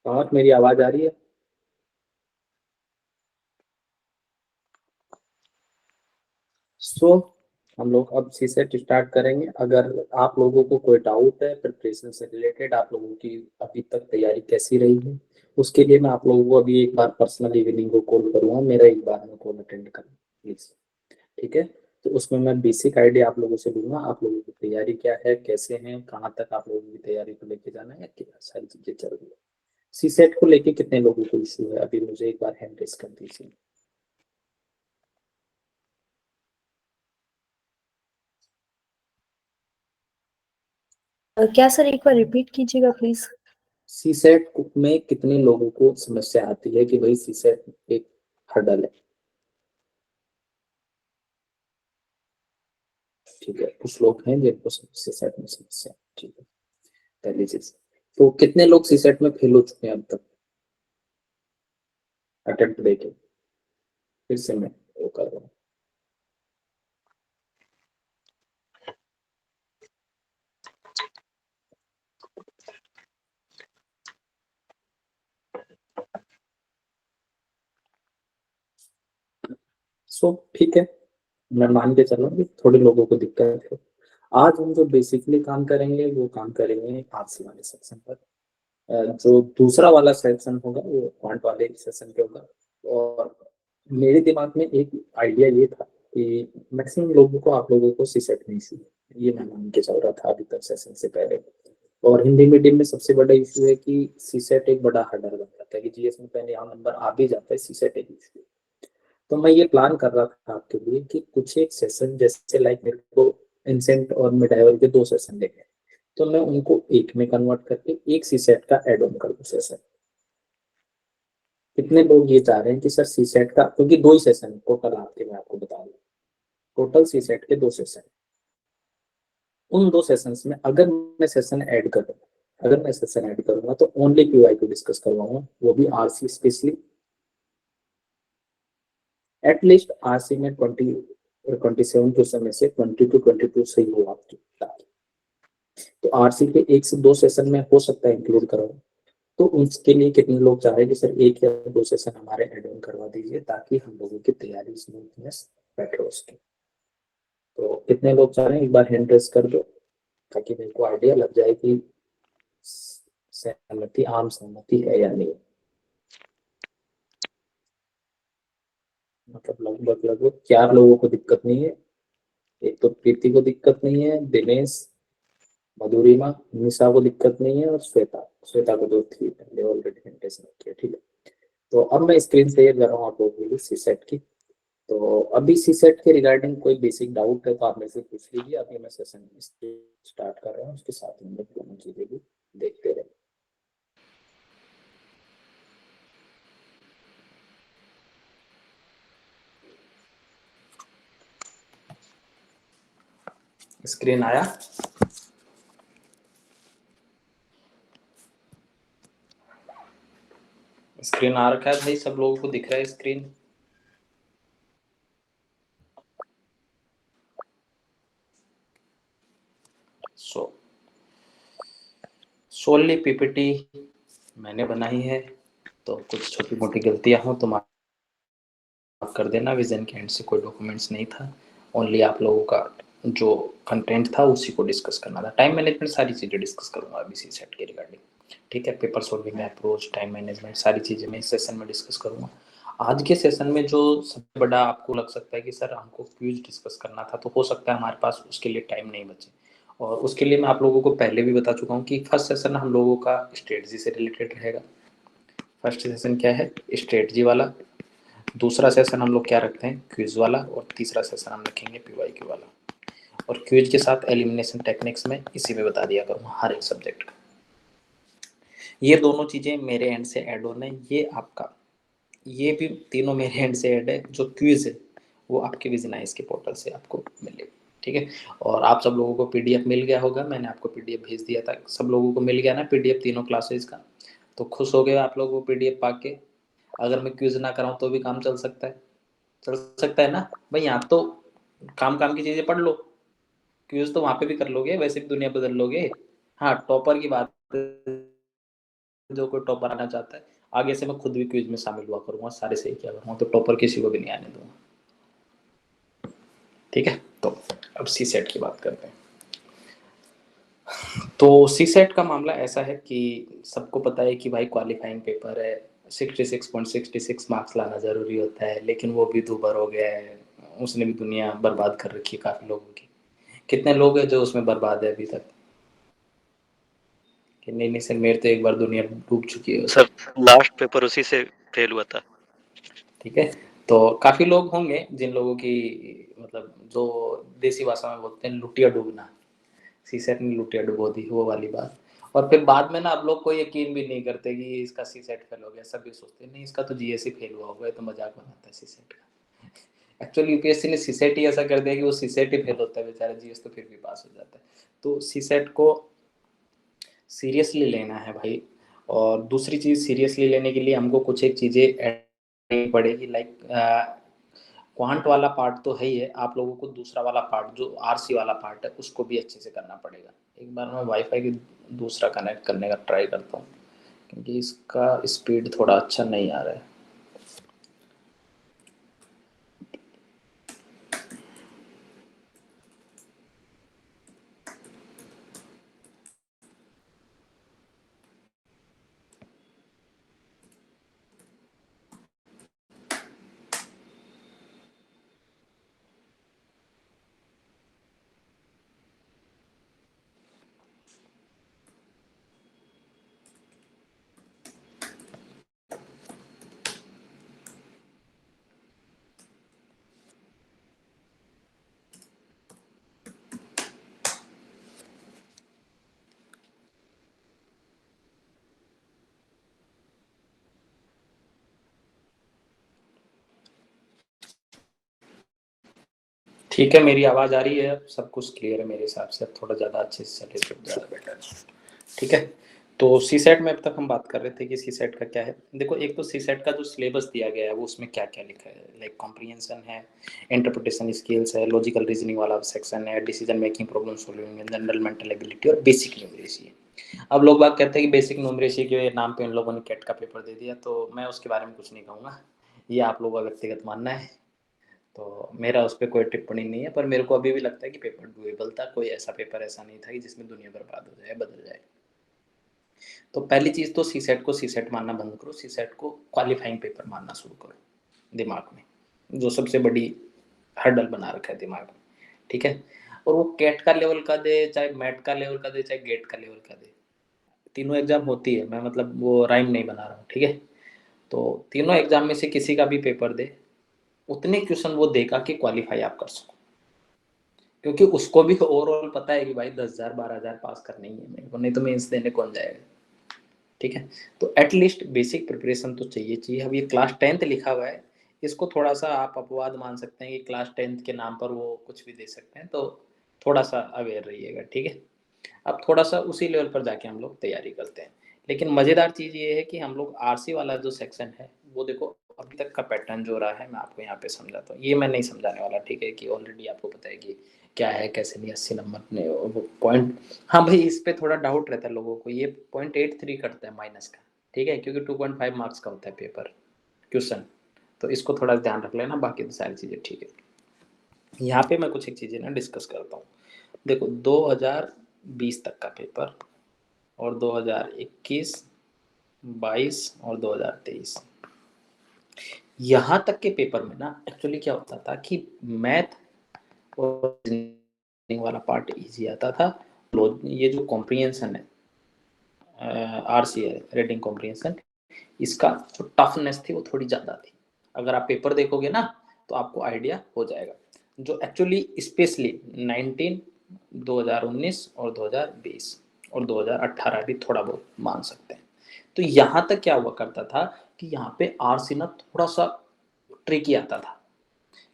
और मेरी आवाज आ रही है? सो हम लोग अब सी सेट स्टार्ट करेंगे। अगर आप लोगों को कोई डाउट है प्रिपरेशन से रिलेटेड, आप लोगों की अभी तक तैयारी कैसी रही है, उसके लिए मैं आप लोगों को अभी एक बार पर्सनल इवनिंग को कॉल करूंगा। मेरा एक बार में कॉल अटेंड करना प्लीज। ठीक है? तो उसमें मैं बेसिक आइडिया आप लोगों से दूंगा, आप लोगों की तैयारी क्या है, कैसे हैं, कहाँ तक आप लोगों की तैयारी को लेके जाना है, क्या सारी चीजें चल रही है। सी सेट को लेके कितने लोगों को इशू है, अभी मुझे एक बार हैंड रेस कर दीजिए। क्या सर, एक बार रिपीट कीजिएगा प्लीज। सी सेट में कितने लोगों को समस्या आती है कि भाई सी सेट एक हर्डल है? ठीक है, कुछ लोग हैं जिनको सी सेट में समस्या है। ठीक है, पहली चीज। तो कितने लोग सी सेट में फेल हो चुके हैं अब तक अटेम्प्ट देके? फिर से मैं वो कर रहा हूँ। सो ठीक है, मैं मान के चल रहा हूँ कि थोड़े लोगों को दिक्कत है। आज हम जो बेसिकली काम करेंगे वो काम करेंगे आरसी वाले सेक्शन पर। जो दूसरा वाला सेक्शन होगा वो क्वांट वाले सेशन पे होगा। और मेरे दिमाग में एक आइडिया ये था कि मैक्सिमम लोगों को, आप लोगों को सी सेट में इशू है, ये मैं मान के चल रहा था अभी तक सेशन से पहले। और हिंदी मीडियम में सबसे बड़ा इशू है कि सी सेट एक बड़ा हर्डल बन जाता है कि जीएस में पहले यहाँ नंबर आ भी जाता है, सी सेट एक इशू। तो मैं ये प्लान कर रहा था आपके लिए कि कुछ एक सेशन, जैसे लाइक मेरे को इंसेंट और मिडाइवल के दो सेशन लेंगे, तो मैं उनको एक में कन्वर्ट करके एक सी सेट का एड ऑन कर दूं सेशन। कितने लोग ये चाह रहे हैं कि सर सी सेट का, क्योंकि दो ही सेशन टोटल आपके, मैं आपको बता दूं, टोटल सी सेट के दो सेशन। उन दो सेशंस में अगर मैं सेशन ऐड करूँ, अगर मैं सेशन ऐड करूंगा तो ओनली क्यूआई को डिस्कस करवाऊंगा, वो भी आरसी स्पेशली। एटलीस्ट आरसी में 27 क्वेश्चन में से 22 सही हो आपकी। तो आरसी के एक से दो सेशन में हो सकता है इंक्लूड कराऊं। तो उसके लिए कितने लोग चाह रहे हैं कि सर एक या दो सेशन हमारे एड ऑन करवा दीजिए, ताकि हम लोगों की तैयारी स्मूथनेस बैठे उसकी। तो कितने लोग चाह रहे हैं, एक बार हैंड रेस कर दो, ताकि मेरे को आइडिया लग जाए कि सहमति, आम सहमति है या नहीं। मतलब लगभग लगभग 4 लोगों को दिक्कत नहीं है। एक तो प्रीति को दिक्कत नहीं है, दिनेश, मधुरिमा, निशा को दिक्कत नहीं है, और श्वेता, श्वेता को तो थी पहले ऑलरेडी मेंटेन किया। ठीक है, तो अब मैं स्क्रीन शेयर कर रहा हूँ आप लोगों के लिए सी सेट की। तो अभी सी सेट के रिगार्डिंग कोई बेसिक डाउट है तो आप मेरे से पूछ लीजिए। अभी मैं सेशन स्टार्ट कर रहा हूँ, उसके साथ हम लोग दोनों चीजें भी देखते रहे। स्क्रीन आया? स्क्रीन आ रखा है भाई, सब लोगों को दिख रहा है स्क्रीन? सो सोनली पीपीटी मैंने बनाई है, तो कुछ छोटी मोटी गलतियां हो तो माफ कर देना। विजन के एंड से कोई डॉक्यूमेंट्स नहीं था, ओनली आप लोगों का जो कंटेंट था उसी को डिस्कस करना था। टाइम मैनेजमेंट सारी चीज़ें डिस्कस करूंगा अभी सी सेट के रिगार्डिंग। ठीक है, paper solving approach, time management, सारी चीज़ें मैं इस सेशन में डिस्कस करूंगा। आज के सेशन में जो सबसे बड़ा आपको लग सकता है कि सर हमको क्यूज डिस्कस करना था, तो हो सकता है हमारे पास उसके लिए टाइम नहीं बचे। और उसके लिए मैं आप लोगों को पहले भी बता चुका हूँ कि फर्स्ट सेशन हम लोगों का स्ट्रेटजी से रिलेटेड रहेगा। फर्स्ट सेशन क्या है, स्ट्रेटजी वाला। दूसरा सेशन हम लोग क्या रखते हैं, क्विज वाला। और तीसरा सेशन हम रखेंगे पीवाईक्यू वाला। और क्विज के साथ एलिमिनेशन टेक्निक्स में इसी में बता दिया करूँगा हर एक सब्जेक्ट का। ये दोनों चीज़ें मेरे एंड से ऐड ऑन है, ये आपका, ये भी तीनों मेरे एंड से ऐड है। जो क्विज है वो आपके विजनाइज के पोर्टल से आपको मिलेगी। ठीक है, और आप सब लोगों को पीडीएफ मिल गया होगा, मैंने आपको पीडीएफ भेज दिया था। सब लोगों को मिल गया ना पीडीएफ तीनों क्लासेज का? तो खुश हो गए आप लोग वो पीडीएफ पाके? अगर मैं क्विज ना कराऊँ तो भी काम चल सकता है? चल सकता है ना भाई? यहाँ तो काम काम की चीजें पढ़ लो, क्विज तो वहां पे भी कर लोगे, वैसे भी दुनिया बदल लोगे। हाँ, टॉपर की बात जो कोई टॉपर आना चाहता है, आगे से मैं खुद भी क्विज में शामिल हुआ करूंगा, सारे सही किया करूंगा, तो टॉपर किसी को भी नहीं आने दूंगा। ठीक है, तो अब सी सेट की बात करते हैं। तो सी सेट का मामला ऐसा है कि सबको पता है कि भाई क्वालिफाइंग पेपर है, 66.66 मार्क्स लाना जरूरी होता है, लेकिन वो भी दूभर हो गया है, उसने भी दुनिया बर्बाद कर रखी है काफी लोगों की। कितने लोग हैं जो उसमें बर्बाद है अभी तक? कि नहीं नहीं सर, मेरे तो एक बार दुनिया डूब चुकी है सर उसमें। लास्ट पेपर उसी से फेल हुआ था। ठीक है, तो काफी लोग होंगे जिन लोगों की मतलब जो देसी भाषा में बोलते हैं लुटिया डूबना, सीसेट ने लुटिया डुबो दी, वो वाली बात। और फिर बाद में ना अब लोग कोई यकीन भी नहीं करते कि इसका सीसेट फेल हो गया, सभी सोचते हैं नहीं इसका तो जीएसई फेल हुआ होगा, तो मजाक बनाता है सीसेट का। एक्चुअली यूपीएससी ने सीसेट ही ऐसा कर दिया कि वो सीसेट ही फेल होता है बेचारा, जीएस तो फिर भी पास हो जाता है। तो सीसेट को सीरियसली लेना है भाई। और दूसरी चीज सीरियसली लेने के लिए हमको कुछ एक चीजें ऐड करनी पड़ेगी, लाइक क्वांट वाला पार्ट तो है ही है, आप लोगों को दूसरा वाला पार्ट जो आरसी वाला पार्ट है उसको भी अच्छे से करना पड़ेगा। एक बार मैं वाईफाई की दूसरा कनेक्ट करने का ट्राई करता हूँ, क्योंकि इसका स्पीड थोड़ा अच्छा नहीं आ रहा है। ठीक है, मेरी आवाज़ आ रही है, सब कुछ क्लियर है मेरे हिसाब से, अब थोड़ा ज़्यादा अच्छे से चले तो ज़्यादा बेटर। ठीक है, तो सी सेट में अब तक हम बात कर रहे थे कि सी सेट का क्या है। देखो, एक तो सी सेट का जो सिलेबस दिया गया है वो उसमें क्या क्या लिखा है, लाइक कॉम्प्रिहेंशन है, इंटरप्रिटेशन स्किल्स है, लॉजिकल रीजनिंग वाला सेक्शन है, decision making, problem solving, general mental ability और बेसिक न्यूमरेसी है। अब लोग बात कहते हैं कि बेसिक न्यूमरेसी के नाम पे इन लोगों ने कैट का पेपर दे दिया, तो मैं उसके बारे में कुछ नहीं कहूँगा, ये आप लोगों का व्यक्तिगत मानना है, तो मेरा उस पर कोई टिप्पणी नहीं है। पर मेरे को अभी भी लगता है कि पेपर डुएबल था, कोई ऐसा पेपर ऐसा नहीं था कि जिसमें दुनिया बर्बाद हो जाए, बदल जाए। तो पहली चीज तो सी सेट को सी सेट मानना बंद करो, सी सेट को क्वालिफाइंग पेपर मानना शुरू करो दिमाग में, जो सबसे बड़ी हर्डल बना रखा है दिमाग में। ठीक है, और वो कैट का लेवल का दे, चाहे मैट का लेवल का दे, चाहे गेट का लेवल का दे, तीनों एग्जाम होती है, मैं मतलब वो राइम नहीं बना रहा हूँ। ठीक है, तो तीनों एग्जाम में से किसी का भी पेपर दे, उतने क्वेश्चन वो देगा कि क्वालिफाई आप कर सको, क्योंकि उसको भी ओवरऑल पता है कि भाई 10,000 12,000 पास करनी है मेरे को, नहीं तो मेंस देने कौन जाएगा। ठीक है, तो एटलीस्ट बेसिक प्रिपरेशन तो चाहिए चाहिए। अब ये क्लास 10th लिखा हुआ है, इसको थोड़ा सा आप अपवाद मान सकते हैं कि क्लास 10th के नाम पर वो कुछ भी दे सकते हैं, तो थोड़ा सा अवेयर रहिएगा। ठीक है, अब थोड़ा सा उसी लेवल पर जाके हम लोग तैयारी करते हैं। लेकिन मज़ेदार चीज़ ये है कि हम लोग आरसी वाला जो सेक्शन है वो देखो, अभी तक का पैटर्न जो रहा है मैं आपको यहाँ पे समझाता हूँ, ये मैं नहीं समझाने वाला। ठीक है, कि ऑलरेडी आपको पता है कि क्या है कैसे नहीं, 80 नंबर ने वो पॉइंट। हाँ भाई, इस पे थोड़ा डाउट रहता है लोगों को, ये 0.83 करता है माइनस का। ठीक है, क्योंकि 2.5 मार्क्स का होता है पेपर क्वेश्चन, तो इसको थोड़ा ध्यान रख लेना, बाकी तो सारी चीज़ें ठीक है। यहाँ पे मैं कुछ एक चीज़ें ना डिस्कस करता हूँ। देखो, 2020 तक का पेपर और 2021, 22 और 2023, यहाँ तक के पेपर में ना एक्चुअली क्या होता था कि मैथ और रीजनिंग वाला पार्ट इजी आता था। ये जो कॉम्प्रिहेंशन है, आरसी है, रीडिंग कॉम्प्रिहेंशन, इसका जो टफनेस थी वो थोड़ी ज़्यादा थी। अगर आप पेपर देखोगे ना तो आपको आइडिया हो जाएगा। जो एक्चुअली स्पेशली 19, 2019 और 2020 और 2018 भी थोड़ा बहुत मान सकते हैं। तो यहाँ तक क्या हुआ करता था कि यहाँ पे आरसी ना थोड़ा सा ट्रिकी आता था,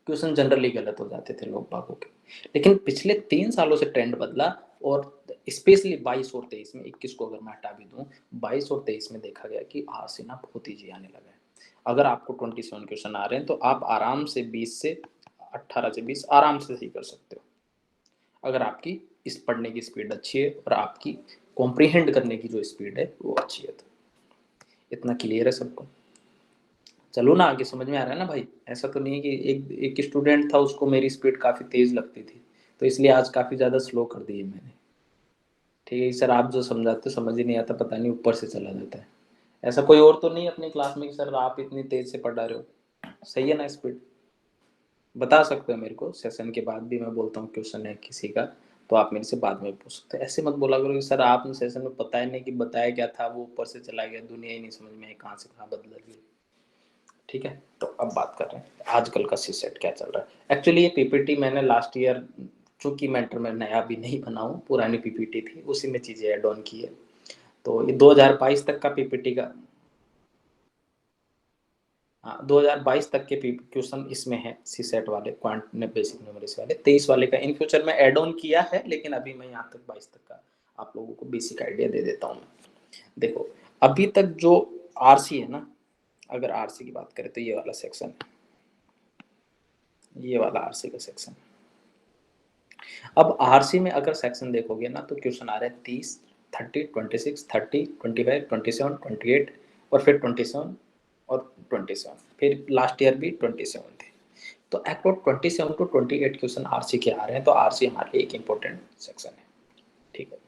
क्वेश्चन जनरली गलत हो जाते थे लोग बागों के। लेकिन पिछले 3 सालों से ट्रेंड बदला, और स्पेशली 22 और 23 में, 21 को अगर मैं हटा भी दूं, 22 और 23 में देखा गया कि आरसी ना बहुत ईजी आने लगा है। अगर आपको 27 क्वेश्चन आ रहे हैं तो आप आराम से 20 से 18 से 20 आराम से सही कर सकते हो, अगर आपकी इस पढ़ने की स्पीड अच्छी है और आपकी कॉम्प्रिहेंड करने की जो स्पीड है वो अच्छी है। तो इतना क्लियर है सबको? चलो ना आगे, समझ में आ रहा है ना भाई? ऐसा तो नहीं है कि एक स्टूडेंट था उसको मेरी स्पीड काफ़ी तेज़ लगती थी, तो इसलिए आज काफ़ी ज़्यादा स्लो कर दी है मैंने। ठीक है सर, आप जो समझाते हो समझ ही नहीं आता, पता नहीं ऊपर से चला जाता है। ऐसा कोई और तो नहीं अपनी क्लास में कि सर आप इतनी तेज़ से पढ़ा रहे हो? सही है ना स्पीड? बता सकते हो मेरे को, सेशन के बाद भी मैं बोलता हूँ क्वेश्चन है किसी का तो आप मेरे से बाद में पूछ सकते हो। ऐसे मत बोला करो कि सर आपने सेशन में पता ही नहीं कि बताया क्या था, वो ऊपर से चला गया, दुनिया ही नहीं समझ में आई कहाँ से कहाँ बदल गई। ठीक है, तो अब बात कर रहे हैं आजकल का सी सेट क्या चल रहा है। एक्चुअली ये पीपीटी मैंने लास्ट ईयर, चूंकि मेंटर में नया भी नहीं बना हूँ, पुरानी पीपीटी थी उसी में चीज़ें ऐड ऑन की है। तो ये 2022 तक का पीपीटी का, हाँ 2022 तक के क्वेश्चन इसमें है सी सेट वाले, क्वांट ने बेसिक न्यूमेरिक्स वाले। 23 वाले का इन फ्यूचर में ऐड ऑन किया है, लेकिन अभी मैं यहाँ तक 22 तक का आप लोगों को बेसिक आइडिया दे देता हूँ। देखो अभी तक जो आरसी है ना, अगर आरसी की बात करें तो ये वाला सेक्शन, ये वाला आरसी का सेक्शन। अब आरसी में अगर सेक्शन देखोगे ना तो क्वेश्चन आ रहे हैं 30, 30, 26, 30, 25, 27, 28 और फिर 27 और 27, फिर लास्ट ईयर भी 27 थे। तो अप्रोक्स 27 टू 28 क्वेश्चन आरसी के आ रहे हैं, तो आरसी हमारे लिए एक इम्पोर्टेंट सेक्शन है। ठीक है,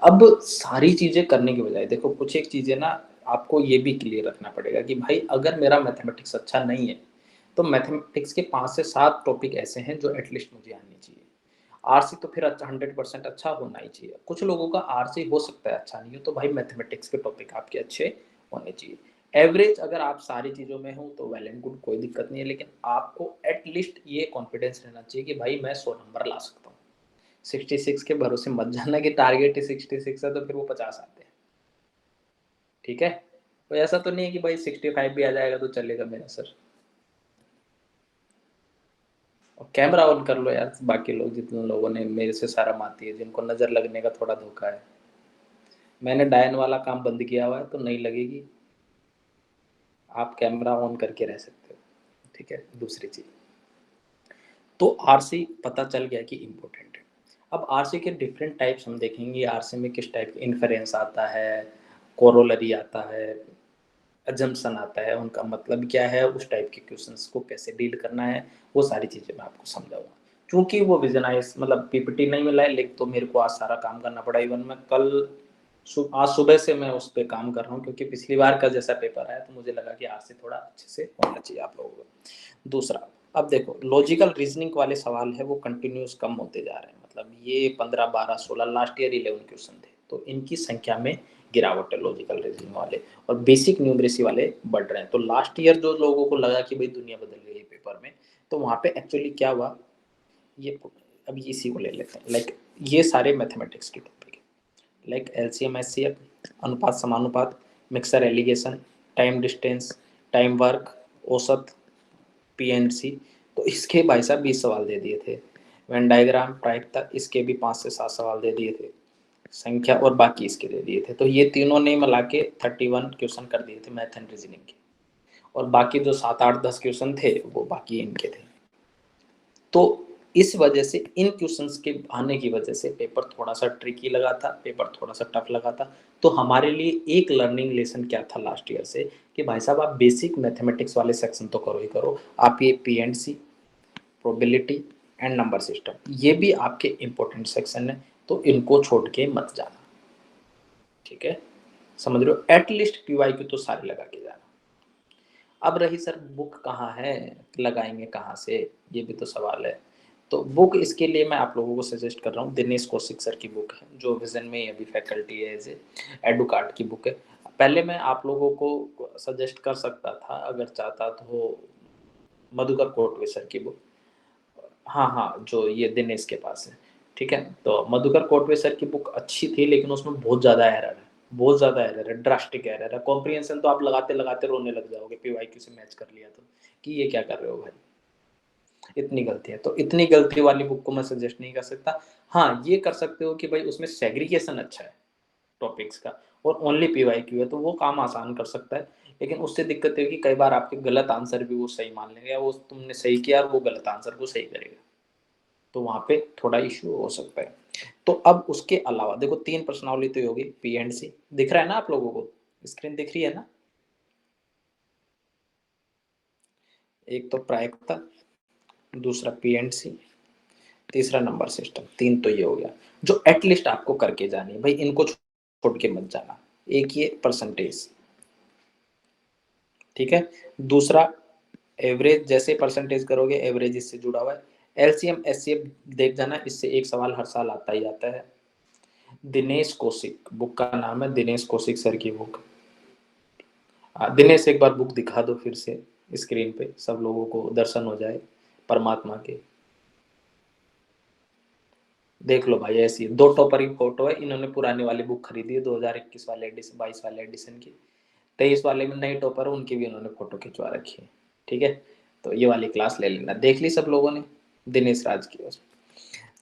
अब सारी चीजें करने की बजाय देखो कुछ एक चीजें ना आपको ये भी क्लियर रखना पड़ेगा कि भाई अगर मेरा मैथमेटिक्स अच्छा नहीं है तो मैथमेटिक्स के 5 से 7 टॉपिक ऐसे हैं जो एटलीस्ट मुझे आनी चाहिए। आरसी तो फिर अच्छा 100% अच्छा होना ही चाहिए। कुछ लोगों का आरसी हो सकता है अच्छा नहीं हो, तो भाई मैथमेटिक्स के टॉपिक आपके अच्छे होने चाहिए। एवरेज अगर आप सारी चीज़ों में हो तो वेल एंड गुड, कोई दिक्कत नहीं है, लेकिन आपको एटलीस्ट ये कॉन्फिडेंस रहना चाहिए कि भाई मैं 100 नंबर ला सकता हूँ। 66 के भरोसे मत जाना कि टारगेट ही 66 है तो फिर वो 50 आते हैं। ठीक है, तो ऐसा तो नहीं है कि भाई 65 भी आ जाएगा तो चलेगा मेरा सर। और कैमरा ऑन कर लो यार, बाकी लोग जितने लोगों ने मेरे से शर्म आती है, जिनको नज़र लगने का थोड़ा धोखा है। मैंने डायन वाला काम बंद किया हुआ है तो नहीं लगेगी, आप कैमरा ऑन करके रह सकते हो। ठीक है, दूसरी चीज़, तो आरसी पता चल गया कि इम्पोर्टेंट है। अब आरसी के डिफरेंट टाइप्स हम देखेंगे, आरसी में किस टाइप का इन्फरेंस आता है, कोरोलरी आता है, अजम्पशन आता है, उनका मतलब क्या है, उस टाइप के क्वेश्चंस को कैसे डील करना है, वो सारी चीज़ें मैं आपको समझाऊंगा। क्योंकि वो विजनाइज मतलब पीपीटी नहीं मिला है, लेकिन तो मेरे को आज सारा काम करना पड़ा। इवन मैं कल आज सुबह से मैं उस पर काम कर रहा हूँ, क्योंकि पिछली बार का जैसा पेपर आया तो मुझे लगा कि आज से थोड़ा अच्छे से होना चाहिए आप लोगों को। दूसरा, अब देखो लॉजिकल रीजनिंग वाले सवाल है वो कंटिन्यूस कम होते जा रहे हैं। मतलब ये 15, 12, 16, लास्ट ईयर 11 क्वेश्चन थे, तो इनकी संख्या में गिरावट है लॉजिकल रीजनिंग वाले, और बेसिक न्यूमरेसी वाले बढ़ रहे हैं। तो लास्ट ईयर जो लोगों को लगा कि भाई दुनिया बदल गई पेपर में, तो वहाँ पे एक्चुअली क्या हुआ, ये अभी इसी को ले लेते हैं। लाइक ये सारे मैथमेटिक्स के टॉपिक है, लाइक एलसीएम एचसीएफ, अनुपात समानुपात, mixture alligation, time distance, time work, औसत, पीएनसी। तो इसके भाई साहब 20 सवाल दे दिए थे। वेन डायग्राम, प्रायिकता, इसके भी 5 से 7 सवाल दे दिए थे। संख्या और बाकी इसके दे दिए थे। तो ये तीनों ने मिला के 31 क्वेश्चन कर दिए थे मैथ एंड रीजनिंग के, और बाकी जो 7, 8, 10 क्वेश्चन थे वो बाकी इनके थे। तो इस वजह से इन क्वेश्चंस के आने की वजह से पेपर थोड़ा सा ट्रिकी लगा था, पेपर थोड़ा सा टफ लगा था। तो हमारे लिए एक लर्निंग लेसन क्या था लास्ट ईयर से, कि भाई साहब आप बेसिक मैथमेटिक्स वाले सेक्शन तो करो ही करो, आप ये PNC, probability and number system, ये भी आपके इंपॉर्टेंट सेक्शन है, तो इनको छोड़ के मत जाना। ठीक है, समझ रहे हो? एटलीस्ट पीवाईक्यू तो सारे लगा के जाना। अब रही सर बुक कहाँ है, लगाएंगे कहाँ से, ये भी तो सवाल है। तो बुक इसके लिए मैं आप लोगों को सजेस्ट कर रहा हूँ, दिनेश कौशिक सर की बुक है, जो विजन में अभी फैकल्टी है एज एडुकार्ड की बुक है। पहले मैं आप लोगों को सजेस्ट कर सकता था अगर चाहता तो मधुकर कोटवे सर की बुक, हाँ हाँ जो ये दिनेश के पास है। ठीक है, तो मधुकर कोटवे सर की बुक अच्छी थी, लेकिन उसमें बहुत ज़्यादा एरर है, बहुत ज़्यादा एरर है, ड्रास्टिक एरर है। कॉम्प्रिहेंशन तो आप लगाते लगाते रोने लग जाओगे पीवाईक्यू से मैच कर लिया तो, कि ये क्या कर रहे हो भाई, इतनी गलती है। तो इतनी गलती वाली बुक को मैं सजेस्ट नहीं कर सकता। हाँ ये कर सकते हो कि भाई उसमें सेग्रीगेशन अच्छा है टॉपिक्स का, और ओनली पीवाईक्यू है, तो वो काम आसान कर सकता है। लेकिन उससे दिक्कत है कि कई बार आपके गलत आंसर भी वो सही मान लेंगे, या वो तुमने सही किया और वो गलत आंसर को सही करेगा, तो वहाँ पे थोड़ा इश्यू हो सकता है। तो अब उसके अलावा देखो 3 प्रश्नावली तो होगी, पी एंड सी दिख रहा है ना आप लोगों को, स्क्रीन दिख रही है ना? एक तो प्रायिकता, दूसरा पीएनसी, तीसरा नंबर सिस्टम। 3 तो ये हो गया जो एटलीस्ट आपको करके जानी है भाई, इनको छोड़ के मत जाना। एक ये परसेंटेज, ठीक है। दूसरा एवरेज, जैसे परसेंटेज करोगे एवरेज इससे जुड़ा हुआ है। एलसीएम एचसीएफ देख जाना, इससे एक सवाल हर साल आता ही आता है। दिनेश कौशिक, बुक का नाम है दिनेश कौशिक सर की बुक। दिनेश एक बार बुक दिखा दो फिर से स्क्रीन पे, सब लोगों को दर्शन हो जाए परमात्मा के। देख लो भाई, ऐसी 2 टॉपर की फोटो है। इन्होंने पुरानी वाली बुक खरीदी है 2021 वाले एडिशन, 22 वाले एडिशन की। 23 वाले में नई टॉपर है, उनकी भी इन्होंने फोटो खिंचवा रखी है, ठीक है। तो ये वाली क्लास ले लेना, देख ली सब लोगों ने दिनेश राज की।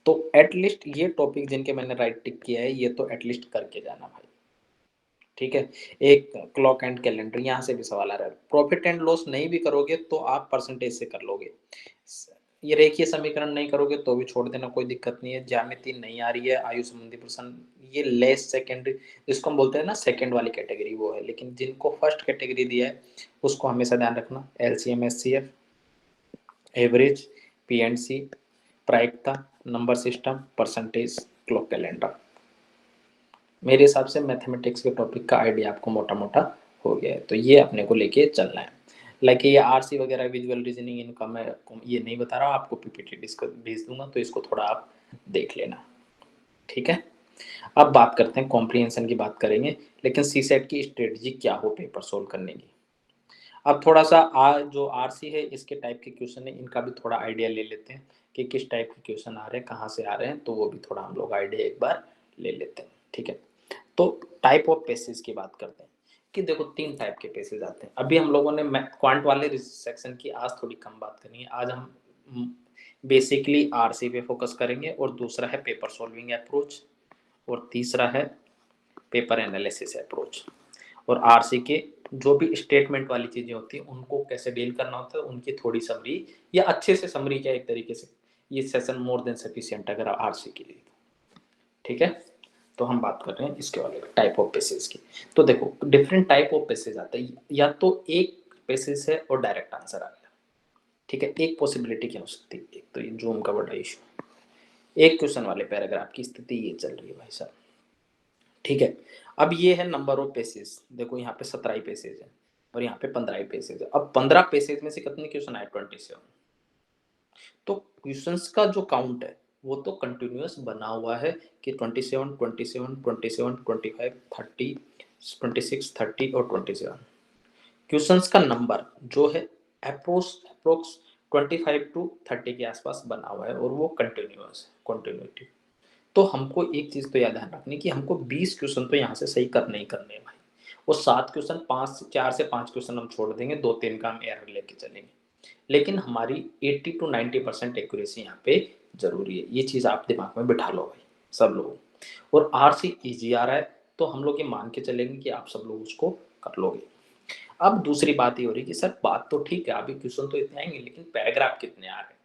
तो एटलीस्ट ये टॉपिक जिनके मैंने राइट टिक किया है, ये तो एटलीस्ट करके जाना भाई, ठीक है। एक क्लॉक एंड कैलेंडर, यहाँ से भी सवाल आ रहा है। प्रॉफिट एंड लॉस नहीं भी करोगे तो आप परसेंटेज से कर लोगे। ये रेखीय समीकरण नहीं करोगे तो भी छोड़ देना, कोई दिक्कत नहीं है। ज्यामिति नहीं आ रही है, आयु संबंधी प्रश्न, ये लेस सेकेंडरी, जिसको हम बोलते हैं ना सेकंड वाली कैटेगरी, वो है। लेकिन जिनको फर्स्ट कैटेगरी दिया है उसको हमेशा ध्यान रखना। एलसीएम एचसीएफ, एवरेज, पीएनसी, प्रायिकता, number system, percentage, clock calendar. मेरे हिसाब से मैथमेटिक्स के टॉपिक का आइडिया आपको मोटा मोटा हो गया है, तो ये अपने को लेके चलना है। लाइक ये आरसी वगैरह, विजुअल रीजनिंग, इनका मैं ये नहीं बता रहा, आपको पीपीटी डिस्कस भेज दूंगा, तो इसको थोड़ा आप देख लेना, ठीक है। अब बात करते हैं कॉम्प्रिहेंशन की, बात करेंगे। लेकिन सीसेट की स्ट्रेटजी क्या हो पेपर सोल्व करने की। अब थोड़ा सा जो आरसी है इसके टाइप के क्वेश्चन है, इनका भी थोड़ा आइडिया ले लेते हैं कि किस टाइप के क्वेश्चन आ रहे हैं, कहाँ से आ रहे हैं, तो वो भी थोड़ा हम लोग आइडिया एक बार ले लेते हैं, ठीक है। तो टाइप ऑफ पेसेज की बात करते हैं कि देखो 3 टाइप के पेसेज आते हैं। अभी हम लोगों ने क्वांट वाले सेक्शन की आज थोड़ी कम बात करनी है। आज हम बेसिकली आरसी पे फोकस करेंगे, और दूसरा है पेपर सॉल्विंग अप्रोच, और तीसरा है पेपर एनालिसिस अप्रोच। और आरसी के जो भी स्टेटमेंट वाली चीजें होती हैं उनको कैसे डील करना होता है, उनकी थोड़ी समरी, या अच्छे से समरी क्या, एक तरीके से ये सेशन मोर देन सफिशिएंट अगर आरसी के लिए, ठीक है। तो हम बात कर रहे हैं इसके वाले टाइप ऑफ पेसेज की। तो देखो डिफरेंट टाइप ऑफ पेसेज आते हैं, या तो एक पेसेज है और डायरेक्ट आंसर आ गया, ठीक है। एक पॉसिबिलिटी क्या हो सकती है, एक तो ये जूम का बड़ा इशू, एक क्वेश्चन वाले पैराग्राफ की स्थिति ये चल रही है भाई साहब, ठीक है। अब ये है नंबर ऑफ पेसेज, देखो यहाँ पे 17 पेसेज है और यहाँ पे 15 पेसेज है। अब 15 पेसेज में से कितने क्वेश्चन आए, 27। तो क्वेश्चंस का जो काउंट है वो तो कंटिन्यूअस बना हुआ है कि 27 27 27 25 30 26 30 और 27। क्वेश्चंस का नंबर जो है अप्रोक्स 25 टू 30 के आसपास बना हुआ है, और वो कंटिन्यूअस है, कंटिन्यूटी। तो हमको एक चीज तो याद ध्यान रखनी कि हमको 20 क्वेश्चन तो यहाँ से सही करने ही करने हैं भाई। वो 7 क्वेश्चन, 4 से 5 क्वेश्चन हम छोड़ देंगे, 2-3 का हम एरर लेके चलेंगे। लेकिन हमारी 80 टू 90% एक्यूरेसी यहाँ पे जरूरी है, ये चीज आप दिमाग में बिठा लो भाई सब लोग। और आरसी इजी आ रहा है तो हम लोग ये मान के चलेंगे कि आप सब लोग उसको कर लोगे। अब दूसरी बात ये हो रही कि सर बात तो ठीक है, अभी क्वेश्चन तो इतने आएंगे, लेकिन पैराग्राफ कितने आ रहे हैं।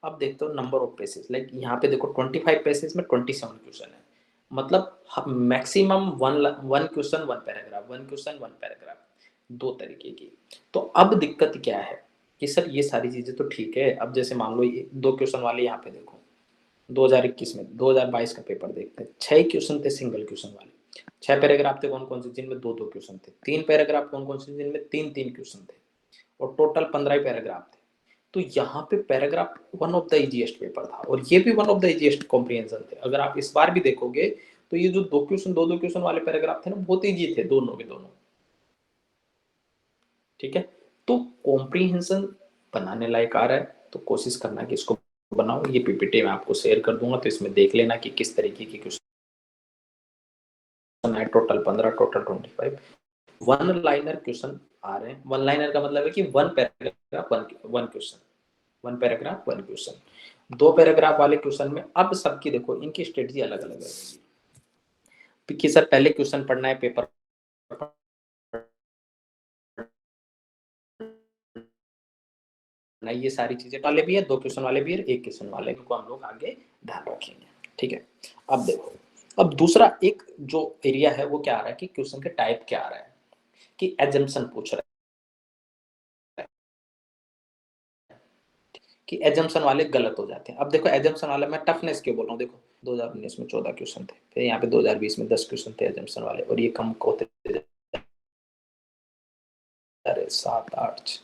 अब देखते हो नंबर ऑफ पेसेज, लाइक यहाँ पे देखो 25 पेसेज में 27 क्वेश्चन है, मतलब maximum one question one paragraph, one question one paragraph, दो तरीके की। तो अब दिक्कत क्या है कि सर ये सारी चीजें तो ठीक है। अब जैसे मान लो ये 2 क्वेश्चन वाले यहाँ पे देखो, 2021 में 2022 का पेपर देखते हैं, 6 क्वेश्चन थे सिंगल क्वेश्चन वाले, 6 पैराग्राफ थे कौन कौन से, जिनमें 2-2 क्वेश्चन थे, 3 पैराग्राफ कौन कौन से, जिनमें 3-3 क्वेश्चन थे, और टोटल 15 पैराग्राफ थे। तो यहाँ पे paragraph one of the easiest paper था, और ये भी one of the easiest comprehension थे। अगर आप इस बार भी देखोगे तो ये जो 2 क्वेश्चन वाले पैराग्राफ थे ना, बहुत इजी थे दोनों के दोनों, ठीक है। तो कॉम्प्रिहेंशन बनाने लायक आ रहा है तो कोशिश करना कि इसको बनाओ। ये पीपीटी मैं आपको शेयर कर दूंगा, तो इसमें देख लेना कि किस तरीके की क्वेश्चन है। Total 15, total 25 one liner question आ रहे हैं। वन लाइनर का मतलब है कि one paragraph one question, one paragraph one question. 2 paragraph वाले क्वेश्चन में अब सबकी देखो इनकी स्ट्रेटजी अलग अलग है कि सर पहले क्वेश्चन पढ़ना है, पेपर ये सारी चीजें वाले भी है, 2 क्वेश्चन वाले भी है, 1 क्वेश्चन वाले, इनको हम लोग आगे ध्यान रखेंगे, ठीक है। अब देखो, अब दूसरा एक जो एरिया है वो क्या आ रहा है कि क्वेश्चन के टाइप क्या आ रहा है, कि एजम्पशन पूछ रहा है। कि एजम्पशन वाले गलत हो जाते हैं। अब देखो एजम्पशन वाला मैं टफनेस क्यों बोल रहा हूँ, देखो 2019 में 14 क्वेश्चन थे, फिर यहाँ पे 2020 में 10 क्वेश्चन थे एजम्पशन वाले, और ये कम होते जा रहे 7 8।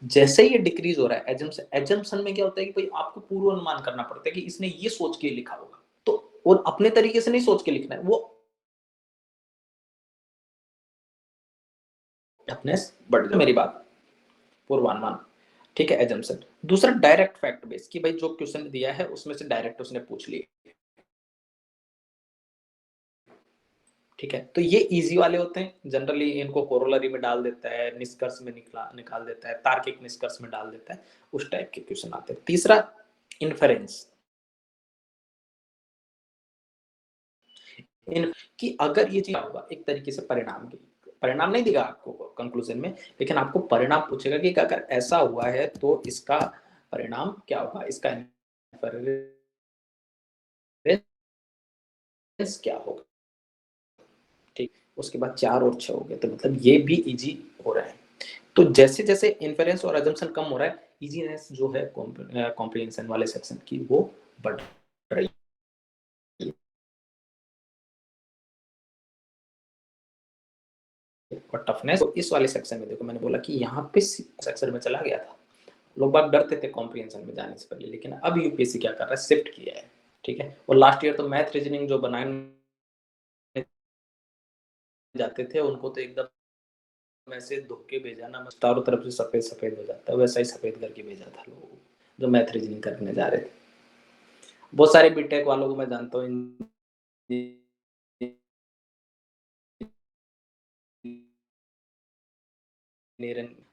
जैसे ये डिक्रीज हो रहा है एजम्पशन में क्या होता है कि भाई आपको पूर्वानुमान करना पड़ता है कि इसने ये सोच के लिखा होगा, तो और अपने तरीके से नहीं सोच के लिखना है, वो टफनेस बढ़ जाए। मेरी बात पूर्वानुमान, ठीक है, एजम्पशन। दूसरा डायरेक्ट फैक्ट बेस, कि भाई जो क्वेश्चन दिया है उसमें से डायरेक्ट उसने पूछ लिए, ठीक है। तो ये इजी वाले होते हैं, जनरली इनको कोरोलरी में डाल देता है, निष्कर्ष में निकाल देता है, तार्किक निष्कर्ष में डाल देता है, उस टाइप के क्वेश्चन आते हैं। तीसरा इन्फेरेंस, इन कि अगर ये चीज होगा एक तरीके से परिणाम नहीं देगा आपको कंक्लूजन में, लेकिन आपको परिणाम पूछेगा कि अगर ऐसा हुआ है तो इसका परिणाम क्या होगा, इसका इन्फेरेंस क्या होगा, ठीक। उसके बाद 4 और 6 हो गए, तो मतलब ये भी इजी हो रहा है। तो जैसे जैसे इन्फेरेंस और अजम्पशन कम हो रहा है, इजीनेस जो है कॉम्प्रिहेंशन वाले सेक्शन की वो बढ़ रही है। और टफनेस तो इस वाले सेक्शन में देखो, मैंने बोला कि यहाँ पे सेक्शन में चला गया था, लोग बात डरते थे कॉम्प्रिहेंशन में जाने से पहले, लेकिन अब यूपीएससी क्या कर रहा है, शिफ्ट किया है, ठीक है। और लास्ट ईयर तो मैथ रीजनिंग जो बनाए जाते थे उनको तो एकदम ऐसे धोके भेजा ना, चारों तरफ से सफेद सफेद हो जाता है, वैसा ही सफेद करके भेजा था लोगों को जो मैथ रीजनिंग करने जा रहे थे। बहुत सारे बीटेक वालों को मैं जानता हूँ,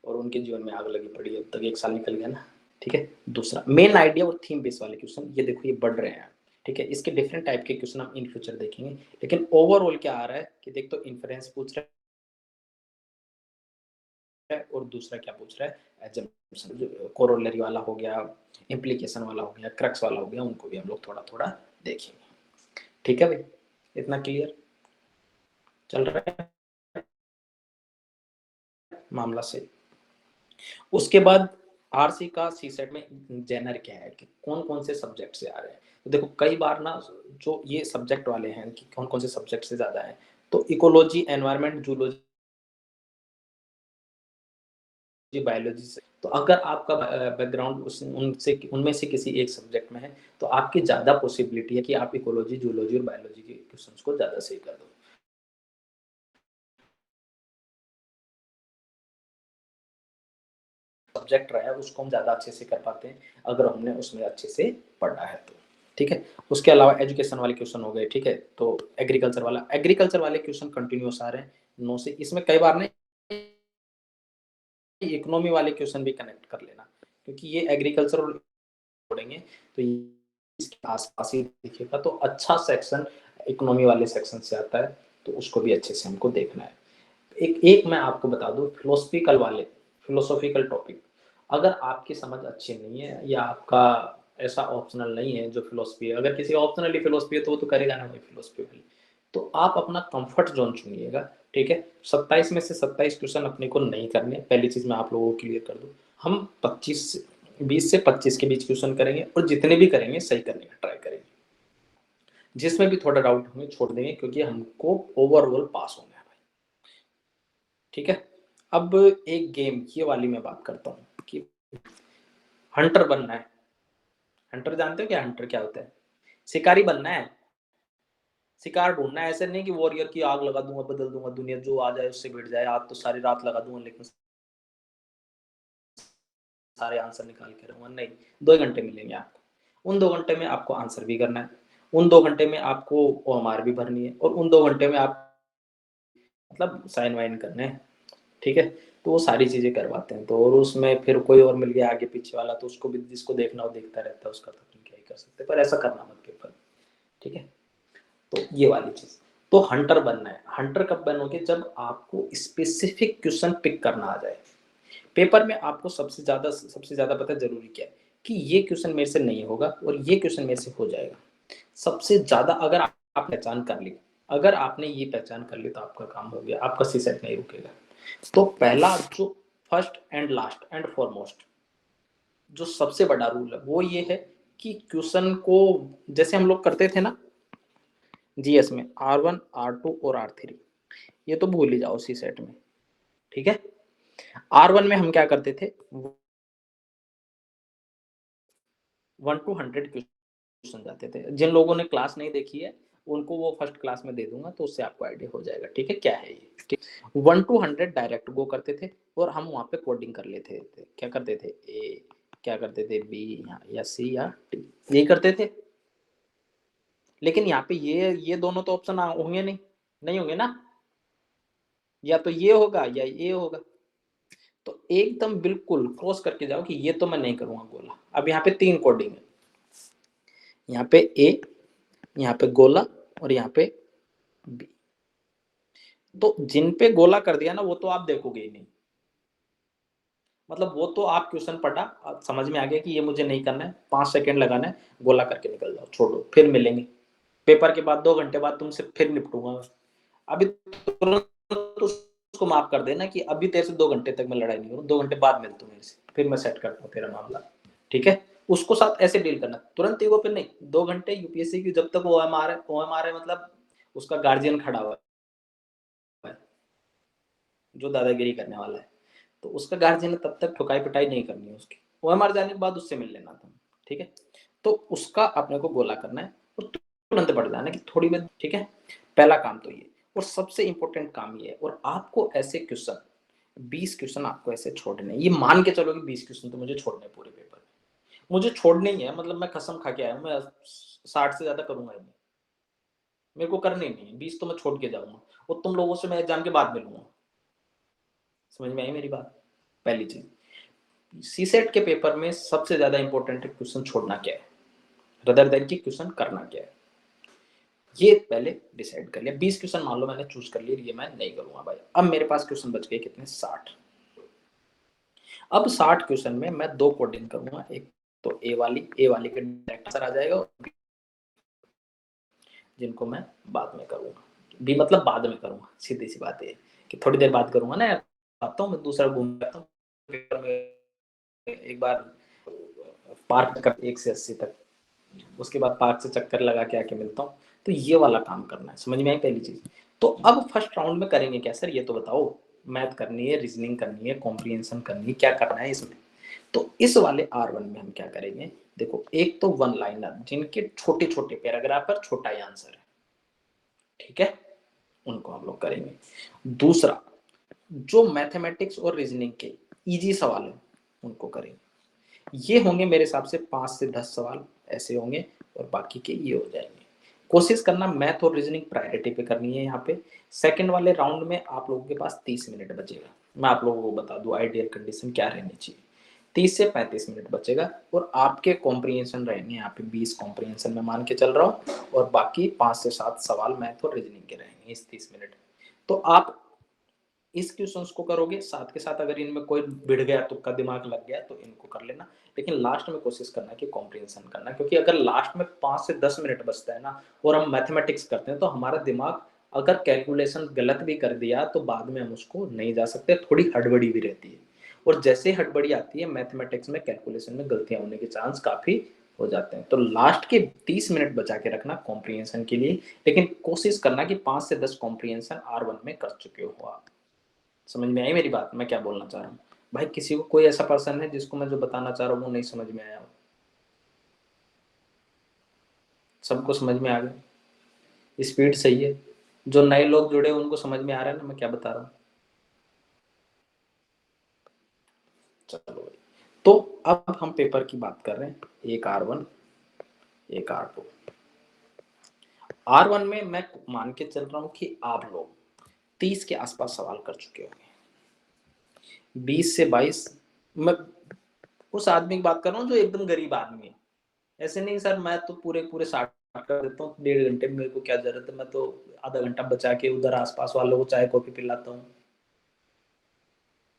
और उनके जीवन में आग लगी पड़ी है, अब तक 1 साल निकल गया ना, ठीक है। दूसरा मेन आइडिया और थीम बेस वाले क्वेश्चन, ये देखो ये बढ़ रहे हैं, ठीक है। इसके डिफरेंट टाइप के क्वेश्चन हम इन फ्यूचर देखेंगे, लेकिन ओवरऑल क्या आ रहा है कि देख तो इन्फरेंस पूछ रहा है, और दूसरा क्या पूछ रहा है, एजम्पशन, कोरोलरी वाला हो गया, इम्प्लीकेशन वाला हो गया, क्रक्स वाला हो गया, उनको भी हम लोग थोड़ा थोड़ा देखेंगे, ठीक है भाई। इतना क्लियर चल रहा है मामला से। उसके बाद आरसी का सी सेट में जेनर क्या है कि कौन कौन से सब्जेक्ट से आ रहे हैं, तो देखो कई बार ना जो ये सब्जेक्ट वाले हैं कि कौन कौन से सब्जेक्ट से ज्यादा है, तो इकोलॉजी, एनवायरमेंट, जूलॉजी, बायोलॉजी से, तो अगर आपका बैकग्राउंड उनसे उनमें से किसी एक सब्जेक्ट में है, तो आपकी ज्यादा पॉसिबिलिटी है कि आप इकोलॉजी, जूलॉजी और बायोलॉजी के क्वेश्चंस को ज्यादा सही कर दो। सब्जेक्ट रहा है उसको हम ज़्यादा अच्छे से कर पाते हैं अगर हमने उसमें अच्छे से पढ़ा है तो, ठीक है। उसके अलावा एजुकेशन वाले क्वेश्चन हो गए, ठीक है। तो एग्रीकल्चर वाले क्वेश्चन कंटिन्यूस आ रहे हैं 9 से, इसमें कई बार ना इकोनॉमी वाले क्वेश्चन भी कनेक्ट कर लेना, क्योंकि ये एग्रीकल्चर और पढ़ेंगे तो इसके आसपास ही दिखेगा, तो अच्छा सेक्शन इकोनॉमी वाले सेक्शन से आता है, तो उसको भी अच्छे से हमको देखना है। एक एक मैं आपको बता दूं, फिलोसॉफिकल टॉपिक, अगर आपकी समझ अच्छी नहीं है या आपका ऐसा ऑप्शनल नहीं है जो फिलोसफी है, अगर किसी ऑप्शनली फिलोसफी है तो वो तो करेगा ना वही फिलोसफी वाली, तो आप अपना कंफर्ट जोन चुनिएगा, ठीक है। 27 में से 27 क्वेश्चन अपने को नहीं करने, पहली चीज मैं आप लोगों को क्लियर कर दूं, हम 20 से 25 के बीच क्वेश्चन करेंगे, और जितने भी करेंगे सही करने का ट्राई करेंगे, जिसमें भी थोड़ा डाउट हमें छोड़ देंगे, क्योंकि हमको ओवरऑल पास होना है भाई, ठीक है। अब एक गेम ये वाली मैं बात करता हूँ कि हंटर बनना है। हंटर जानते हो क्या, हंटर क्या होता है, शिकारी बनना है, शिकार ढूंढना है, ऐसे नहीं कि वॉरियर की आग लगा दूंगा, बदल दूंगा दुनिया, जो आ जाए उससे भिड़ जाए, आज तो सारी रात लगा दूंगा लेकिन सारे आंसर निकाल के रहूंगा, नहीं। 2 घंटे मिलेंगे आपको, उन 2 घंटे में आपको आंसर भी करना है, उन 2 घंटे में आपको ओएमआर भी भरनी है, और उन 2 घंटे में आप मतलब साइन वाइन करने हैं, ठीक है। तो वो सारी चीजें करवाते हैं, तो और उसमें फिर कोई और मिल गया आगे पीछे वाला, तो उसको भी जिसको देखना हो देखता रहता है, उसका तो अपन क्या ही कर सकते, पर ऐसा करना मत पेपर, ठीक है। तो ये वाली चीज, तो हंटर बनना है। हंटर कब बनोगे, जब आपको स्पेसिफिक क्वेश्चन पिक करना आ जाए। पेपर में आपको सबसे ज्यादा पता है जरूरी क्या है, कि ये क्वेश्चन मेरे से नहीं होगा और ये क्वेश्चन मेरे से हो जाएगा। सबसे ज्यादा अगर आप पहचान कर ली, अगर आपने ये पहचान कर ली तो आपका काम हो गया, आपका सी सेट नहीं रुकेगा। तो पहला जो first and last and foremost, जो सबसे बड़ा रूल है वो ये है कि क्वेश्चन को जैसे हम लोग करते थे ना जीएस में R1 R2 और R3, ये तो भूल ही जाओ सी सेट में, ठीक है। R1 में हम क्या करते थे, 1 to 100 क्वेश्चन जाते थे। जिन लोगों ने क्लास नहीं देखी है उनको वो फर्स्ट क्लास में दे दूंगा तो उससे आपको आइडिया हो जाएगा, ठीक है क्या है ये, ठीक। 1 to 100 डायरेक्ट गो करते थे और हम वहां पे कोडिंग कर लेते थे। क्या करते थे, ए क्या करते थे, बी या सी या टी, यही करते थे। लेकिन यहाँ पे ये दोनों तो ऑप्शन होंगे नहीं, नहीं होंगे ना, या तो ये होगा या ये होगा। तो एकदम बिल्कुल क्रॉस करके जाओ कि ये तो मैं नहीं करूंगा गोला। अब यहाँ पे 3 कोडिंग है, यहाँ पे ए, यहाँ पे गोला और यहाँ पे बी। तो जिन पे गोला कर दिया ना वो तो आप देखोगे ही नहीं, मतलब वो तो आप क्वेश्चन पढ़ा, समझ में आ गया कि ये मुझे नहीं करना है, 5 सेकंड लगाना है, गोला करके निकल जाओ, छोड़ो, फिर मिलेंगे पेपर के बाद 2 घंटे बाद तुमसे फिर निपटूंगा। अभी तुरंत उसको माफ कर देना कि अभी तेरे से 2 घंटे तक मैं लड़ाई नहीं करूँ, 2 घंटे बाद मिल तू मेरे से, फिर मैं सेट करता हूँ तेरा मामला, ठीक है। उसको साथ ऐसे डील करना, तुरंत ईगो पे नहीं। 2 घंटे यूपीएससी की जब तक ओएमआर है मतलब उसका गार्जियन खड़ा हुआ है जो दादागिरी करने वाला है, तो उसका गार्जियन तब तक ठुकाई पिटाई नहीं करनी है उसकी, ओएमआर जाने के बाद उससे मिल लेना था, ठीक है। तो उसका अपने को गोला करना है और तुरंत बढ़ जाना कि थोड़ी बहुत, ठीक है। पहला काम तो ये, और सबसे इंपॉर्टेंट काम ये है। और आपको ऐसे क्वेश्चन 20 क्वेश्चन आपको ऐसे छोड़ने, ये मान के चलो कि 20 क्वेश्चन तो मुझे छोड़ने पूरे पेपर में, मुझे छोड़ने ही है, मतलब मैं कसम खा के आया हूं, मैं 60 से ज्यादा करूंगा ही नहीं, मेरे को करने नहीं है, 20 तो मैं छोड़ के जाऊंगा और तुम लोगों से मैं एग्जाम के बाद मिलूंगा। समझ में आई मेरी बात। पहली चीज, सी सेट के पेपर में सबसे ज्यादा इंपॉर्टेंट है क्वेश्चन छोड़ना क्या है, रदर देन की क्वेश्चन करना क्या है, ये पहले डिसाइड कर लिया। 20 क्वेश्चन मान लो मैंने चूज कर लिया, ये मैं नहीं करूंगा भाई। अब मेरे पास क्वेश्चन बच गए कितने, 60। अब 60 क्वेश्चन में मैं 2 कोडिंग करूंगा, एक तो ए वाली के डायरेक्ट आंसर आ जाएगा, जिनको मैं बाद में करूंगा, भी मतलब बाद में करूंगा, सीधी सी बात है कि थोड़ी देर बाद करूंगा ना यार, आता हूँ मैं दूसरा घूम जाता हूँ पेपर में, एक बार पार्क कर 1 से 80 तक, उसके बाद पार्क से चक्कर लगा के आके मिलता हूँ। तो ये वाला काम करना है, समझ में आई पहली चीज। तो अब फर्स्ट राउंड में करेंगे क्या सर, ये तो बताओ। मैथ करनी है, रीजनिंग करनी है, कॉम्प्रिहेंशन करनी है, क्या करना है इसमें। तो इस वाले R1 में हम क्या करेंगे, देखो एक तो 1 लाइनर जिनके छोटे छोटे पैराग्राफ पर छोटा ही आंसर है, ठीक है, उनको हम लोग करेंगे। दूसरा, जो मैथमेटिक्स और रीजनिंग के इजी सवाल है उनको करेंगे। ये होंगे मेरे हिसाब से 5 से 10 सवाल ऐसे होंगे और बाकी के ये हो जाएंगे। कोशिश करना मैथ और रीजनिंग प्रायोरिटी पे करनी है यहाँ पे। सेकंड वाले राउंड में आप लोगों के पास 30 मिनट बचेगा, मैं आप लोगों को बता दूं आइडियल कंडीशन क्या रहनी चाहिए। 30 से 35 मिनट बचेगा और आपके कॉम्प्रिहेंशन रहेंगे यहाँ पे 20 कॉम्प्रिहेंशन में मान के चल रहा हूँ, और बाकी 5 से 7 सवाल मैथ और रीजनिंग के रहेंगे इस 30 मिनट। तो आप इस क्वेश्चंस को करोगे, साथ के साथ अगर इनमें कोई भिड़ गया, तुक्का दिमाग लग गया तो इनको कर लेना। लेकिन लास्ट में कोशिश करना कि कॉम्प्रिहेंशन करना, क्योंकि अगर लास्ट में 5 से 10 मिनट बचता है ना और हम मैथमेटिक्स करते हैं तो हमारा दिमाग अगर कैलकुलेशन गलत भी कर दिया तो बाद में हम उसको नहीं जा सकते, थोड़ी हड़बड़ी भी रहती है। और जैसे हड़बड़ी आती है मैथमेटिक्स में, कैलकुलेशन में गलतियां होने के चांस काफी हो जाते हैं। तो लास्ट के 30 मिनट बचा के रखना कॉम्प्रिहेंशन के लिए, लेकिन कोशिश करना कि 5 से 10 कॉम्प्रिहेंशन R1 में कर चुके हो आप। समझ में आई मेरी बात, मैं क्या बोलना चाह रहा हूँ। भाई किसी को कोई ऐसा पर्सन है जिसको मैं जो बताना चाह रहा हूँ वो नहीं समझ में आया हो, सबको समझ में आ गया, स्पीड सही है। जो नए लोग जुड़े उनको समझ में आ रहा है ना मैं क्या बता रहा हूँ। चलो भाई, तो अब हम पेपर की बात कर रहे हैं, एक R1 एक R2। R1 में मैं मान के चल रहा हूँ कि आप लोग 30 के आसपास सवाल कर चुके होंगे, 20 से 22। मैं उस आदमी की बात कर रहा हूँ जो एकदम गरीब आदमी है, ऐसे नहीं सर मैं तो पूरे पूरे 60 कर देता हूँ 1.5 घंटे में, मेरे को क्या जरूरत है, मैं तो आधा घंटा बचा के उधर आसपास वालों को चाय कॉफी पिलाता हूँ।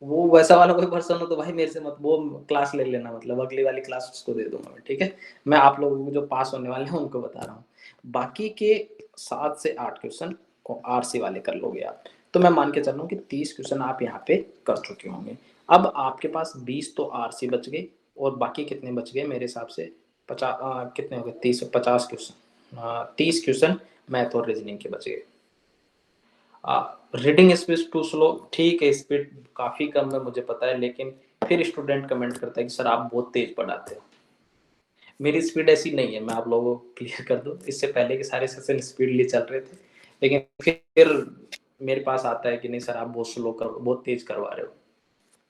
वो वैसा वाला कोई पर्सन हो तो भाई मेरे से मत वो क्लास ले लेना, मतलब अगली वाली क्लास उसको दे दूंगा मैं, ठीक है। मैं आप लोगों को जो पास होने वाले हैं उनको बता रहा हूँ। बाकी के 7 से 8 क्वेश्चन को आरसी वाले कर लोगे आप। तो मैं मान के चल रहा हूँ कि 30 क्वेश्चन आप यहाँ पे कर चुके होंगे। अब आपके पास 20 तो आरसी बच गए और बाकी कितने बच गए मेरे हिसाब से 50 कितने हो गए 30-50 क्वेश्चन, 30 क्वेश्चन मैथ और रीजनिंग के बच गए। रीडिंग स्पीड टू स्लो, ठीक है स्पीड काफी कम है मुझे पता है, लेकिन फिर स्टूडेंट कमेंट करता है कि सर आप बहुत तेज पढ़ाते हो। मेरी स्पीड ऐसी नहीं है, मैं आप लोगों को क्लियर कर दूं, इससे पहले के सारे सेशन स्पीडली चल रहे थे, लेकिन फिर मेरे पास आता है कि नहीं सर आप बहुत स्लो कर, बहुत तेज करवा रहे हो।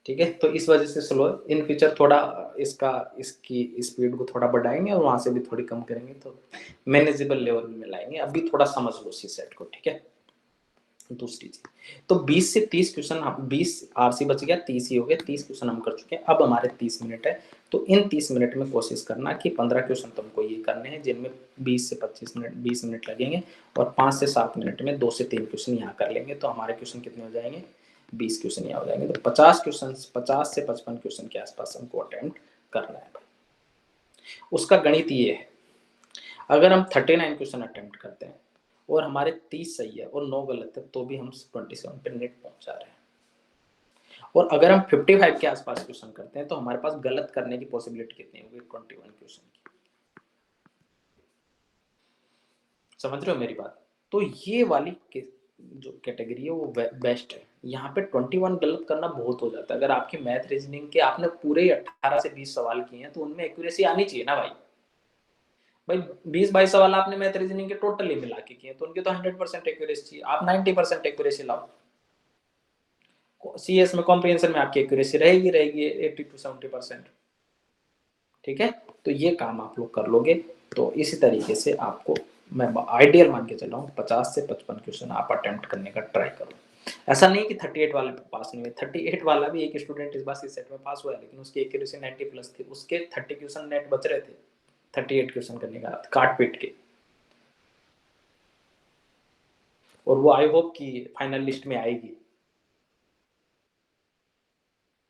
ठीक है, तो इस वजह से स्लो। इन फ्यूचर थोड़ा इसकी स्पीड को थोड़ा बढ़ाएंगे और वहां से भी थोड़ी कम करेंगे, तो मैनेजेबल लेवल में लाएंगे। अभी थोड़ा समझ लो सी सेट को, ठीक है। दूसरी चीज, तो 20 से 30 क्वेश्चन, हम 20 आरसी बच गया, 30 ही हो गए, 30 क्वेश्चन हम कर चुके हैं। अब हमारे 30 मिनट है, तो इन 30 मिनट में कोशिश करना कि 15 क्वेश्चन तुमको ये करने हैं जिनमें 20 से 25 मिनट 20 मिनट लगेंगे, और 5 से 7 मिनट में 2 से 3 क्वेश्चन यहाँ कर लेंगे, तो हमारे क्वेश्चन कितने हो जाएंगे, 20 क्वेश्चन यहाँ हो जाएंगे। तो 50 क्वेश्चन, 50 से 55 क्वेश्चन के आसपास हमको अटेम्प्ट करना है। उसका गणित ये है, अगर हम 39 क्वेश्चन अटेम्प्ट करते हैं और हमारे 30 सही है और 9 गलत है, तो भी हम 27 पे नेट पहुंच जा रहे हैं। और अगर हम 55 के आसपास क्वेश्चन करते हैं, तो हमारे पास गलत करने की पॉसिबिलिटी कितनी होगी, 21 क्वेश्चन की। समझ रहे हो मेरी बात? तो ये वाली जो कैटेगरी है वो बेस्ट है। यहाँ पे 21 गलत करना बहुत हो जाता है। अगर आपकी मैथ रीजनिंग के आपने पूरे 18 से 20 सवाल किए हैं, तो उनमें एक्यूरेसी आनी चाहिए ना भाई। भाई 20-22 सवाल आपने मैथ रीजनिंग के टोटली मिला के किए, तो उनके तो 100% एक्यूरेसी चाहिए। आप 90% एक्यूरेसी लाओ। सीएस में कॉम्प्रिहेंशन में आपकी एक्यूरेसी रहेगी 80 to 70%। ठीक है, तो ये काम आप लोग कर लोगे, तो इसी तरीके से आपको मैं आइडियल मान के चल रहा हूँ 50 से 55 क्वेश्चन आप अटेम्प्ट करने का ट्राई करो। ऐसा नहीं कि 38 वाले पे पास नहीं हुए, 38 वाला भी एक स्टूडेंट इस बार सी सेट में पास हुआ है, लेकिन उसकी एक्यूरेसी 90 प्लस थी, उसके 30 क्वेश्चन नेट बच रहे थे 38 क्वेश्चन करने का काट पीट के, और वो आई होप कि फाइनल लिस्ट में आएगी।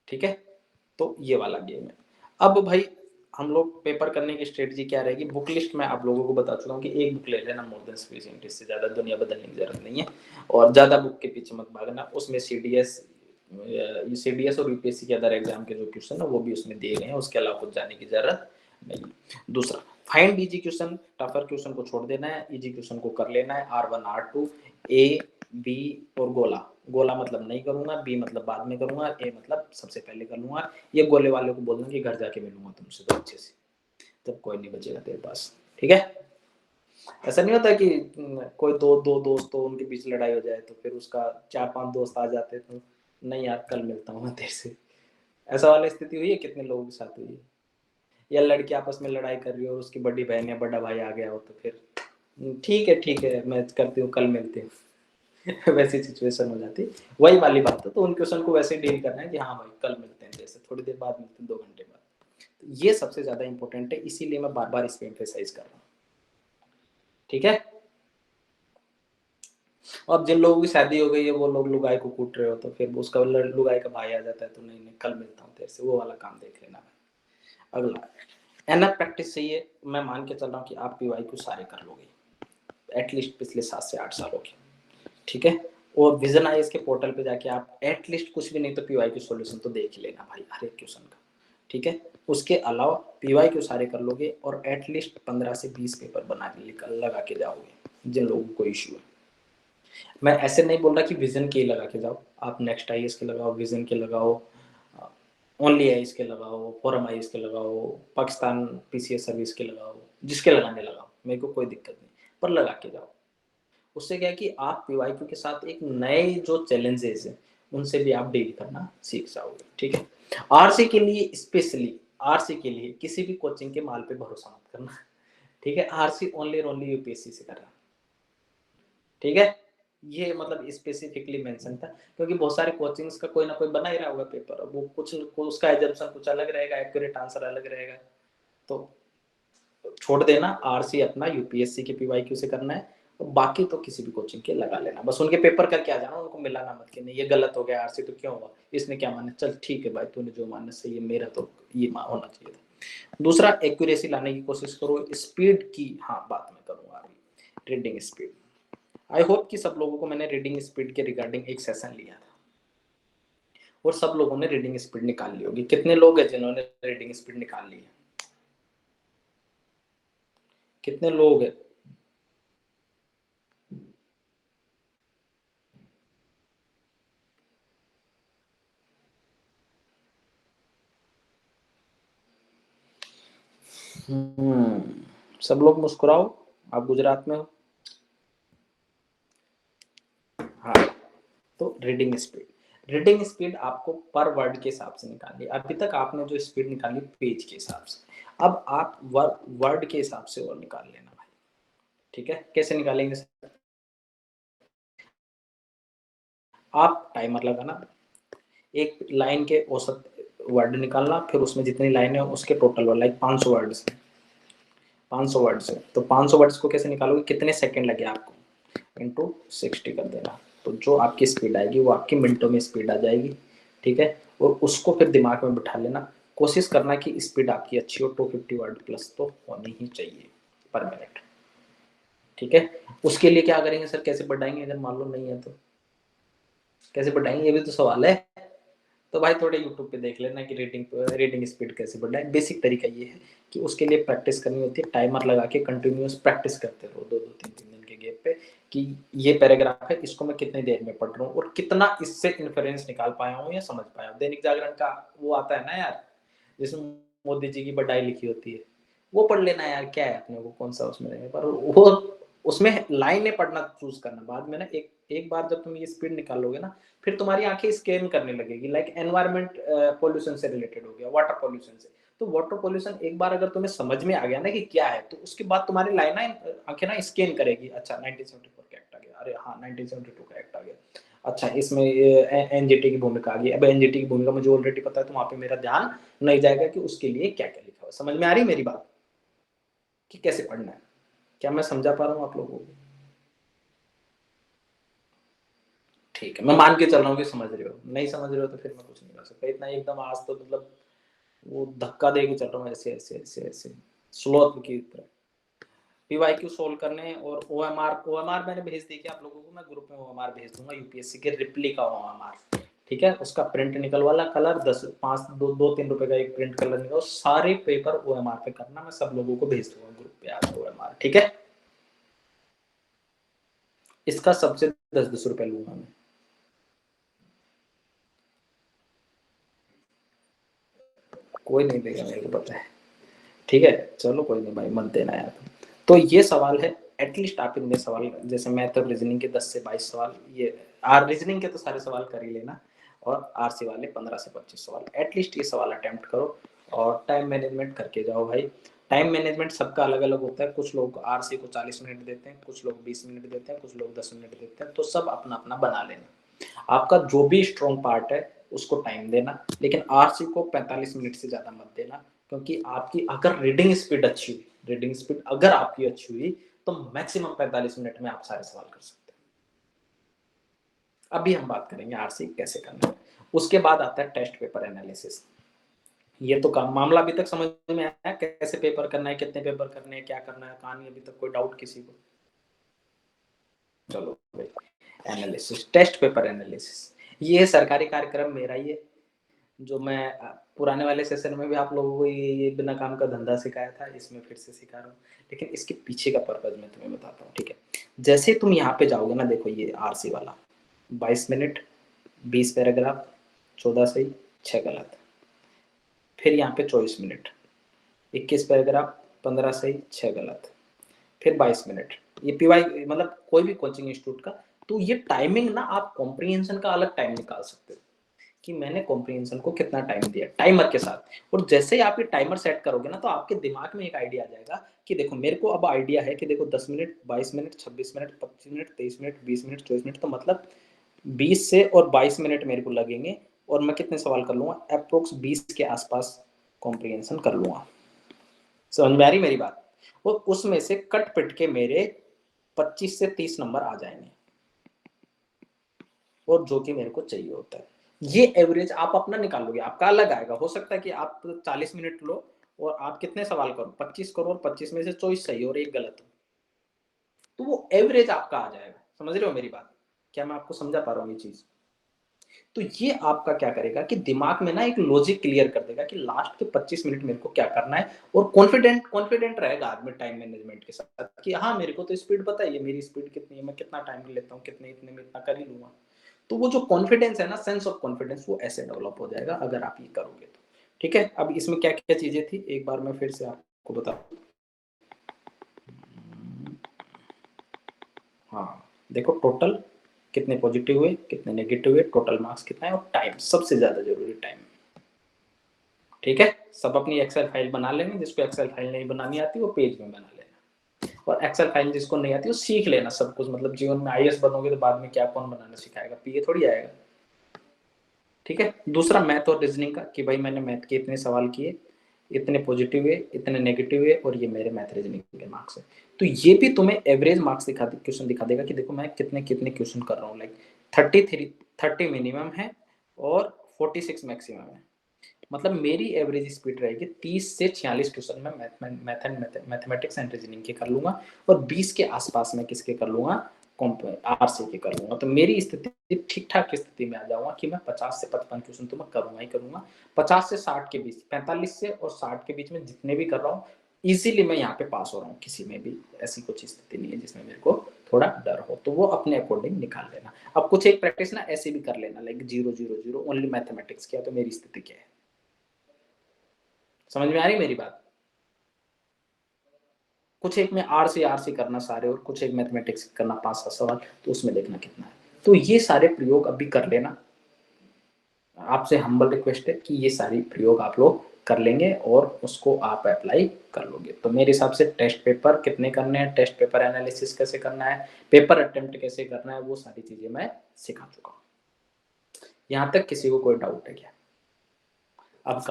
ठीक है, तो ये वाला गेम है। अब भाई हम लोग पेपर करने की स्ट्रेटजी क्या रहेगी, बुक लिस्ट में आप लोगों को बता चुका हूँ कि एक बुक ले लेना मोर देन सफिशिएंट, इससे ज्यादा दुनिया बदलने की जरूरत नहीं है, और ज्यादा बुक के पीछे मत भागना। उसमें सीडीएस और यूपीएससी के अदर एग्जाम के जो क्वेश्चन है वो भी उसमें दिए गए हैं, उसके अलावा कुछ जाने की जरूरत नहीं। दूसरा, find easy question, tougher question को छोड़ देना है, इजी क्वेश्चन को कर लेना है। R1 R2 A B और गोला, गोला मतलब नहीं करूंगा, बी मतलब बाद में करूंगा, ए मतलब सबसे पहले कर लूंगा। ये गोले वाले को बोलना कि घर जाके मिलूंगा तुमसे तो अच्छे से, तब कोई नहीं बचेगा तेरे पास। ठीक है, ऐसा नहीं होता कि कोई दो दोस्त हो, उनके बीच लड़ाई हो जाए, तो फिर उसका 4-5 दोस्त आ जाते, तो नहीं यार कल मिलता हूँ मैं तेरे से। ऐसा वाली स्थिति हुई है, कितने लोगों के साथ हुई है। या लड़की आपस में लड़ाई कर रही हो और उसकी बड़ी बहन या बड़ा भाई आ गया हो, तो फिर ठीक है मैं करती हूँ, कल मिलते हैं। वैसी सिचुएशन हो जाती। वही वाली बात है, तो उन क्वेश्चन को वैसे डील करना है कि हाँ भाई कल मिलते हैं, जैसे थोड़ी देर बाद मिलते हैं, 2 घंटे बाद। तो ये सबसे ज्यादा इंपॉर्टेंट है, इसीलिए मैं बार बार इस पे एम्फेसाइज कर रहा हूँ। ठीक है, अब जिन लोगों की शादी हो गई है वो लोग लुगाई को कूट रहे हो, तो फिर उसका लुगाई का भाई आ जाता है, तो नहीं कल मिलता हूँ तेरे से, वो वाला काम देख लेना भाई। अगला, एनफ प्रैक्टिस चाहिए। मैं मान के चल रहा हूँ कि आप पीवाई को सारे कर लोगे एटलीस्ट पिछले 7 से 8 सालों के। ठीक है, और विजन आईएएस के पोर्टल पे जाके आप एटलीस्ट कुछ भी नहीं तो पीवाई की सॉल्यूशन तो देख लेना भाई हर एक क्वेश्चन का। ठीक है, उसके अलावा पीवाई क्यू सारे कर लोगे, और एटलीस्ट 15 से 20 पेपर बना के लगा के जाओगे जिन लोगों को इश्यू है। मैं ऐसे नहीं बोल रहा कि विजन के लगा के जाओ, आप नेक्स्ट आईएएस के लगाओ, विजन के लगाओ, ओनली आईएएस के लगाओ, फोरम आईएएस के लगाओ, पाकिस्तान पीसीएस सर्विस के लगाओ, जिसके लगाने लगाओ, मेरे को कोई दिक्कत नहीं, पर लगा के जाओ। उससे क्या है कि आप पीवाईक्यू के साथ एक नए जो चैलेंजेस हैं उनसे भी आप डील करना सीख जाओगे। ठीक है, आरसी के लिए स्पेशली, आरसी के लिए किसी भी कोचिंग के माल पे भरोसा मत करना। ठीक है, आरसी ओनली ओनली यूपीएससी से करना। ठीक है, ये मतलब स्पेसिफिकली मेंशन था, क्योंकि बहुत सारे कोचिंग्स का कोई ना कोई बना ही रहा होगा पेपर, वो कुछ उसका एजम्पशन कुछ अलग रहेगा, एक्यूरेट आंसर अलग रहेगा, तो छोड़ देना। आरसी अपना यूपीएससी के पीवाईक्यू से करना है, और बाकी तो किसी भी कोचिंग के लगा लेना, बस उनके पेपर करके आ जाना, उनको मिलाना मत कि नहीं ये गलत हो गया आरसी तो क्यों हुआ, इसने क्या माना, चल ठीक है भाई तूने जो माना सही है, मेरा तो ये होना चाहिए था। दूसरा, एक्यूरेसी लाने की कोशिश करो। स्पीड की हाँ बात मैं करूंगा अभी, रीडिंग स्पीड। आई होप कि सब लोगों को मैंने रीडिंग स्पीड के रिगार्डिंग एक सेशन लिया था, और सब लोगों ने रीडिंग स्पीड निकाल ली होगी। कितने लोग हैं जिन्होंने रीडिंग स्पीड निकाल ली है? कितने लोग हैं? सब लोग मुस्कुराओ, आप गुजरात में हो। हाँ, तो रीडिंग स्पीड आपको पर वर्ड के हिसाब से निकालनी। अभी तक आपने जो स्पीड निकाली पेज के हिसाब से, अब आप वर्ड के हिसाब से और निकाल लेना भाई। ठीक है, कैसे निकालेंगे सर? आप टाइमर लगाना, एक लाइन के औसत वर्ड निकालना, फिर उसमें जितनी लाइन है उसके total word, like 500 words, 500 words है तो 500 वर्ड्स को कैसे निकालोगे, कितने सेकंड लगे आपको, इंटू 60 कर देना। तो जो आपकी स्पीड आएगी वो आपकी मिनटों में स्पीड आ जाएगी। ठीक है, और उसको फिर दिमाग में बिठा लेना। कोशिश करना कि स्पीड आपकी अच्छी हो, 250 वर्ड प्लस तो होनी ही चाहिए पर मिनट। ठीक है, उसके लिए क्या करेंगे सर, कैसे बढ़ाएंगे, अगर मान लो नहीं है तो कैसे बढ़ाएंगे, ये भी तो सवाल है। तो भाई थोड़े यूट्यूब पे देख लेना कि रीडिंग स्पीड कैसे बढ़ाए। बेसिक तरीका ये है कि उसके लिए प्रैक्टिस करनी होती है, टाइमर लगा के कंटिन्यूअस प्रैक्टिस करते रहो 2-2 3-3 दिन के गैप पे कि ये पैराग्राफ है, इसको मैं कितनी देर में पढ़ रहा हूँ और कितना इससे इन्फ्रेंस निकाल पाया हूँ या समझ पाया हूँ। दैनिक जागरण का वो आता है ना यार, जिसमें मोदी जी की बड़ाई लिखी होती है, वो पढ़ लेना यार, क्या है अपने को कौन सा उसमें रहेगा। पर वो उसमें लाइनें पढ़ना चूज करना बाद में ना। एक एक बार जब तुम ये स्पीड निकालोगे ना, फिर तुम्हारी आंखें स्कैन करने लगेगी। लाइक एनवायरमेंट पोल्यूशन से रिलेटेड हो गया, वाटर पोल्यूशन से। तो वाटर पोल्यूशन एक बार अगर तुम्हें समझ में आ गया ना कि क्या है, तो उसके बाद तुम्हारी लाइन ना आंखें ना स्कैन करेगी। अच्छा 1974 का एक्ट आ गया, अरे हाँ 1972 का एक्ट आ गया, अच्छा इसमें एनजीटी की भूमिका आ गई। अब एनजीटी की भूमिका मुझे ऑलरेडी पता है, तो वहां पे मेरा ध्यान नहीं जाएगा कि उसके लिए क्या क्या लिखा हुआ। समझ में आ रही मेरी बात कि कैसे पढ़ना है? क्या मैं समझा पा रहा हूँ आप लोगों को? ठीक है, मैं मान के चल रहा हूँ कि समझ रहे हो। नहीं समझ रहे हो तो फिर मैं कुछ नहीं कर सकता। इतना एकदम आज तो मतलब वो धक्का दे के चल रहा हूँ, ऐसे ऐसे ऐसे ऐसे स्लोथ की तरह। पीवाईक्यू सोल्व करने और ओएमआर मैंने भेज दी कि आप लोगों को मैं ग्रुप में ओएमआर भेज दूंगा, यूपीएससी के रिप्ली का ओएमआर। ठीक है, उसका प्रिंट निकलवाना, कलर 2-3 रुपए का एक प्रिंट कलर निकल, सारे पेपर ओएमआर पे करना, मैं सब लोगों को भेज दूंगा ग्रुप पे आज ओएमआर। ठीक है, इसका सबसे 10-10 रुपए लूंगा मैं। कोई नहीं देगा, मेरे को पता है। ठीक है, चलो कोई नहीं भाई, मत देना यार। तो ये सवाल है, एटलीस्ट आप इनमें सवाल, जैसे मैथ और रीजनिंग के 10 से 22 सवाल, ये रीजनिंग के तो सारे सवाल कर ही लेना, और आरसी वाले 15 से 25 सवाल, एटलीस्ट ये सवाल अटेम्प्ट करो। और टाइम मैनेजमेंट करके जाओ भाई। टाइम मैनेजमेंट सबका अलग अलग होता है, कुछ लोग आरसी को 40 मिनट देते हैं, कुछ लोग 20 मिनट देते हैं, कुछ लोग 10 मिनट देते हैं, तो सब अपना अपना बना लेना। आपका जो भी स्ट्रॉन्ग पार्ट है उसको टाइम देना, लेकिन आरसी को 45 मिनट से ज्यादा मत देना, क्योंकि आपकी अगर रीडिंग स्पीड अगर आपकी अच्छी हुई तो मैक्सिमम 45 मिनट में आप सारे सवाल कर सकते हैं। अभी हम बात करेंगे आरसी कैसे करना है। उसके बाद आता है टेस्ट पेपर एनालिसिस। ये तो काम मामला अभी तक समझ में आया, कैसे पेपर करना है, कितने पेपर करने हैं, क्या करना है, कहानी अभी तक कोई डाउट किसी को? चलो भाई, एनालिसिस, टेस्ट पेपर एनालिसिस ये सरकारी कार्यक्रम मेरा ही है, जो मैं पुराने वाले सेशन में भी आप लोगों को ये बिना काम का धंधा सिखाया था, इसमें फिर से सिखा रहा हूँ। लेकिन इसके पीछे का पर्पज मैं तुम्हें बताता हूँ। ठीक है, जैसे तुम यहाँ पे जाओगे ना, देखो ये आरसी वाला 22 मिनट 20 पैराग्राफ 14 सही 6 गलत, फिर यहाँ पे 24 मिनट 21 पैराग्राफ 15 सही 6 गलत, फिर 22 मिनट। ये पीवाई मतलब कोई भी कोचिंग इंस्टीट्यूट का। तो ये टाइमिंग ना, आप कॉम्प्रिहेंशन का अलग टाइम निकाल सकते हो कि मैंने कॉम्प्रिहेंशन को कितना टाइम दिया टाइमर के साथ। और जैसे ही आप ये टाइमर सेट करोगे ना, तो आपके दिमाग में एक आइडिया आ जाएगा कि देखो मेरे को अब आइडिया है कि देखो 10 minute 22 minute 26 minute 25 minute 23 minute 20 minute 24 minute, तो मतलब 20 से और 22 मिनट मेरे को लगेंगे, और मैं कितने सवाल कर लूंगा, अप्रोक्स 20 के आसपास कॉम्प्रिहेंशन कर लूंगा। समझ में आ रही मेरी बात? और उसमें से कट पिट के मेरे 25 से 30 नंबर आ जाएंगे, और जो कि मेरे को चाहिए होता है। ये एवरेज आप अपना निकालोगे, आपका अलग आएगा। हो सकता है कि आप 40 मिनट लो और आप कितने सवाल करो, 25 करो, और 25 में से 24 सही और एक गलत हो, तो वो एवरेज आपका आ जाएगा। समझ रहे हो मेरी बात? क्या मैं आपको समझा पा रहा हूँ ये चीज? तो ये आपका क्या करेगा कि दिमाग में ना एक लॉजिक क्लियर कर देगा कि लास्ट के 25 मिनट मेरे को क्या करना है, और कॉन्फिडेंट रहेगा आदमी टाइम मैनेजमेंट के साथ कि हाँ मेरे को तो स्पीड पता है, मेरी स्पीड कितनी है, मैं कितना टाइम लेता हूँ, कितने इतने में इतना कर ही लूंगा। तो वो जो कॉन्फिडेंस है ना, सेंस ऑफ कॉन्फिडेंस, वो ऐसे डेवलप हो जाएगा अगर आप ये करोगे तो। ठीक है, अब इसमें क्या क्या चीजें थी एक बार मैं फिर से आपको बता। हाँ देखो, टोटल कितने पॉजिटिव हुए, कितने नेगेटिव हुए, टोटल मार्क्स कितना है, और टाइम, सबसे ज्यादा जरूरी टाइम। ठीक है, सब अपनी एक्सेल फाइल बना लेंगे, जिसको एक्सेल फाइल नहीं बनानी आती वो पेज में बना लेना, और एक्सेल फाइल जिसको नहीं आती वो सीख लेना सब कुछ। मतलब जीवन में आईएएस बनोगे तो बाद में क्या कौन बनाना सिखाएगा, पीए थोड़ी आएगा। ठीक है, दूसरा मैथ और रीजनिंग का, कि भाई मैंने मैथ के इतने सवाल किए, इतने पॉजिटिव हुए, इतने नेगेटिव हुए, और ये मेरे मैथ रीजनिंग के मार्क्स है। तो ये भी तुम्हें एवरेज मार्क्स क्वेश्चन दिखा देगा कि देखो मैं कितने कितने क्वेश्चन कर रहा हूँ। लाइक 30 मिनिमम है और 46 मैक्सिमम है। मतलब मेरी एवरेज स्पीड रहेगी 30 से 46 क्वेश्चन में मैथमेटिक्स एंड रीजनिंग के कर लूंगा, और 20 के आसपास में किसके कर लूंगा, आरसी के कर लूंगा। तो मेरी स्थिति ठीक ठाक स्थिति में आ जाऊंगा कि मैं 50 से 55 क्वेश्चन तो मैं करूंगा ही करूंगा। 50 से 60 के बीच, 45 से और 60 के बीच में जितने भी कर रहा हूँ, इजीली मैं यहाँ पे पास हो रहा हूँ। किसी में भी ऐसी कुछ स्थिति नहीं है जिसमें मेरे को थोड़ा डर हो, तो वो अपने अकॉर्डिंग निकाल लेना। अब कुछ एक प्रैक्टिस ना ऐसे भी कर लेना, लाइक 0 0 0 ओनली मैथमेटिक्स किया तो मेरी स्थिति क्या है। समझ में आ रही मेरी बात? कुछ एक में आर से करना सारे, और कुछ एक मैथमेटिक्स करना 5-7 सवाल, तो उसमें देखना कितना है। तो ये सारे प्रयोग अभी कर लेना। आपसे हम्बल रिक्वेस्ट है कि ये सारी प्रयोग आप लोग कर लेंगे और उसको आप अप्लाई कर लोगे। तो मेरे हिसाब से टेस्ट पेपर कितने करने हैं, टेस्ट पेपर एनालिसिस कैसे करना है, पेपर अटेम्प्ट कैसे करना है, वो सारी चीजें मैं सिखा चुका हूँ। यहाँ तक किसी को कोई डाउट है क्या? अब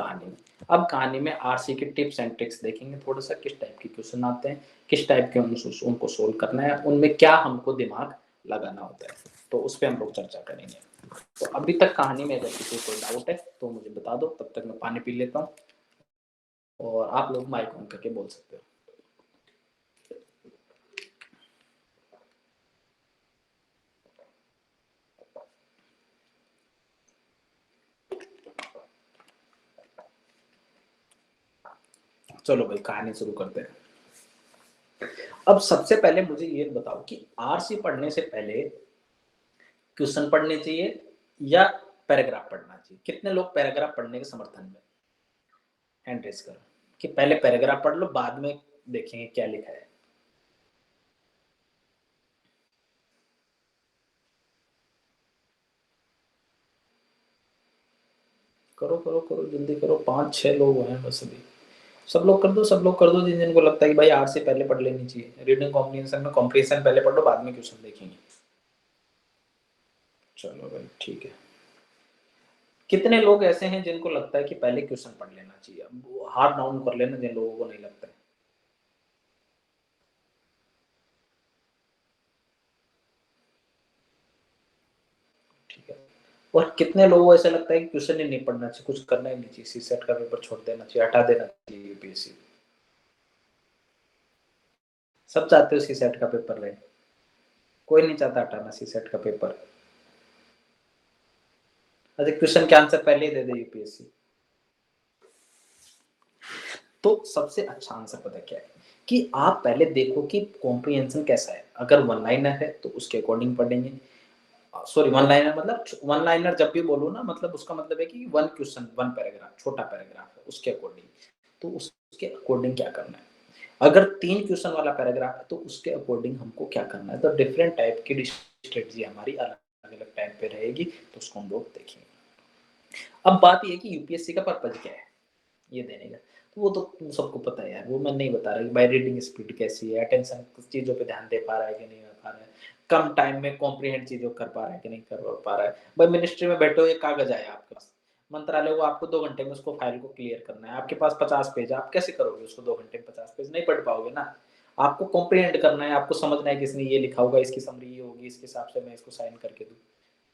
कहानी में आरसी के टिप्स एंड ट्रिक्स देखेंगे थोड़ा सा, किस टाइप के क्वेश्चन आते हैं, किस टाइप के उनको सोल्व करना है, उनमें क्या हमको दिमाग लगाना होता है, तो उस पर हम लोग चर्चा करेंगे। तो अभी तक कहानी में अगर किसी को कोई डाउट है तो मुझे बता दो, तब तक मैं पानी पी लेता हूँ, और आप लोग माइक ऑन करके बोल सकते हो। चलो भाई कहानी शुरू करते हैं। अब सबसे पहले मुझे ये बताओ कि आरसी पढ़ने से पहले क्वेश्चन पढ़ने चाहिए या पैराग्राफ पढ़ना चाहिए? कितने लोग पैराग्राफ पढ़ने के समर्थन में? हैंड रेज करो कि पहले पैराग्राफ पढ़ लो, बाद में देखेंगे क्या लिखा है। करो करो करो, जल्दी करो, 5-6 लोग हैं बस अभी। सब लोग कर दो, सब लोग कर दो, जिन जिनको लगता है कि भाई आर से पहले पढ़ लेनी चाहिए। रीडिंग कॉम्प्रिहेंशन में कॉम्प्रिहेंशन पहले पढ़ लो, बाद में क्वेश्चन देखेंगे। चलो भाई ठीक है। कितने लोग ऐसे हैं जिनको लगता है कि पहले क्वेश्चन पढ़ लेना चाहिए? अब हाथ डाउन कर लेना जिन लोगों को नहीं लगता है। ठीक है, और कितने लोगों को ऐसा लगता है कि क्वेश्चन ही नहीं पढ़ना चाहिए, कुछ करना ही नहीं चाहिए, सी सेट का पेपर छोड़ देना चाहिए, हटा देना चाहिए यूपीएससी? सब चाहते हो सी सेट का पेपर रहे, कोई नहीं चाहता हटाना सी सेट का पेपर। अच्छा, क्वेश्चन के आंसर पहले ही दे दे यूपीएससी। तो सबसे अच्छा आंसर पता क्या है कि आप पहले देखो कि कॉम्प्रिहेंशन कैसा है। अगर वन लाइनर है तो उसके अकॉर्डिंग पढ़ेंगे। सॉरी, वन लाइनर मतलब, वन लाइनर जब भी बोलो ना, मतलब उसका मतलब है कि वन क्वेश्चन, वन पैराग्राफ, छोटा पैराग्राफ है, उसके अकॉर्डिंग। तो उसके अकॉर्डिंग क्या करना है? अगर 3 क्वेश्चन वाला पैराग्राफ है तो उसके अकॉर्डिंग हमको क्या करना है? तो डिफरेंट टाइप की स्ट्रेटजी हमारी अलग अलग टाइप पे रहेगी, तो उसको हम लोग देखेंगे। अब बात ये है कि यूपीएससी का पर्पज क्या है ये देने का, तो वो तो तुम सबको पता है यार, वो मैं नहीं बता रहा कि भाई रीडिंग स्पीड कैसी है, अटेंशन कुछ चीजों पे ध्यान दे पा रहा है कि नहीं पा रहा है, कम टाइम में कॉम्प्रिहेंड चीजों कर पा रहा है कि नहीं कर पा रहा है। भाई मिनिस्ट्री में बैठो, एक कागज आया आपके पास, मंत्रालय को आपको 2 घंटे में उसको फाइल को क्लियर करना है, आपके पास 50 पेज, आप कैसे करोगे उसको 2 घंटे में? 50 पेज नहीं पढ़ पाओगे ना। आपको कॉम्प्रिहेंड करना है, आपको समझना है कि इसने ये लिखा होगा, इसकी समरी ये होगी, इसके हिसाब से मैं इसको साइन करके दूं,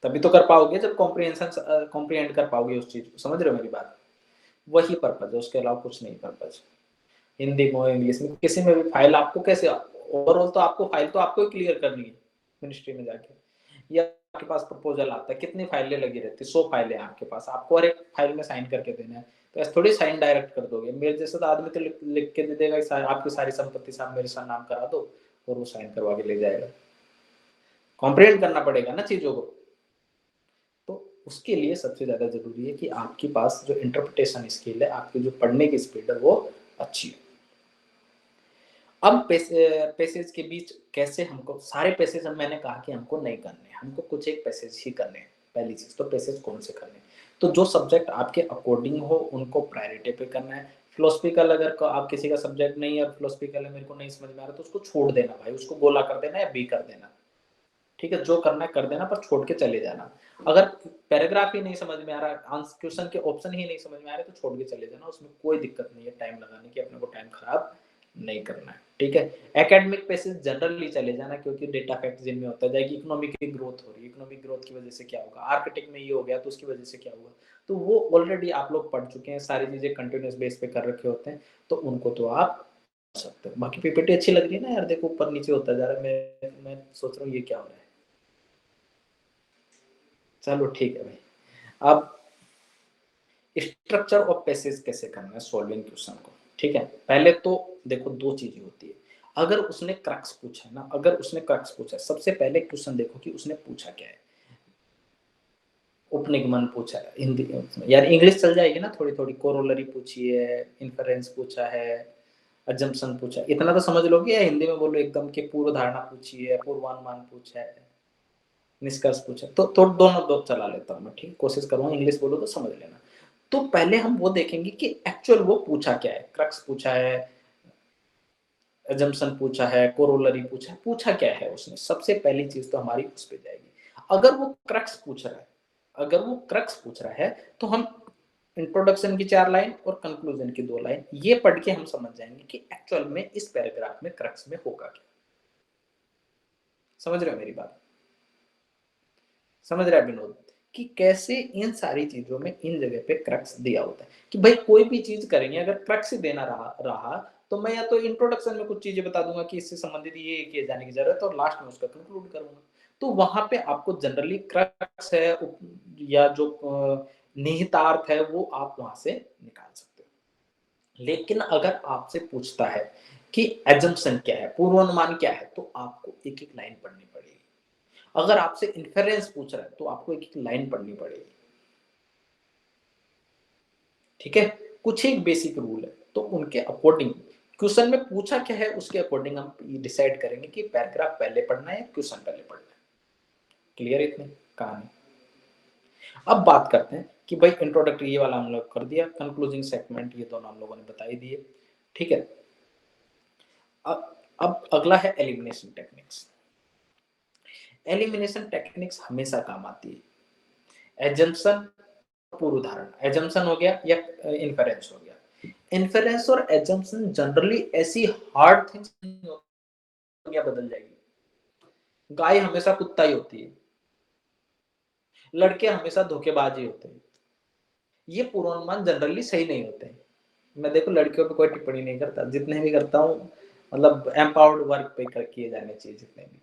तभी तो कर पाओगे, जब कॉम्प्रिहेंशन कॉम्प्रिहेंड कर पाओगे उस चीज को। समझ रहे हो मेरी बात? वही पर्पज है, उसके अलावा कुछ नहीं पर्पज। हिंदी में, इंग्लिश में, किसी में भी फाइल आपको कैसे, ओवरऑल तो आपको फाइल तो आपको ही क्लियर करनी है मिनिस्ट्री में जाके, या आपके पास प्रपोजल आता है, कितनी फाइलें लगी रहती है, 100 फाइलें आपके पास, आपको हर एक फाइल में साइन करके देना है, तो ऐसे थोड़ी साइन डायरेक्ट कर दोगे। मेरे जैसे तो आदमी तो लिख के दे देगा आपकी सारी संपत्ति साहब मेरे साथ नाम करा दो, और वो साइन करवा के ले जाएगा। कॉम्प्रिहेंड करना पड़ेगा ना चीजों को। तो उसके लिए सबसे ज्यादा जरूरी है कि आपके पास जो इंटरप्रिटेशन स्किल है, आपकी जो पढ़ने की स्पीड है वो अच्छी है। अब पैसेज के बीच कैसे हमको सारे पैसेज, हम मैंने कहा कि हमको नहीं करने, हमको कुछ एक पैसेज ही करने हैं। पहली चीज तो पैसेज कौन से करने, तो जो सब्जेक्ट आपके अकॉर्डिंग हो उनको प्रायोरिटी पे करना है। फिलोसफिकल अगर आप किसी का सब्जेक्ट नहीं है और फिलोसफिकल है मेरे को नहीं समझ में आ रहा, तो उसको छोड़ देना भाई, उसको गोला कर देना या बी कर देना, ठीक है, जो करना है कर देना, पर छोड़ के चले जाना। अगर पैराग्राफ ही नहीं समझ में आ रहा, क्वेश्चन के ऑप्शन ही नहीं समझ में आ रहे, तो छोड़ के चले जाना, उसमें कोई दिक्कत नहीं है टाइम लगाने की, अपने को टाइम खराब नहीं करना है, ठीक है। एकेडमिक पैसेज जनरली चले जाना, क्योंकि डेटा फैक्ट जिनमें होता जाएगी, इकोनॉमिक की ग्रोथ हो रही है, इकोनॉमिक ग्रोथ की वजह से क्या होगा, आर्किटेक्ट में ये हो गया तो उसकी वजह से क्या होगा, तो वो ऑलरेडी आप लोग पढ़ चुके हैं, सारी चीजें कंटिन्यूस बेस पे कर रखे होते हैं, तो उनको तो आप सकते हो। बाकी पीपीटी अच्छी लग रही है ना यार, देखो ऊपर नीचे होता जा रहा है, मैं सोच रहा हूँ ये क्या हो रहा है। चलो ठीक है भाई। अब स्ट्रक्चर ऑफ पैसेज कैसे करना है सॉल्विंग क्वेश्चन को, ठीक है। पहले तो देखो दो चीजें होती है, अगर उसने क्रक्स पूछा है ना, अगर उसने क्रक्स पूछा है, सबसे पहले क्वेश्चन देखो कि उसने पूछा क्या है। उपनिगमन पूछा है हिंदी, यार इंग्लिश चल जाएगी ना थोड़ी थोड़ी, कोरोलरी पूछी है, इन्फरेंस पूछा है, अजम्पशन पूछा है, इतना तो समझ लोगे, या हिंदी में बोलो एकदम कि पूर्व धारणा पूछी है, पूर्वानुमान पूछा है, निष्कर्ष पूछा, तो दोनों दो चला लेता हूँ मैं, ठीक, कोशिश करूंगा इंग्लिश बोलो तो समझ लेना। तो पहले हम वो देखेंगे कि एक्चुअल वो पूछा क्या है, क्रक्स पूछा है, अजम्पशन पूछा है, कोरोलरी पूछा क्या है उसने, सबसे पहली चीज तो हमारी उस पे जाएगी। अगर वो क्रक्स पूछ रहा है, अगर वो क्रक्स पूछ रहा है, तो हम इंट्रोडक्शन की 4 लाइन और कंक्लूजन की 2 लाइन ये पढ़ के हम समझ जाएंगे कि एक्चुअल में इस पैराग्राफ में क्रक्स में होगा क्या। समझ रहे हो मेरी बात, समझ रहा है विनोद, कि कैसे इन सारी चीजों में इन जगह पे क्रक्स दिया होता है, कि भाई कोई भी चीज करेंगे अगर क्रक्स ही देना रहा तो मैं या तो इंट्रोडक्शन में कुछ चीजें बता दूंगा कि इससे संबंधित ये किए जाने की जरूरत है, और लास्ट में उसका कंक्लूड करूंगा, तो वहां पे आपको जनरली क्रक्स है या जो निहितार्थ है वो आप वहां से निकाल सकते हो। लेकिन अगर आपसे पूछता है कि एजम्पशन क्या है, पूर्वानुमान क्या है, तो आपको एक एक लाइन पढ़नी पड़ेगी। अगर आपसे इन्फेरेंस पूछ रहा है तो आपको एक एक लाइन पढ़नी पड़ेगी, ठीक है। कुछ एक बेसिक रूल है, तो उनके अकॉर्डिंग क्वेश्चन में पूछा क्या है उसके अकॉर्डिंग हम डिसाइड करेंगे कि पैराग्राफ पहले पढ़ना है या क्वेश्चन पहले पढ़ना है। क्लियर इतनी कहानी। अब बात करते हैं कि भाई इंट्रोडक्टरी ये वाला हम लोग कर दिया, कंक्लूजिंग सेगमेंट ये दोनों हम लोगों ने बता ही दिए, ठीक है। अब अगला है एलिमिनेशन टेक्निक्स। एलिमिनेशन टेक्निक्स हमेशा काम आती है। एजम्पशन, पूर्व धारणा, एजम्पशन हो गया या इन्फेरेंस हो गया। इन्फेरेंस और एजम्पशन जनरली ऐसी हार्ड थिंग्स नहीं होती, बदल जाएगी। गाय हमेशा कुत्ता ही होती है, लड़के हमेशा धोखेबाज ही होते हैं, ये पूर्वानुमान जनरली सही नहीं होते हैं। मैं देखो लड़कियों पे कोई टिप्पणी नहीं करता, जितने भी करता हूँ मतलब एम्पावर्ड वर्क पे किए जाने चाहिए जितने भी,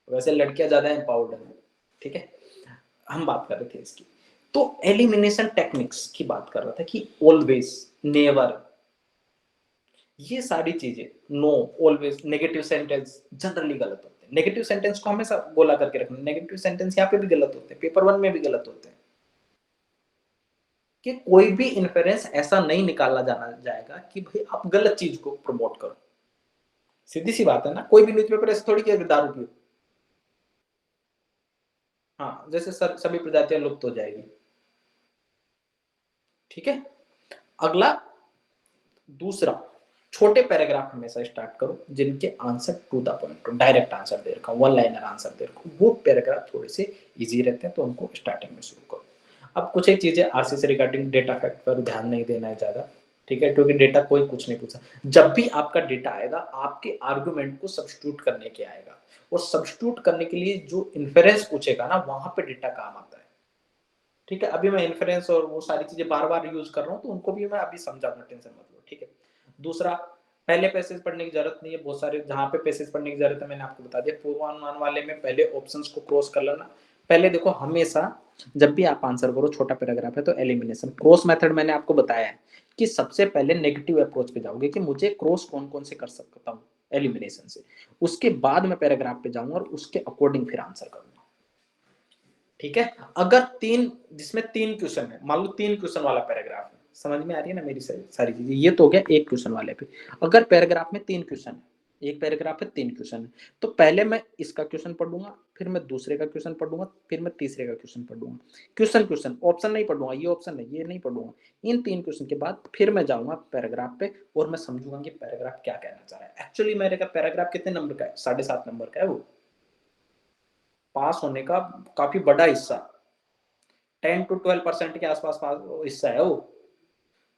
वैसे लड़कियां ज्यादा एम्पावर्ड है, ठीक है। हम बात कर रहे थे इसकी, तो एलिमिनेशन टेक्निक्स की बात कर रहा था कि ऑलवेज, नेवर, ये सारी चीजें, no, always, negative sentence generally गलत होते हैं। नेगेटिव सेंटेंस को हमेशा गोला करके रखना, नेगेटिव सेंटेंस यहाँ पे भी गलत होते हैं, पेपर 1 में भी गलत होते हैं, कि कोई भी इन्फेरेंस ऐसा नहीं निकाला जाना जाएगा कि भाई आप गलत चीज को प्रमोट करो। सीधी सी बात है ना, कोई भी न्यूज़पेपर ऐसे थोड़ी कि दारू पियो, हाँ, जैसे सभी प्रजातियां लुप्त हो जाएगी, ठीक है। अगला, दूसरा, छोटे पैराग्राफ हमेशा स्टार्ट करो जिनके answer to the point, direct answer दे रखा, वन लाइनर आंसर दे रखा, वो पैराग्राफ थोड़े से इजी रहते हैं, तो उनको स्टार्टिंग में शुरू करो। अब कुछ एक चीजें आरसी से रिगार्डिंग डेटा फैक्ट पर ध्यान नहीं देना है ज्यादा, ठीक है, क्योंकि डेटा कोई कुछ नहीं पूछा। जब भी आपका डेटा आएगा आपके आर्गुमेंट को सब्स्टिट्यूट करने के आएगा, और सब्स्टिट्यूट करने के लिए जो इन्फेरेंस पूछेगा ना वहां पे डेटा काम आता है, ठीक है। अभी मैं इन्फ्रेंस और वो सारी चीजें बार बार यूज कर रहा हूँ, तो उनको भी मैं अभी समझाऊंगा, टेंशन मत लो, ठीक है। दूसरा, पहले पैसेज पढ़ने की जरूरत नहीं है, बहुत सारे जहां पे पैसेज पढ़ने की जरूरत है मैंने आपको बता दिया। पूर्वानुमान वाले में पहले ऑप्शंस को क्रॉस कर लेना, पहले देखो, हमेशा जब भी आप आंसर करो छोटा पैराग्राफ है तो एलिमिनेशन क्रॉस मेथड मैंने आपको बताया है कि सबसे पहले नेगेटिव अप्रोच पे जाओगे कि मुझे क्रॉस कौन कौन से कर सकता हूँ एलिमिनेशन से, उसके बाद मैं पैराग्राफ पे जाऊंगा और उसके अकॉर्डिंग फिर आंसर करूंगा। ठीक है, अगर तीन, जिसमें तीन क्वेश्चन है, मान लो तीन क्वेश्चन वाला पैराग्राफ है, समझ में आ रही है ना मेरी सारी चीजें, ये तो हो गया एक क्वेश्चन वाले पे। अगर पैराग्राफ में तीन क्वेश्चन है, एक पैराग्राफ है तीन क्वेश्चन है, तो पहले मैं इसका क्वेश्चन पढ़ूंगा, फिर मैं दूसरे का क्वेश्चन पढ़ूंगा, फिर मैं तीसरे का क्वेश्चन पढ़ूंगा। क्वेश्चन क्वेश्चन, ऑप्शन नहीं पढ़ूंगा, ये ऑप्शन है ये नहीं पढ़ूंगा। इन तीन क्वेश्चन के बाद फिर मैं जाऊंगा पैराग्राफ पे और मैं समझूंगा कि पैराग्राफ क्या कहना चाह रहा है। एक्चुअली मेरे का पैराग्राफ कितने नंबर का है, 7.5 नंबर का है वो। पास होने का काफी बड़ा हिस्सा, 10 to 12% के आसपास हिस्सा है वो।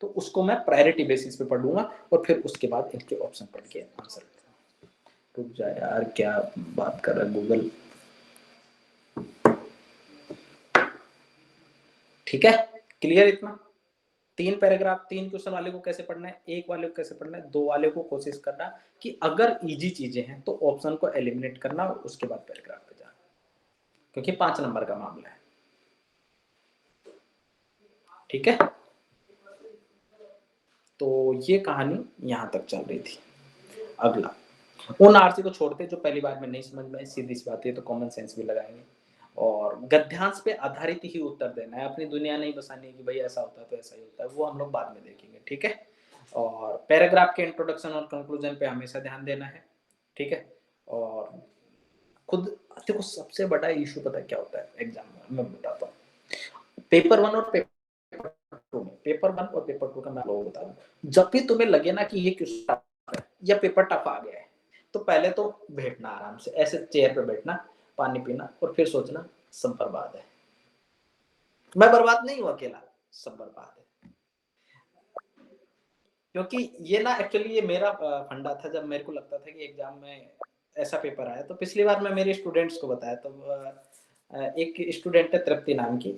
तो उसको मैं प्रायोरिटी बेसिस पे पढ़ूंगा और फिर उसके बाद इनके ऑप्शन पढ़ के आंसर करूंगा। रुक जा यार, क्या बात कर रहा है गूगल। ठीक है, क्लियर इतना? तीन पैराग्राफ, तीन क्वेश्चन वाले को कैसे पढ़ना है, एक वाले को कैसे पढ़ना है, दो वाले को कोशिश करना कि अगर इजी चीजें हैं तो ऑप्शन को एलिमिनेट करना और उसके बाद पैराग्राफ पे जाना, क्योंकि 5 नंबर का मामला है। ठीक है, तो ये कहानी यहां तक चल रही थी। अगला, उन आरसी को छोड़ते जो पहली बार में नहीं समझ में, सीधी सी बात है, तो कॉमन सेंस भी लगाएंगे और गद्यांश पे आधारित ही उत्तर देना है, अपनी दुनिया नहीं बसानी कि भाई ऐसा होता है तो ऐसा ही होता है, वो हम लोग बाद में देखेंगे। ठीक है, और पैराग्राफ के इंट्रोडक्शन और कंक्लूजन पे हमेशा ध्यान देना है। ठीक है, और खुद देखो, सबसे बड़ा इशू पता है क्या होता है एग्जाम में, मैं बताता हूँ। पेपर 1 और पेपर 2 में, पेपर 1 और पेपर 2 का मैं लोगों को बता दूं, जब भी तुम्हें लगे ना कि ये क्वेश्चन टफ है या पेपर टफ आ गया है, तो पहले तो बैठना आराम से, ऐसे चेयर पे बैठना, पानी पीना और फिर सोचना सब बर्बाद है। मैं बर्बाद नहीं हूं अकेला, सब बर्बाद है। क्योंकि ये ना एक्चुअली ये मेरा फंडा था, जब मेरे को लगता था कि एग्जाम में ऐसा पेपर आया, तो पिछली बार मैं मेरे स्टूडेंट्स को बताया, तो एक स्टूडेंट है तृप्ति नाम की,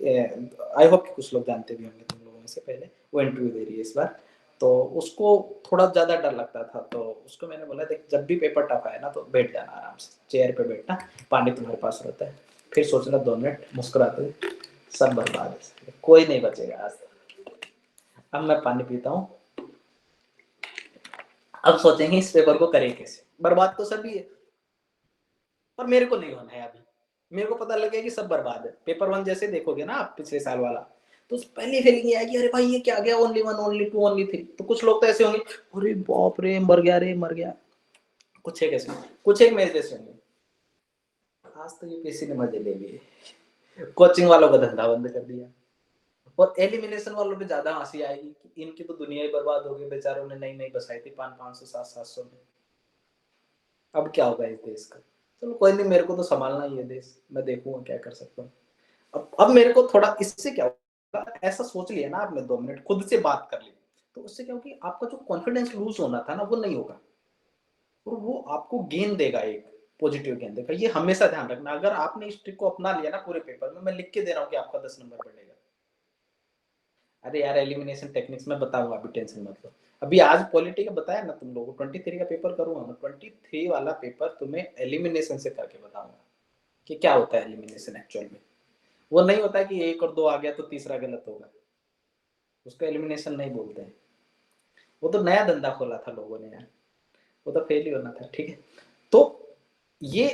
आई होप कि कुछ लोग जानते भी होंगे तुम लोगों में से, पहले वो इंटरव्यू दे रही है इस बार। तो उसको थोड़ा ज्यादा डर लगता था, तो उसको मैंने बोला देख, जब भी पेपर टफ आए ना तो बैठ जाना आराम से, चेयर पे बैठना, पानी तुम्हारे पास रहता है, फिर सोचना 2 मिनट, मुस्कुराते हुए, सब बर्बाद है, कोई नहीं बचेगा आज तक। अब मैं पानी पीता हूँ, अब सोचेंगे इस पेपर को करें कैसे, बर्बाद तो सभी है, पर मेरे को नहीं होना है अभी। मेरे को पता लग गया कि सब बर्बाद है। पेपर 1 जैसे देखोगे ना आप पिछले साल वाला, तो पहली फीलिंग ये आएगी, अरे भाई ये क्या गया, ओनली 1 ओनली 2 ओनली 3। तो कुछ लोग तो ऐसे होंगे, अरे बाप रे मर गया रे मर गया। कुछ एक ऐसे, कुछ एक मेरे जैसे होंगे, आज तो यूपीएससी ने मजे ले लिए, कोचिंग वालों का धंधा बंद कर दिया। और एलिमिनेशन वालों पे ज्यादा हंसी आएगी कि इनकी तो दुनिया ही बर्बाद हो गई, बेचारों ने नई नई बसाई थी 500 700 में, अब क्या होगा इस देश का। चलो कोई नहीं, मेरे को तो संभालना ही है देश, मैं देखूंगा क्या कर सकता हूँ। अब मेरे को थोड़ा इससे क्या होगा, ऐसा सोच लिया ना आपने, 2 मिनट खुद से बात कर ली, तो उससे क्या होगी, आपका जो कॉन्फिडेंस लूज होना था ना वो नहीं होगा, और वो आपको गेन देगा, एक पॉजिटिव गेन देगा। ये हमेशा ध्यान रखना, अगर आपने इस ट्रिक को अपना लिया ना पूरे पेपर में, मैं लिख के दे रहा हूँ कि आपका 10 नंबर बढ़ेगा। अरे यार एलिमिनेशन टेक्निक्स में बताऊंगा, अभी टेंशन मत लो। अभी आज पॉलिटी का बताया ना तुम लोगों को, 23 का पेपर करूंगा मैं, 23 वाला पेपर तुम्हें एलिमिनेशन से करके बताऊंगा कि क्या होता है एलिमिनेशन एक्चुअल में। वो नहीं होता है कि 1 और 2 आ गया तो तीसरा गलत होगा, उसको एलिमिनेशन नहीं बोलते हैं। वो तो नया धंधा खोला था लोगों ने यार, वो तो फेल ही होना था। ठीक है, तो ये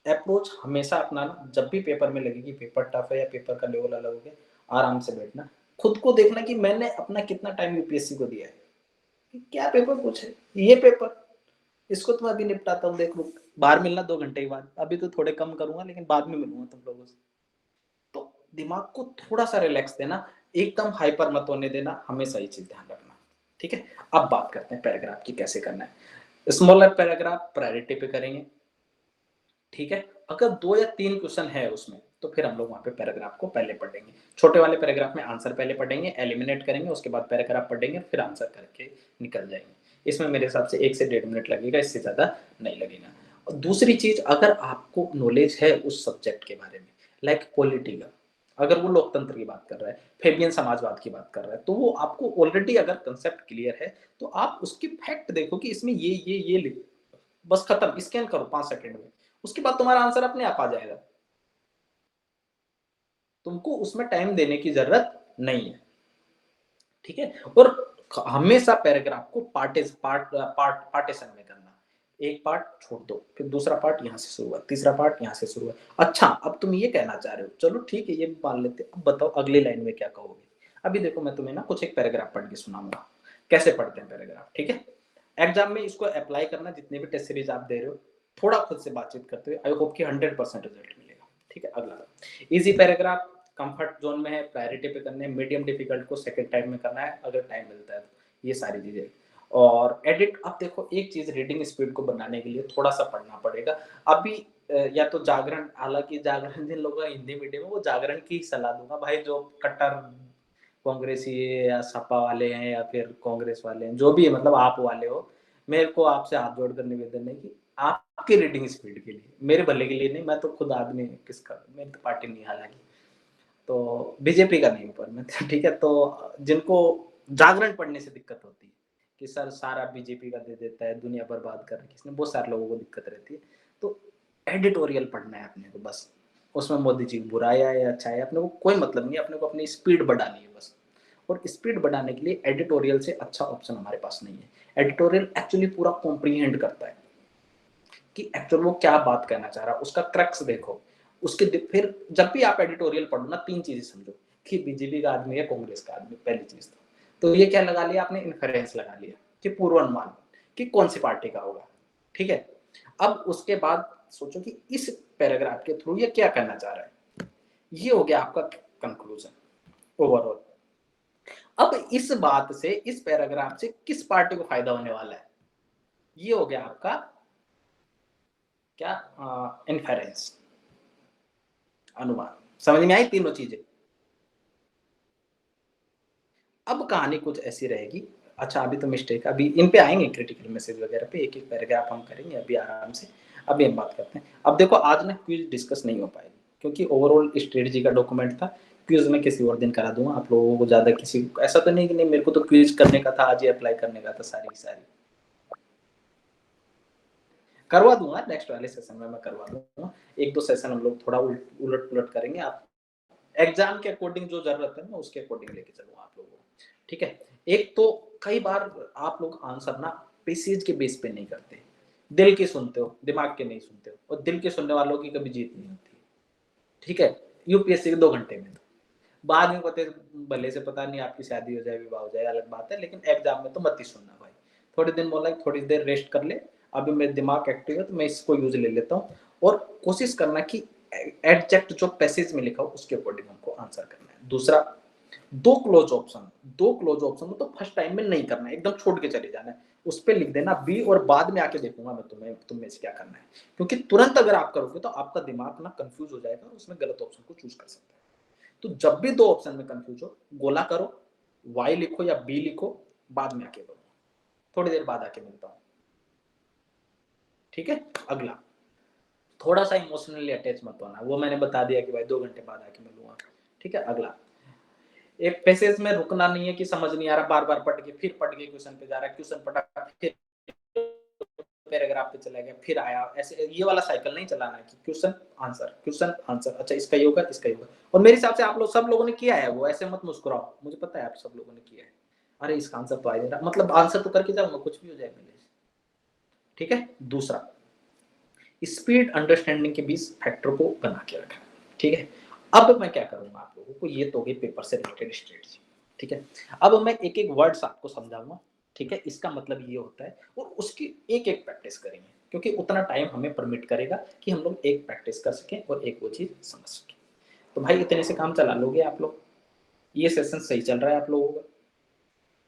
अप्रोच हमेशा अपनाना, जब भी पेपर में लगे कि पेपर टफ है या पेपर का लेवल अलग हो गया, आराम से बैठना, खुद को देखना कि मैंने अपना कितना टाइम यूपीएससी को दिया है, कि क्या पेपर पूछे, ये पेपर, इसको तो मैं अभी निपटाता हूँ, देख लो बाहर मिलना 2 घंटे के बाद, अभी तो थोड़े कम करूंगा लेकिन बाद में मिलूंगा तुम लोगों से। तो दिमाग को थोड़ा सा रिलैक्स देना, एकदम हाइपर मत होने देना, हमेशा ये चीज ध्यान रखना। ठीक है, अब बात करते हैं पैराग्राफ की कैसे करना है। स्मॉलर पैराग्राफ प्रायोरिटी पे करेंगे। ठीक है, अगर 2 या 3 क्वेश्चन है उसमें, तो फिर हम लोग वहां पे पैराग्राफ को पहले पढ़ेंगे, छोटे वाले पैराग्राफ में आंसर पहले पढ़ेंगे, एलिमिनेट करेंगे, उसके बाद पैराग्राफ पढ़ेंगे, फिर आंसर करके निकल जाएंगे। इसमें मेरे हिसाब से 1 से 1.5 मिनट लगेगा, इससे ज्यादा नहीं लगेगा। और दूसरी चीज, अगर आपको नॉलेज है उस सब्जेक्ट के बारे में, लाइक पॉलिटी का, अगर वो लोकतंत्र की बात कर रहा है, फेबियन समाजवाद की बात कर रहा है, तो वो आपको ऑलरेडी अगर कंसेप्ट क्लियर है, तो आप उसकी फैक्ट देखो कि इसमें ये लिख, बस खत्म, स्कैन करो 5 सेकंड में, उसके बाद तुम्हारा आंसर अपने आप आ जाएगा। तुमको उसमें टाइम देने की जरूरत नहीं है, ठीक है। और हमेशा पैराग्राफ को पार्टीशन में करना, एक पार्ट छोड़ दो, फिर दूसरा पार्ट यहाँ से शुरू हुआ, तीसरा पार्ट यहाँ से शुरू हुआ। अच्छा, अब तुम ये कहना चाह रहे हो, चलो ठीक है, ये मान लेते, अब बताओ अगली लाइन में क्या कहोगे। अभी देखो, मैं तुम्हें ना कुछ एक पैराग्राफ पढ़ के सुनाऊंगा, कैसे पढ़ते हैं पैराग्राफ, ठीक है। एग्जाम में इसको अप्लाई करना, जितने भी टेस्ट सीरीज आप दे रहे हो, थोड़ा खुद से बातचीत करते हुए, आई होप कि 100% रिजल्ट मिलेगा, ठीक है। अगला, इजी पैराग्राफ, कंफर्ट जोन में है, प्रायोरिटी पे करने, मीडियम डिफिकल्ट को सेकंड टाइम में करना है अगर टाइम मिलता है तो, ये सारी चीजें। और एडिट, अब देखो एक चीज, रीडिंग स्पीड को बनाने के लिए थोड़ा सा पढ़ना पड़ेगा अभी। या तो जागरण, हालांकि जागरण जिन लोगों का हिंदी मीडियम है वो जागरण की सलाह दूंगा भाई, जो कट्टर कांग्रेसी या सपा वाले हैं या फिर कांग्रेस वाले हैं, जो भी है, मतलब आप वाले हो, मेरे को आपसे हाथ जोड़कर निवेदन है कि आपकी रीडिंग स्पीड के लिए, मेरे भले के लिए नहीं, मैं तो खुद आदमी किसका, मेरी तो पार्टी नहीं, हालांकि तो बीजेपी का नहीं पर मैं ठीक है। तो जिनको जागरण पढ़ने से दिक्कत होती है कि सर सारा बीजेपी का दे देता है, दुनिया बर्बाद कर रही है किसने, बहुत सारे लोगों को दिक्कत रहती है, तो एडिटोरियल पढ़ना है अपने को बस। उसमें मोदी जी बुराई है या अच्छा है, अपने को कोई मतलब नहीं, अपने को अपनी स्पीड बढ़ानी है बस। और स्पीड बढ़ाने के लिए एडिटोरियल से अच्छा ऑप्शन हमारे पास नहीं है। एडिटोरियल एक्चुअली पूरा कॉम्प्रीहेंड करता है कि एक्चुअल वो क्या बात कहना चाह रहा है, उसका क्रक्स देखो, उसके फिर जब भी आप एडिटोरियल पढ़ो ना, तीन चीजें समझो कि बीजेपी का आदमी है, कांग्रेस का आदमी, पहली चीज तो ये क्या लगा लिया आपने, इन्फेरेंस लगा लिया कि पूर्वानुमान कि कौन सी पार्टी का होगा, ठीक है। अब उसके बाद सोचो कि इस पैराग्राफ के थ्रू ये क्या करना चाह रहा है, ये हो गया आपका कंक्लूजन ओवरऑल। अब इस बात से, इस पैराग्राफ से किस पार्टी को फायदा होने वाला है, ये हो गया आपका क्या, इन्फेरेंस, अनुमान। समझ में आई तीनों चीजें। अब कहानी कुछ ऐसी रहेगी, अच्छा अभी तो मिस्टेक, अभी इन पे आएंगे क्रिटिकल मैसेज वगैरह पे, एक एक पैराग्राफ हम करेंगे अभी आराम से। अभी हम बात करते हैं, अब देखो आज ना क्विज डिस्कस नहीं हो पाएगी क्योंकि ओवरऑल स्ट्रेटजी का डॉक्यूमेंट था। क्विज में किसी और दिन करा दूंगा आप लोगों को, ज्यादा किसी ऐसा तो नहीं कि नहीं मेरे को तो क्विज करने का था, आज ही अप्लाई करने का था, सारी सारी करवा दूंगा, नेक्स्ट वाले सेशन में मैं करवा दूंगा। एक दो सेशन हम लोग थोड़ा उलट पुलट करेंगे, आप एग्जाम के अकॉर्डिंग जो जरूरत है मैं उसके अकॉर्डिंग लेके चलूंगा आप लोगों को, ठीक है। एक तो कई बार आप लोग आंसर ना पेसेज के बेस पे नहीं करते, दिल की सुनते हो, दिमाग के नहीं सुनते हो, और दिल के सुनने वालों की कभी जीत नहीं होती, ठीक है। यूपीएससी के 2 घंटे में तो बाद में पता, भले से पता नहीं आपकी शादी हो जाए, विवाह हो जाए, अलग बात है, लेकिन एग्जाम में तो मत ही सुनना भाई। थोड़े दिन बोला थोड़ी देर रेस्ट कर ले, अभी मेरा दिमाग एक्टिव है तो मैं इसको यूज ले लेता हूँ। और कोशिश करना कि एग्जैक्ट जो पैसेज में लिखा हो उसके अकॉर्डिंग हमको आंसर करना है। दूसरा, दो क्लोज ऑप्शन तो फर्स्ट टाइम में नहीं करना है, एकदम छोड़ के चले जाना है, उस पर लिख देना बी, और बाद में आके देखूंगा मैं तुम्हें से क्या करना है, क्योंकि तुरंत अगर आप करोगे तो आपका दिमाग ना कंफ्यूज हो जाएगा और उसमें गलत ऑप्शन को चूज कर सकता है। तो जब भी 2 ऑप्शन में कंफ्यूज हो, गोला करो, वाई लिखो या बी लिखो, बाद में आके करो, थोड़ी देर बाद आके मिलता हूं, ठीक है। अगला, थोड़ा सा इमोशनली अटैच मत होना, वो मैंने बता दिया कि भाई 2 घंटे बाद आके मिलूंगा, ठीक है। अगला, एक पैसेज में रुकना नहीं है कि समझ नहीं आ रहा, बार बार पढ़ के, फिर पढ़ के क्वेश्चन पे जा रहा है, क्वेश्चन पढ़ा फिर पैराग्राफ पे चला गया, फिर आया, ऐसे ये वाला साइकिल नहीं चलाना है कि क्वेश्चन आंसर, अच्छा इसका ये होगा, इसका ये होगा। और मेरे हिसाब से आप लोग सब लोगों ने किया है, वो ऐसे मत मुस्कुराओ, मुझे पता है आप सब लोगों ने किया है। अरे इसका आंसर तो आ नहीं रहा, मतलब आंसर तो करके जाऊंगा, कुछ भी हो जाए मेरे, ठीक है। दूसरा, स्पीड अंडरस्टैंडिंग के बीच फैक्टर को बना के रखना, ठीक है। अब मैं क्या करूंगा आप लोगों को, ये तो गई पेपर से रिलेटेड स्ट्रेटजी, ठीक है। अब मैं एक एक वर्ड्स आपको समझाऊंगा, ठीक है, इसका मतलब ये होता है, और उसकी एक एक प्रैक्टिस करेंगे क्योंकि उतना टाइम हमें परमिट करेगा कि हम लोग एक प्रैक्टिस कर सकें और एक वो चीज समझ सकें। तो भाई इतने से काम चला लोगे आप लोग, ये सेशन सही चल रहा है आप लोगों का।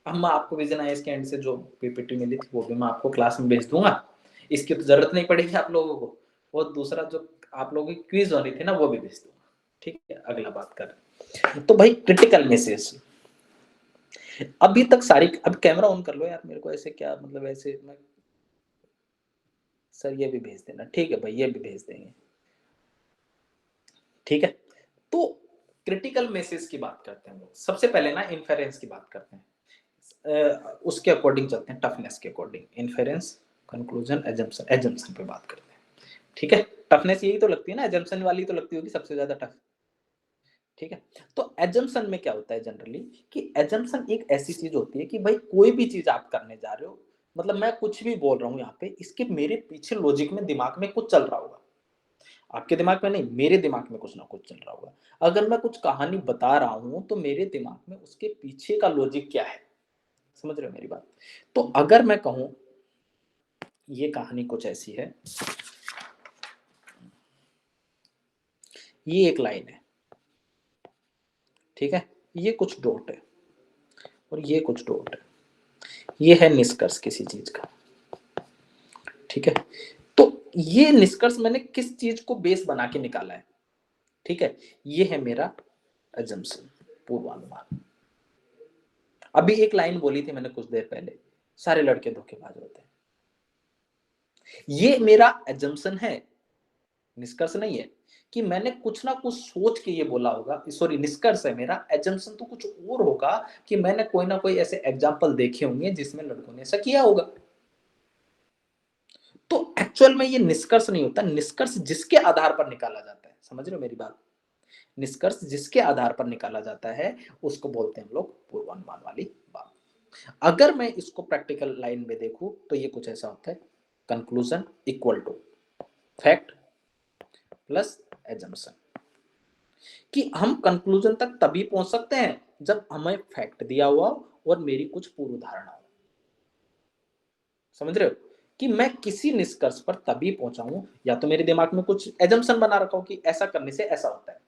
अब मैं आपको विजन आईएएस के एंड से जो पीपीटी मिली थी वो भी मैं आपको क्लास में भेज दूंगा, इसकी तो जरूरत नहीं पड़ेगी आप लोगों को। और दूसरा जो आप लोगों की क्विज होनी थी ना वो भी भेज दूंगा, ठीक है। अगला बात कर, तो भाई क्रिटिकल मैसेज अभी तक सारी, अब कैमरा ऑन कर लो यार, मेरे को ऐसे क्या मतलब, ऐसे मैं, सर ये भी भेज देना, ठीक है भाई, ये भी भेज देंगे, ठीक है। तो क्रिटिकल मैसेज की बात करते हैं हम लोग, सबसे पहले ना इन्फेरेंस की बात करते हैं, उसके अकॉर्डिंग चलते हैं, टफनेस के अकॉर्डिंग, इन्फेरेंस, कंक्लूजन, एजम्पशन पे बात करते हैं, ठीक है। टफनेस यही तो लगती है ना, एजम्पशन वाली तो लगती होगी सबसे ज्यादा टफ, ठीक है। तो एजम्पशन में क्या होता है जनरली कि एजम्पशन एक ऐसी चीज होती है कि भाई कोई भी चीज आप करने जा रहे हो, मतलब मैं कुछ भी बोल रहा हूं यहाँ पे, इसके मेरे पीछे लॉजिक में दिमाग में कुछ चल रहा होगा। आपके दिमाग में नहीं, मेरे दिमाग में कुछ ना कुछ चल रहा होगा। अगर मैं कुछ कहानी बता रहा हूं तो मेरे दिमाग में उसके पीछे का लॉजिक क्या है, समझ रहे हो मेरी बात। तो अगर मैं कहूं ये कहानी कुछ ऐसी है, ये एक लाइन है, ठीक है, ये कुछ डॉट है और ये कुछ डॉट है, ये है निष्कर्ष किसी चीज का, ठीक है। तो ये निष्कर्ष मैंने किस चीज को बेस बना के निकाला है, ठीक है, ये है मेरा अजम्पशन, पूर्वानुमान। अभी एक लाइन बोली थी मैंने कुछ देर पहले, सारे लड़के धोखेबाज होते हैं, ये मेरा अजम्पशन है, निष्कर्ष नहीं है कि मैंने कुछ ना कुछ सोच के ये बोला होगा, सॉरी निष्कर्ष है मेरा, एजम्पशन तो कुछ और होगा कि मैंने कोई ना कोई ऐसे एग्जाम्पल देखे होंगे जिसमें लड़कों ने ऐसा किया होगा। तो एक्चुअल में ये निष्कर्ष नहीं होता, निष्कर्ष जिसके आधार पर निकाला जाता है, समझ रहे हो मेरी बात, निष्कर्ष जिसके आधार पर निकाला जाता है उसको बोलते हैं हम लोग पूर्वानुमान वाली बात। अगर मैं इसको प्रैक्टिकल लाइन में देखूं तो ये कुछ ऐसा होता है, conclusion equal to fact plus assumption, कि हम कंक्लूजन तक तभी पहुंच सकते हैं जब हमें फैक्ट दिया हुआ और मेरी कुछ पूर्व धारणा हो, समझ रहे हो, कि मैं किसी निष्कर्ष पर तभी पहुंचा हूं या तो मेरे दिमाग में कुछ एजम्पशन बना रखा हो कि ऐसा करने से ऐसा होता है।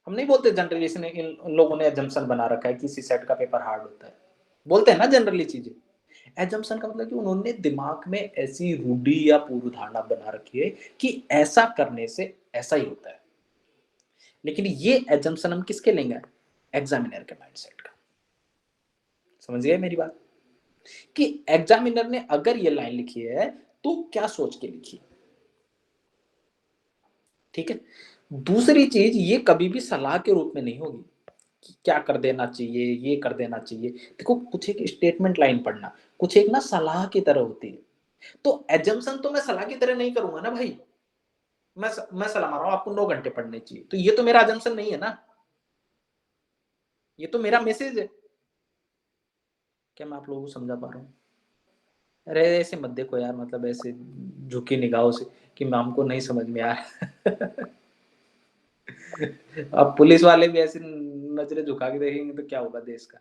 हम नहीं बोलते जनरली इन लोगों ने एजम्पशन बना रखा है कि किसी सेट का पेपर हार्ड होता है, बोलते हैं ना जनरली चीजें। एजम्पशन का मतलब कि उन्होंने दिमाग में ऐसी रूढ़ी या पूर्व धारणा बना रखी है कि ऐसा करने से ऐसा ही होता है। लेकिन ये एजम्पशन हम किसके लेंगे, एग्जामिनर के माइंडसेट का, समझ गए मेरी बात, कि एग्जामिनर ने अगर ये लाइन लिखी है तो क्या सोच के लिखी, ठीक है। दूसरी चीज, ये कभी भी सलाह के रूप में नहीं होगी कि क्या कर देना चाहिए, ये कर देना चाहिए। देखो कुछ एक स्टेटमेंट लाइन पढ़ना, कुछ एक ना सलाह की तरह होती है। तो एजम्पशन तो मैं सलाह की तरह नहीं करूंगा ना भाई, मैं सलाह मार रहा हूं आपको 9 घंटे पढ़ने चाहिए, तो ये तो मेरा एजम्पशन नहीं है ना, ये तो मेरा मैसेज है। क्या मैं आप लोगों को समझा पा रहा हूँ। अरे ऐसे मत देखो यार, मतलब ऐसे झुकी निगाहों से कि मैम को नहीं समझ में आ रहा। अब पुलिस वाले भी ऐसे नजरें झुका के देखेंगे तो क्या होगा देश का,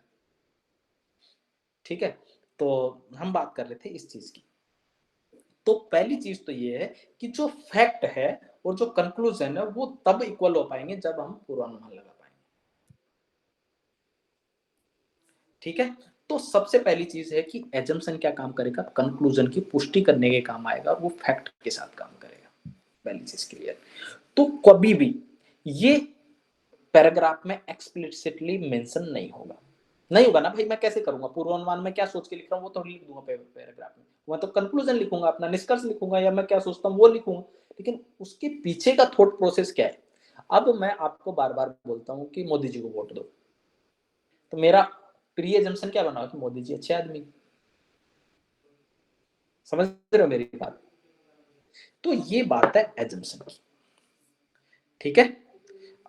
ठीक है। तो हम बात कर रहे थे इस चीज की। तो पहली चीज तो ये है कि जो फैक्ट है और जो कंक्लूजन है वो तब इक्वल हो पाएंगे जब हम पूर्वानुमान लगा पाएंगे, ठीक है। तो सबसे पहली चीज है कि एजम्पशन क्या काम करेगा, कंक्लूजन की पुष्टि करने के काम आएगा, वो फैक्ट के साथ काम करेगा, पहली चीज क्लियर। तो कभी भी ये पैराग्राफ में एक्सप्लिसिटली मेंशन नहीं होगा, नहीं होगा ना भाई, मैं कैसे करूंगा पूर्वानुमान में, क्या सोच के लिख रहा हूँ वो तो लिख दूंगा पैराग्राफ में, मैं तो कंक्लूजन लिखूंगा, अपना निष्कर्ष लिखूंगा या मैं क्या सोचता हूँ वो लिखूंगा, लेकिन उसके पीछे का थॉट प्रोसेस क्या है। अब मैं आपको बार बार बोलता हूँ कि मोदी जी को वोट दो, तो मेरा प्री एजम्पशन क्या बना कि मोदी जी अच्छे आदमी, समझ रहे हो मेरी बात। तो ये बात है एजम्पशन की, ठीक है।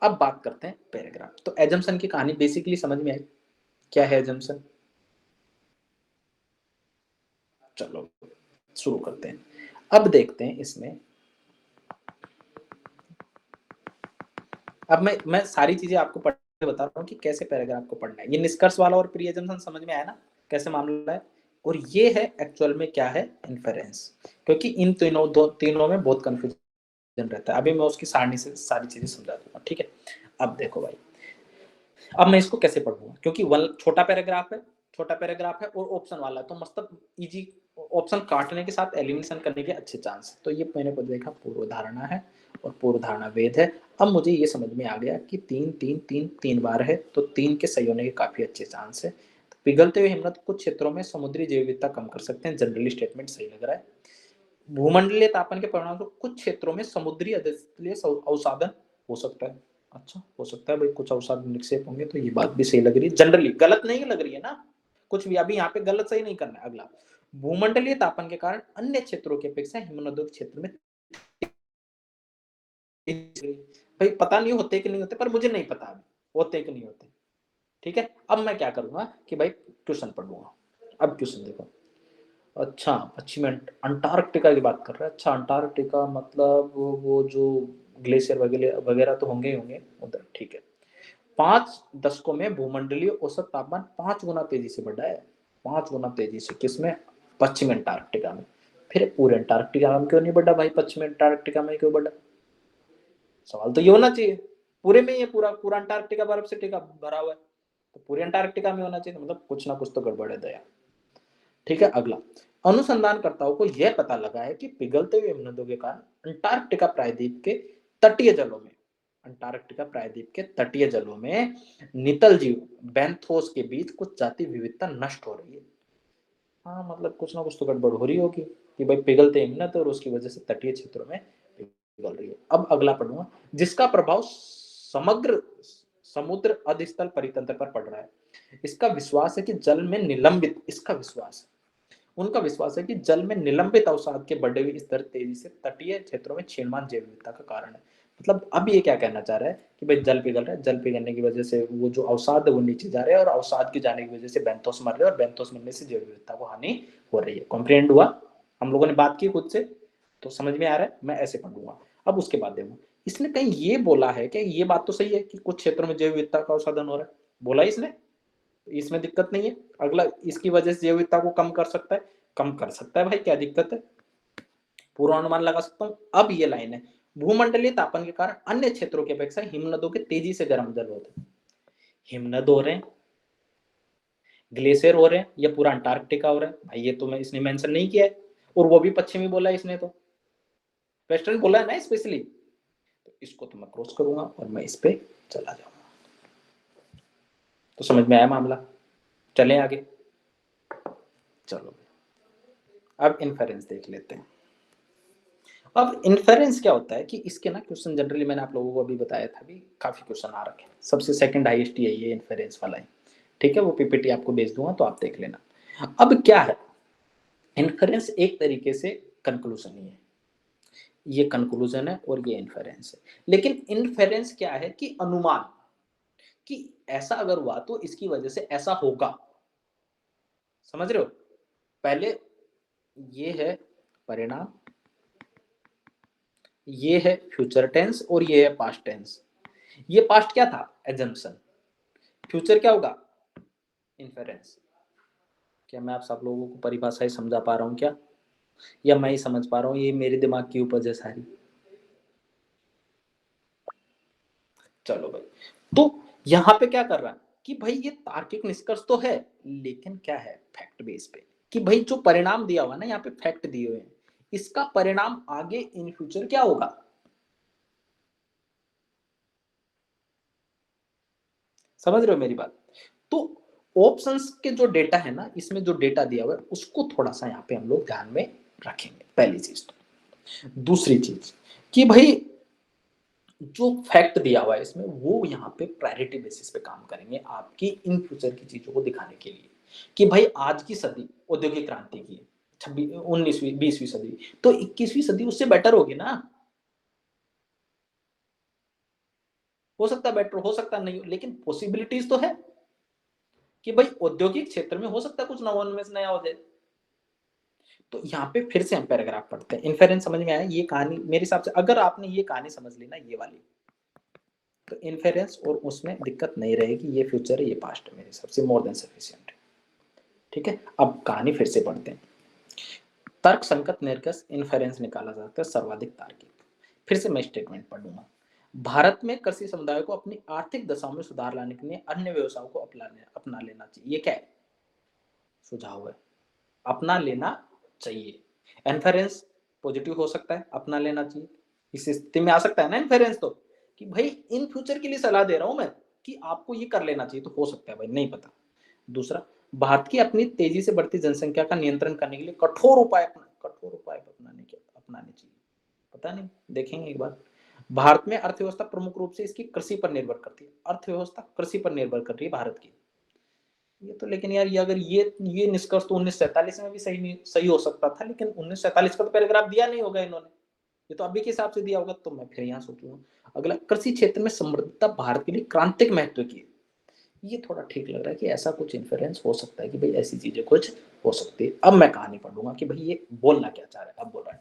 अब बात करते हैं पैराग्राफ। तो एजम्पशन की कहानी बेसिकली समझ में आई, क्या है एजम्पशन, चलो शुरू करते हैं। अब देखते हैं इसमें, अब मैं सारी चीजें आपको पढ़ के बता रहा हूँ कि कैसे पैराग्राफ को पढ़ना है। ये निष्कर्ष वाला और प्री एजम्पशन समझ में आया ना, कैसे मामला है। और ये है एक्चुअल में क्या है, इन्फेरेंस, क्योंकि इन तीनों में बहुत कंफ्यूजन रहता है। अभी मैं उसकी सारणी से सारी चीजें समझा दूंगा, ठीक है। अब देखो भाई, अब मैं इसको कैसे पढ़ूंगा, क्योंकि वन छोटा पैराग्राफ है, छोटा पैराग्राफ है और ऑप्शन वाला है, तो मतलब इजी, ऑप्शन काटने के साथ एलिमिनेशन करने के अच्छे चांस है। तो ये मैंने को देखा पूर्व धारणा है और पूर्व धारणा वेद है। अब मुझे ये समझ में आ गया कि 3 बार है, तो 3 के सही होने के काफी अच्छे चांस है। तो पिघलते हुए हिमनद कुछ क्षेत्रों में समुद्री जैव विविधता कम कर सकते हैं, जनरली स्टेटमेंट सही लग रहा है। भूमंडलीय तापमान के परिणाम कुछ क्षेत्रों में समुद्री अवसादन हो सकता है। अच्छा, हो सकता है भाई, कुछ अवसाद निक्षेप होंगे, तो ये बात भी सही लग रही है, जनरली गलत नहीं लग रही है ना, कुछ भी अभी यहाँ पे गलत सही नहीं करना है। अगला, भूमंडलीय तापमान के कारण अन्य क्षेत्रों की अपेक्षा हिमनदों क्षेत्र में, भाई पता नहीं होते कि नहीं होते, पर मुझे नहीं पता अभी, होते कि नहीं होते। ठीक है, अब मैं क्या करूंगा कि भाई क्वेश्चन पढ़ूंगा। अब क्वेश्चन देखो, अच्छा पश्चिमी अंटार्कटिका की बात कर रहा है। अच्छा अंटार्कटिका मतलब वो जो ग्लेशियर वगैरह वगैरह तो होंगे ही होंगे उधर। ठीक है, 5 दशकों में भूमंडलीय औसत तापमान 5 गुना तेजी से बढ़ा है। 5 गुना तेजी से, किसमें? पश्चिमी अंटार्कटिका में। फिर पूरे अंटार्कटिका में क्यों नहीं बढ़ा भाई? पश्चिमी अंटार्कटिका में क्यों बढ़ा? सवाल तो ये होना चाहिए, पूरे में ये पूरा पूरा अंटार्कटिका बर्फ से टिका भरा हुआ है, तो पूरे अंटार्कटिका में होना चाहिए, मतलब कुछ ना कुछ तो गड़बड़ है दया। ठीक है, अगला, अनुसंधानकर्ताओं को यह पता लगा है कि पिघलते हुए हिमनदों के कारण अंटार्कटिका प्रायद्वीप के तटीय जलों में, अंटार्कटिका प्रायद्वीप के तटीय जलों में नितल जीव बेंथोस के बीच कुछ जाति विविधता नष्ट हो रही है। हाँ मतलब कुछ ना कुछ तो गड़बड़ हो रही होगी कि भाई पिघलते हिमनद और उसकी वजह से तटीय क्षेत्रों में पिघल रही है। अब अगला पढ़ूंगा, जिसका प्रभाव समग्र समुद्र अधिस्थल परितंत्र पर पड़ रहा है। इसका विश्वास है कि जल में निलंबित, इसका विश्वास, उनका विश्वास है कि जल में निलंबित अवसाद के बढ़े हुए स्तर तेजी से तटीय क्षेत्रों में क्षीणमान जैव विविधता का कारण है। मतलब अब ये क्या कहना चाह रहा है कि भाई जल पिघल रहा है, जल पिघलने की वजह से वो जो अवसाद है वो नीचे जा रहे हैं और अवसाद के जाने की वजह से बेंथोस मर रहे हैं और बेंथोस मरने से जैव विविधता को हानि हो रही है। कॉम्प्रिहेंड हुआ? हम लोगों ने बात की खुद से, तो समझ में आ रहा है। मैं ऐसे पढ़ूंगा। अब उसके बाद देखो, इसने कहीं ये बोला है कि ये बात तो सही है कि कुछ क्षेत्रों में जैव विविधता का अवसादन हो रहा है, बोला इसने, इसमें दिक्कत नहीं है। अगला, इसकी वजह से जैव विविधता को कम कर सकता है, कम कर सकता है भाई, क्या दिक्कत है, पूर्वानुमान लगा सकता हूं। अब ये लाइन है, भूमंडलीय तापन के कारण अन्य क्षेत्रों की अपेक्षा हिमनदों के तेजी से गर्म जल होते हैं। हिमनद हो रहे हैं, ग्लेशियर हो रहे हैं, या पूरा अंटार्कटिका हो रहा है भाई, ये तो मैं इसने मेंशन नहीं किया है, और वो भी पश्चिमी बोला है इसने, तो वेस्टर्न बोला है ना स्पेशली, तो इसको तो मैं क्रॉस करूंगा और मैं इस पे चला जाऊंगा। तो समझ में आया मामला? चलें आगे, चलो अब इन्फेरेंस देख लेते हैं। अब इन्फेरेंस क्या होता है कि इसके ना क्वेश्चन जनरली मैंने आप लोगों को अभी बताया था, अभी काफी क्वेश्चन आ रखे हैं, सबसे सेकंड हाईएस्ट यही है इन्फेरेंस वाला ही। ठीक है, वो पीपीटी आपको भेज दूंगा तो आप देख लेना। अब क्या है इन्फेरेंस? एक तरीके से कंक्लूजन ही है, ये कंक्लूजन है और ये इन्फेरेंस है। लेकिन इन्फेरेंस क्या है कि अनुमान, कि ऐसा अगर हुआ तो इसकी वजह से ऐसा होगा, समझ रहे हो? पहले ये है परिणाम, ये है फ्यूचर टेंस और ये है पास्ट टेंस। ये पास्ट क्या था? एजम्पशन। फ्यूचर क्या होगा? इन्फेरेंस। क्या मैं आप सब लोगों को परिभाषाएं समझा पा रहा हूं क्या, या मैं ही समझ पा रहा हूं, ये मेरे दिमाग की उपज है सारी? चलो भाई, तो यहां पे क्या कर रहा है कि भाई ये तार्किक निष्कर्ष तो है, लेकिन क्या है फैक्ट बेस पे, कि भाई जो परिणाम दिया हुआ ना यहाँ पे, फैक्ट दिए हुए हैं, इसका परिणाम आगे इन फ्यूचर क्या होगा। समझ रहे हो मेरी बात? तो ऑप्शंस के जो डेटा है ना, इसमें जो डेटा दिया हुआ है उसको थोड़ा सा यहाँ पे हम लोग ध्यान में रखेंगे, पहली चीज तो। दूसरी चीज कि भाई जो फैक्ट दिया हुआ है इसमें, वो यहाँ पे प्रायोरिटी बेसिस पे काम करेंगे आपकी इन फ्यूचर की चीजों को दिखाने के लिए, कि भाई आज की सदी औद्योगिक क्रांति की है, 19वीं 20वीं सदी, तो 21वीं सदी उससे बेटर होगी ना। हो सकता है बेटर, हो सकता नहीं, लेकिन पॉसिबिलिटीज तो है कि भाई औद्योगिक क्षेत्र में हो सकता है कुछ नवोन्मेष नया हो जाए। तो यहाँ पे फिर से हम पैराग्राफ पढ़ते हैं। इन्फेरेंस समझ में आया? ये कहानी मेरे हिसाब से अगर आपने ये कहानी समझ ली ना, ये वाली, तो इन्फेरेंस और उसमें दिक्कत नहीं रहेगी। ये फ्यूचर है, ये पास्ट है, मेरे हिसाब से मोर देन सफिशिएंट। ठीक है, अब कहानी फिर से पढ़ते हैं। तर्क संगत निर्कस इन्फेरेंस निकाला जाता है सर्वाधिक तार्किक। फिर से मैं स्टेटमेंट पढ़ूंगा। भारत में कृषि समुदाय को अपनी आर्थिक दशाओं में सुधार लाने के लिए अन्य व्यवसायों को अपना लेना चाहिए। ये क्या है? सुझाव है, अपना लेना चाहिए। इन्फेरेंस पॉजिटिव हो सकता है, अपना लेना चाहिए, इस स्थिति में आ सकता है ना इन्फेरेंस, तो कि भाई इन फ्यूचर के लिए सलाह दे रहा हूं मैं कि आपको ये कर लेना चाहिए, तो हो सकता है भाई, नहीं पता। दूसरा, भारत की अपनी तेजी से बढ़ती जनसंख्या का नियंत्रण करने के लिए कठोर उपाय अपनाने चाहिए। पता नहीं, देखेंगे एक बार। भारत में अर्थव्यवस्था प्रमुख रूप से इसकी कृषि पर निर्भर करती है, अर्थव्यवस्था कृषि पर निर्भर कर रही है भारत की। ये तो लेकिन यार, ये अगर ये निष्कर्ष तो 1947 में भी सही हो सकता था, लेकिन 1947 का तो पैराग्राफ दिया नहीं होगा इन्होंने, ये तो अभी के हिसाब से दिया होगा, तो मैं फिर यहाँ सोचूंगा। अगला, कृषि क्षेत्र में समृद्धता भारत के लिए क्रांतिक महत्व की है। ये थोड़ा ठीक लग रहा है कि ऐसा कुछ इन्फ्लुएंस हो सकता है कि भाई ऐसी चीजें कुछ हो सकती है। अब मैं कहानी पढ़ूंगा कि भाई ये बोलना क्या चाह रहा है। अब बोल रहा है,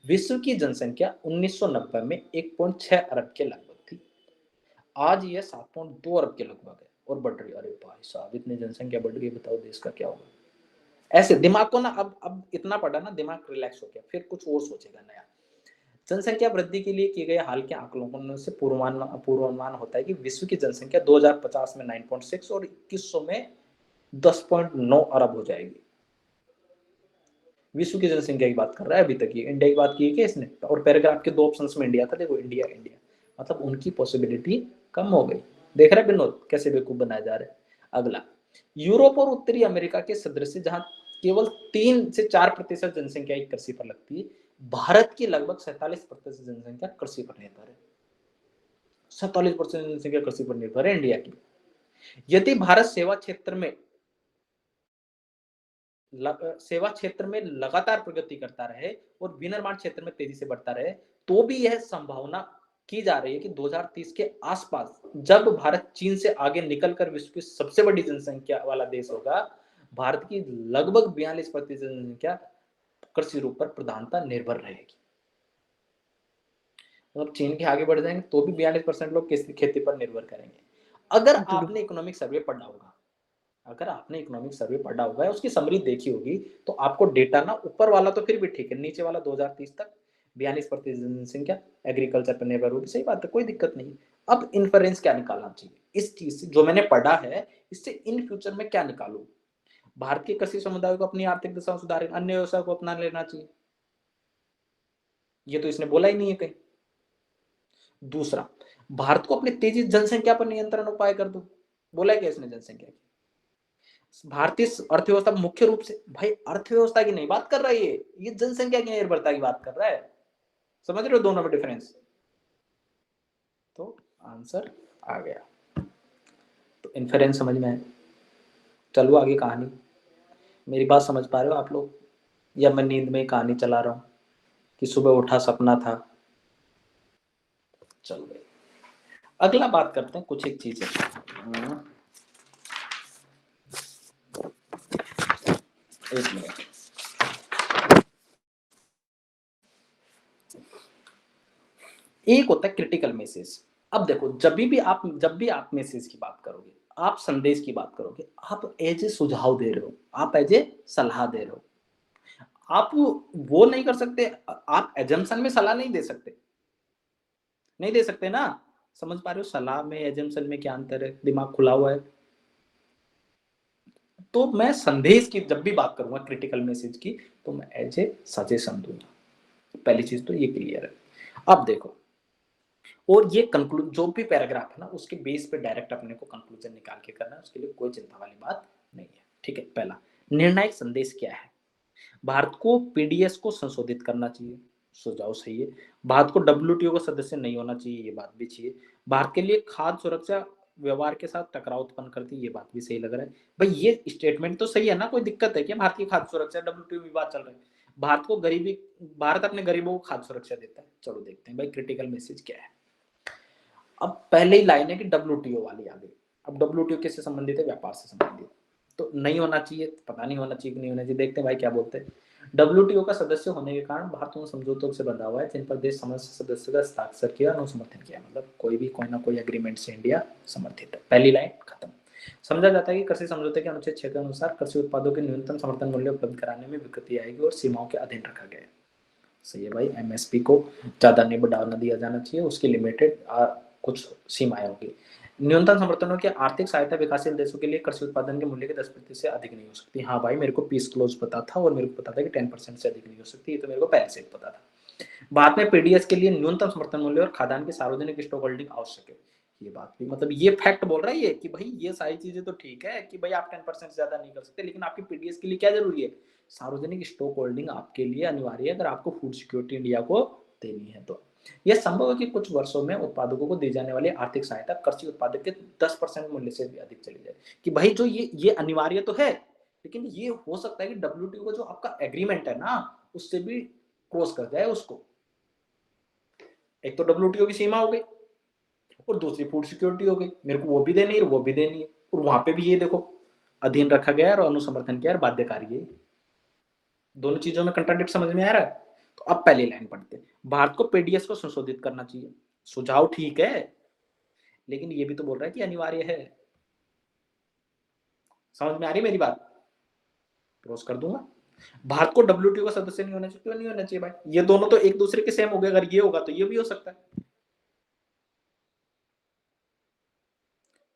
विश्व की जनसंख्या 1990 में 1.6 अरब के लगभग थी। आज ये 7.2 अरब के लगभग है और बढ़ रही है। अरे भाई साहब, इतनी जनसंख्या बढ़ गई, बताओ देश का क्या होगा। ऐसे दिमाग को ना, अब इतना पढ़ा ना, दिमाग रिलैक्स हो गया, फिर कुछ और सोचेगा नया। जनसंख्या वृद्धि के लिए किए गए हाल के आकलन से पूर्वानुमान होता है कि विश्व की जनसंख्या 2050 में 9.6 और 2100 में 10.9 अरब हो जाएगी। विश्व की जनसंख्या की बात कर रहा है अभी तक। ये इंडिया की बात की है क्या इसने? और पैराग्राफ के 2 ऑप्शंस में इंडिया था, देखो इंडिया इंडिया, मतलब उनकी पॉसिबिलिटी कम हो गई। देख रहे विनोद कैसे बेवकूफ बनाया जा रहा है। अगला, यूरोप और उत्तरी अमेरिका के सदृश जहां केवल 3 से 4% जनसंख्या कृषि पर लगती है, भारत की लगभग 47% जनसंख्या कृषि पर निर्भर है। 47% जनसंख्या कृषि पर निर्भर है इंडिया की। यदि भारत सेवा क्षेत्र में लगातार प्रगति करता रहे और विनिर्माण क्षेत्र में तेजी से बढ़ता रहे, तो भी यह संभावना की जा रही है कि 2030 के आसपास जब भारत चीन से आगे निकलकर विश्व की सबसे बड़ी जनसंख्या वाला देश होगा, भारत की लगभग 42% जनसंख्या कृषि रूप पर प्रधानता निर्भर रहेगी। मतलब चीन के आगे बढ़ जाएंगे तो भी 42% लोग खेती पर निर्भर करेंगे। अगर आपने इकोनॉमिक सर्वे पढ़ा होगा, उसकी समरी देखी होगी, तो आपको डेटा ना, ऊपर वाला तो फिर भी ठीक है, नीचे वाला 2030 तक 42% जनसंख्या एग्रीकल्चर पर निर्भर होगी, सही बात है, कोई दिक्कत नहीं। अब इन्फ्रेंस क्या निकालना चाहिए इस चीज से, जो मैंने पढ़ा है इससे इन फ्यूचर में क्या निकालूं? भारत के कृषि समुदाय को अपनी आर्थिक दशा सुधारने, अन्य व्यवसाय को अपना लेना चाहिए, ये तो इसने बोला ही नहीं है कहीं। दूसरा, भारत को अपनी तेजी जनसंख्या पर नियंत्रण उपाय कर दो, बोला है क्या इसने जनसंख्या की? भारतीय अर्थव्यवस्था मुख्य रूप से, भाई अर्थव्यवस्था की नहीं बात कर रहा है ये जनसंख्या की निर्भरता की बात कर रहा है। समझ रहे हो दोनों में डिफरेंस? तो आंसर आ गया। तो इन्फेरेंस समझ में है। चलो आगे कहानी। मेरी बात समझ पा रहे हो आप लोग, या मैं नींद में कहानी चला रहा हूं कि सुबह उठा सपना था? चलो भाई, अगला बात करते हैं कुछ एक चीजें। एक मिनट, एक होता है क्रिटिकल मैसेज। अब देखो, जब भी आप मैसेज की बात करोगे, आप संदेश की बात करोगे, आप एज ए सुझाव दे रहे हो, आप एज ए सलाह दे रहे हो। आप वो नहीं कर सकते, आप एजम्पशन में सलाह नहीं दे सकते ना। समझ पा रहे हो सलाह में एजम्पशन में क्या अंतर है? दिमाग खुला हुआ है। तो मैं संदेश की जब भी बात करूंगा, क्रिटिकल मैसेज की, तो मैं एज ए सजेशन दूंगा। पहली चीज तो ये क्लियर है। अब देखो, और ये कंक्लूड, जो भी पैराग्राफ है ना, उसके बेस पे डायरेक्ट अपने को कंक्लूजन निकाल के करना है, उसके लिए कोई चिंता वाली बात नहीं है। ठीक है, पहला निर्णायक संदेश क्या है? भारत को पीडीएस को संशोधित करना चाहिए, सुझाव सही है। भारत को डब्ल्यूटीओ का सदस्य नहीं होना चाहिए, ये बात भी चाहिए। भारत के लिए खाद्य सुरक्षा व्यवहार के साथ टकराव उत्पन्न करती है, ये बात भी सही लग रहा है। भाई ये स्टेटमेंट तो सही है ना, कोई दिक्कत है क्या? भारत की खाद्य सुरक्षा, डब्ल्यूटीओ विवाद चल रहा है, भारत अपने गरीबों को खाद्य सुरक्षा देता है। चलो देखते हैं भाई क्रिटिकल मैसेज क्या है। अब पहले ही लाइन है कि डब्ल्यूटीओ वाली आ गई। अब डब्ल्यूटीओ किससे संबंधित है? व्यापार से संबंधित। तो नहीं होना चाहिए, पता नहीं होना चाहिए कि नहीं होना चाहिए, देखते हैं भाई क्या बोलते हैं। डब्ल्यूटीओ का सदस्य होने के कारण भारत उन समझौतों से बंधा हुआ है जिन पर देश समस्त सदस्य का हस्ताक्षर किया और समर्थन किया। मतलब कोई ना कोई एग्रीमेंट से इंडिया समर्थित है। पहली लाइन खत्म। समझा जाता है कि कृषि समझौते के अनुच्छेद 6 के अनुसार कृषि उत्पादों के न्यूनतम समर्थन मूल्य उपलब्ध कराने में विकृति आएगी और सीमाओं के अधीन रखा गया है। सही है भाई, एमएसपी को ज्यादा नहीं बढ़ावा दिया जाना चाहिए, उसकी लिमिटेड कुछ सीमाएं होगी। न्यूनतम समर्थनों की आर्थिक सहायता विकासशील देशों के लिए कृषि उत्पादन के मूल्य के 10% से अधिक नहीं हो सकती। हाँ भाई, मेरे को पीस क्लोज पता था और मेरे को पता था कि 10% से अधिक नहीं हो सकती, ये तो मेरे को पहले से पता था। बाद में पीडीएस के लिए न्यूनतम समर्थन मूल्य और खाद्यान्न की सार्वजनिक स्टॉक होल्डिंग आवश्यक है। ये बात भी, मतलब ये फैक्ट बोल रहा है ये कि भाई ये सारी चीजें तो ठीक है कि भाई आप 10% से ज्यादा नहीं कर सकते, लेकिन आपकी पीडीएस के लिए क्या जरूरी है? सार्वजनिक स्टॉक होल्डिंग आपके लिए अनिवार्य है, अगर आपको फूड सिक्योरिटी इंडिया को देनी है तो। यह संभव है कि कुछ वर्षों में उत्पादकों को दी जाने वाली आर्थिक सहायता कृषि उत्पादक के 10% मूल्य से भी अधिक चली जाए। कि भाई जो ये अनिवार्य तो है, लेकिन ये हो सकता है कि डब्ल्यूटीओ का जो आपका एग्रीमेंट है ना, उससे भी क्रॉस कर जाए उसको। एक तो WTO की सीमा हो गई और दूसरी फूड सिक्योरिटी हो गई, मेरे को वो भी देनी है वो भी देनी है, और वहां पे भी ये देखो अधीन रखा गया और अनुसमर्थन किया और बाध्यकारी है। दोनों चीजों में कंट्राडिक्ट समझ में आ रहा है। तो अब पहली लाइन पढ़ते हैं, भारत को पीडीएस को संशोधित करना चाहिए। सुझाव ठीक है, लेकिन ये भी तो बोल रहा है कि अनिवार्य है। समझ में आ रही मेरी बात? क्रॉस कर दूंगा। भारत को WTO का सदस्य नहीं होना चाहिए, क्यों नहीं होना चाहिए भाई? ये दोनों तो एक दूसरे के सेम हो गए, अगर ये होगा तो ये भी हो सकता है।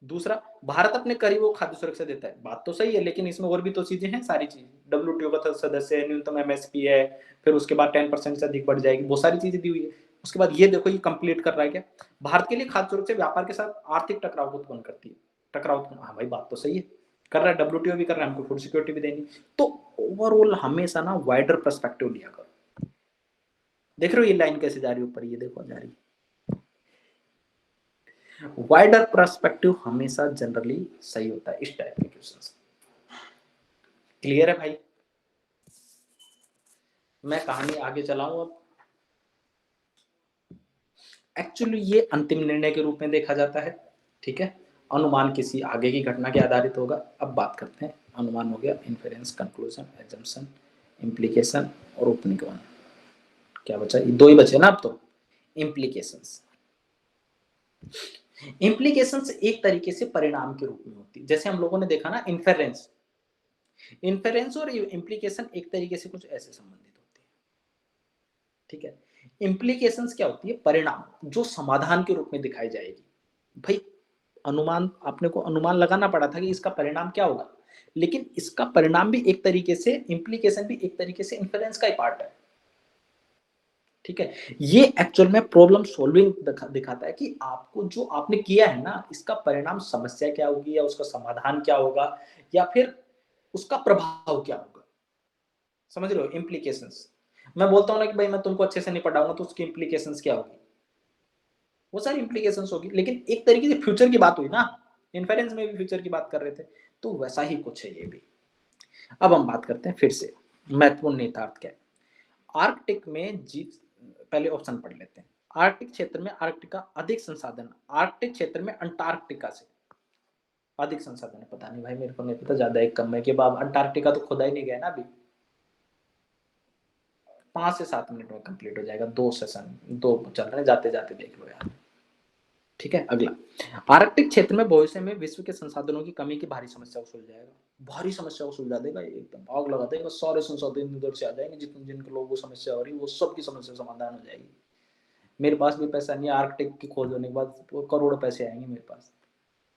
दूसरा, भारत अपने करीबों खाद्य सुरक्षा देता है, बात तो सही है, लेकिन इसमें और भी तो चीजें हैं, सारी चीज WTO का सदस्य है, न्यूनतम MSP है, फिर उसके बाद 10% से अधिक बढ़ जाएगी, बहुत सारी चीजें दी हुई है। उसके बाद ये देखो ये कंप्लीट कर रहा है क्या, भारत के लिए खाद्य सुरक्षा व्यापार के साथ आर्थिक टकराव को उत्पन्न करती है। टकराव, हाँ भाई बात तो सही है, कर रहा है, WTO भी कर रहा है, हमको फूड सिक्योरिटी भी देनी। तो ओवरऑल हमेशा ना वाइडर पर्सपेक्टिव लिया करो। देख रहे हो ये लाइन कैसे जा रही है ऊपर, ये देखो जा रही। वाइडर पर्सपेक्टिव हमेशा जनरली सही होता है इस टाइप के क्वेश्चंस। क्लियर है भाई? मैं कहानी आगे चलाऊं अब। एक्चुअली ये अंतिम निर्णय के रूप में देखा जाता है, ठीक है। अनुमान किसी आगे की घटना के आधारित होगा। अब बात करते हैं, अनुमान हो गया, इन्फेरेंस, कंक्लूजन, एजम्पशन, इम्प्लीकेशन और ओपनिंग वन। क्या बचा? ये दो ही बचे ना अब तो। इम्प्लीकेशंस, इम्प्लीकेशंस एक तरीके से परिणाम के रूप में होती है। जैसे हम लोगों ने देखा ना इन्फेरेंस, इन्फेरेंस और इम्प्लीकेशन एक तरीके से कुछ ऐसे संबंधित होती है, ठीक है। इम्प्लीकेशंस क्या होती है? परिणाम जो समाधान के रूप में दिखाई जाएगी। भाई अनुमान, आपने को अनुमान लगाना पड़ा था कि इसका परिणाम क्या होगा, लेकिन इसका परिणाम भी एक तरीके से, इम्प्लीकेशन भी एक तरीके से इन्फेरेंस का ही पार्ट है, ठीक है। ये एक्चुअल में प्रॉब्लम सॉल्विंग दिखाता है कि आपको जो आपने किया है ना, इसका परिणाम समस्या क्या होगी, या उसका समाधान क्या होगा, या फिर उसका प्रभाव क्या होगा। समझ रहे हो? इम्प्लीकेशंस, मैं बोलता हूं ना कि भाई मैं तुमको अच्छे से नहीं पढ़ाऊंगा तो उसकी इम्प्लीकेशंस क्या होगी, वो सारी इम्प्लीकेशंस होगी। लेकिन एक तरीके से फ्यूचर की बात हुई ना, इन्फेरेंस में भी फ्यूचर की बात कर रहे थे, तो वैसा ही कुछ है ये भी। अब हम बात करते हैं फिर से महत्वपूर्ण निहितार्थ क्या है। आर्कटिक में पहले ऑप्शन पढ़ लेते हैं। आर्कटिक क्षेत्र में आर्कटिका अधिक संसाधन, आर्कटिक क्षेत्र में अंटार्कटिका से अधिक संसाधन है। पता नहीं भाई, मेरे को नहीं पता, ज्यादा एक कम है कि बाब अंटार्कटिका तो खुदा ही नहीं गया ना अभी। 5 से 7 मिनट में कंप्लीट हो जाएगा, 2 सेशन 2 चल रहे हैं, जाते जाते देख लो यार, ठीक है। अगला, आर्कटिक क्षेत्र में भविष्य में विश्व के संसाधनों की कमी की भारी समस्या को सुलझ जाएगा। भारी समस्या को सुलझा देगा, एकदम आग लगा देगा, सारे संसाधन इधर से आ जाएंगे, जितने जिनके लोगों को समस्या हो रही है वो सबकी समस्या समाधान हो जाएगी। मेरे पास भी पैसा नहीं है, आर्कटिक की खोज होने के बाद करोड़ों पैसे आएंगे मेरे पास,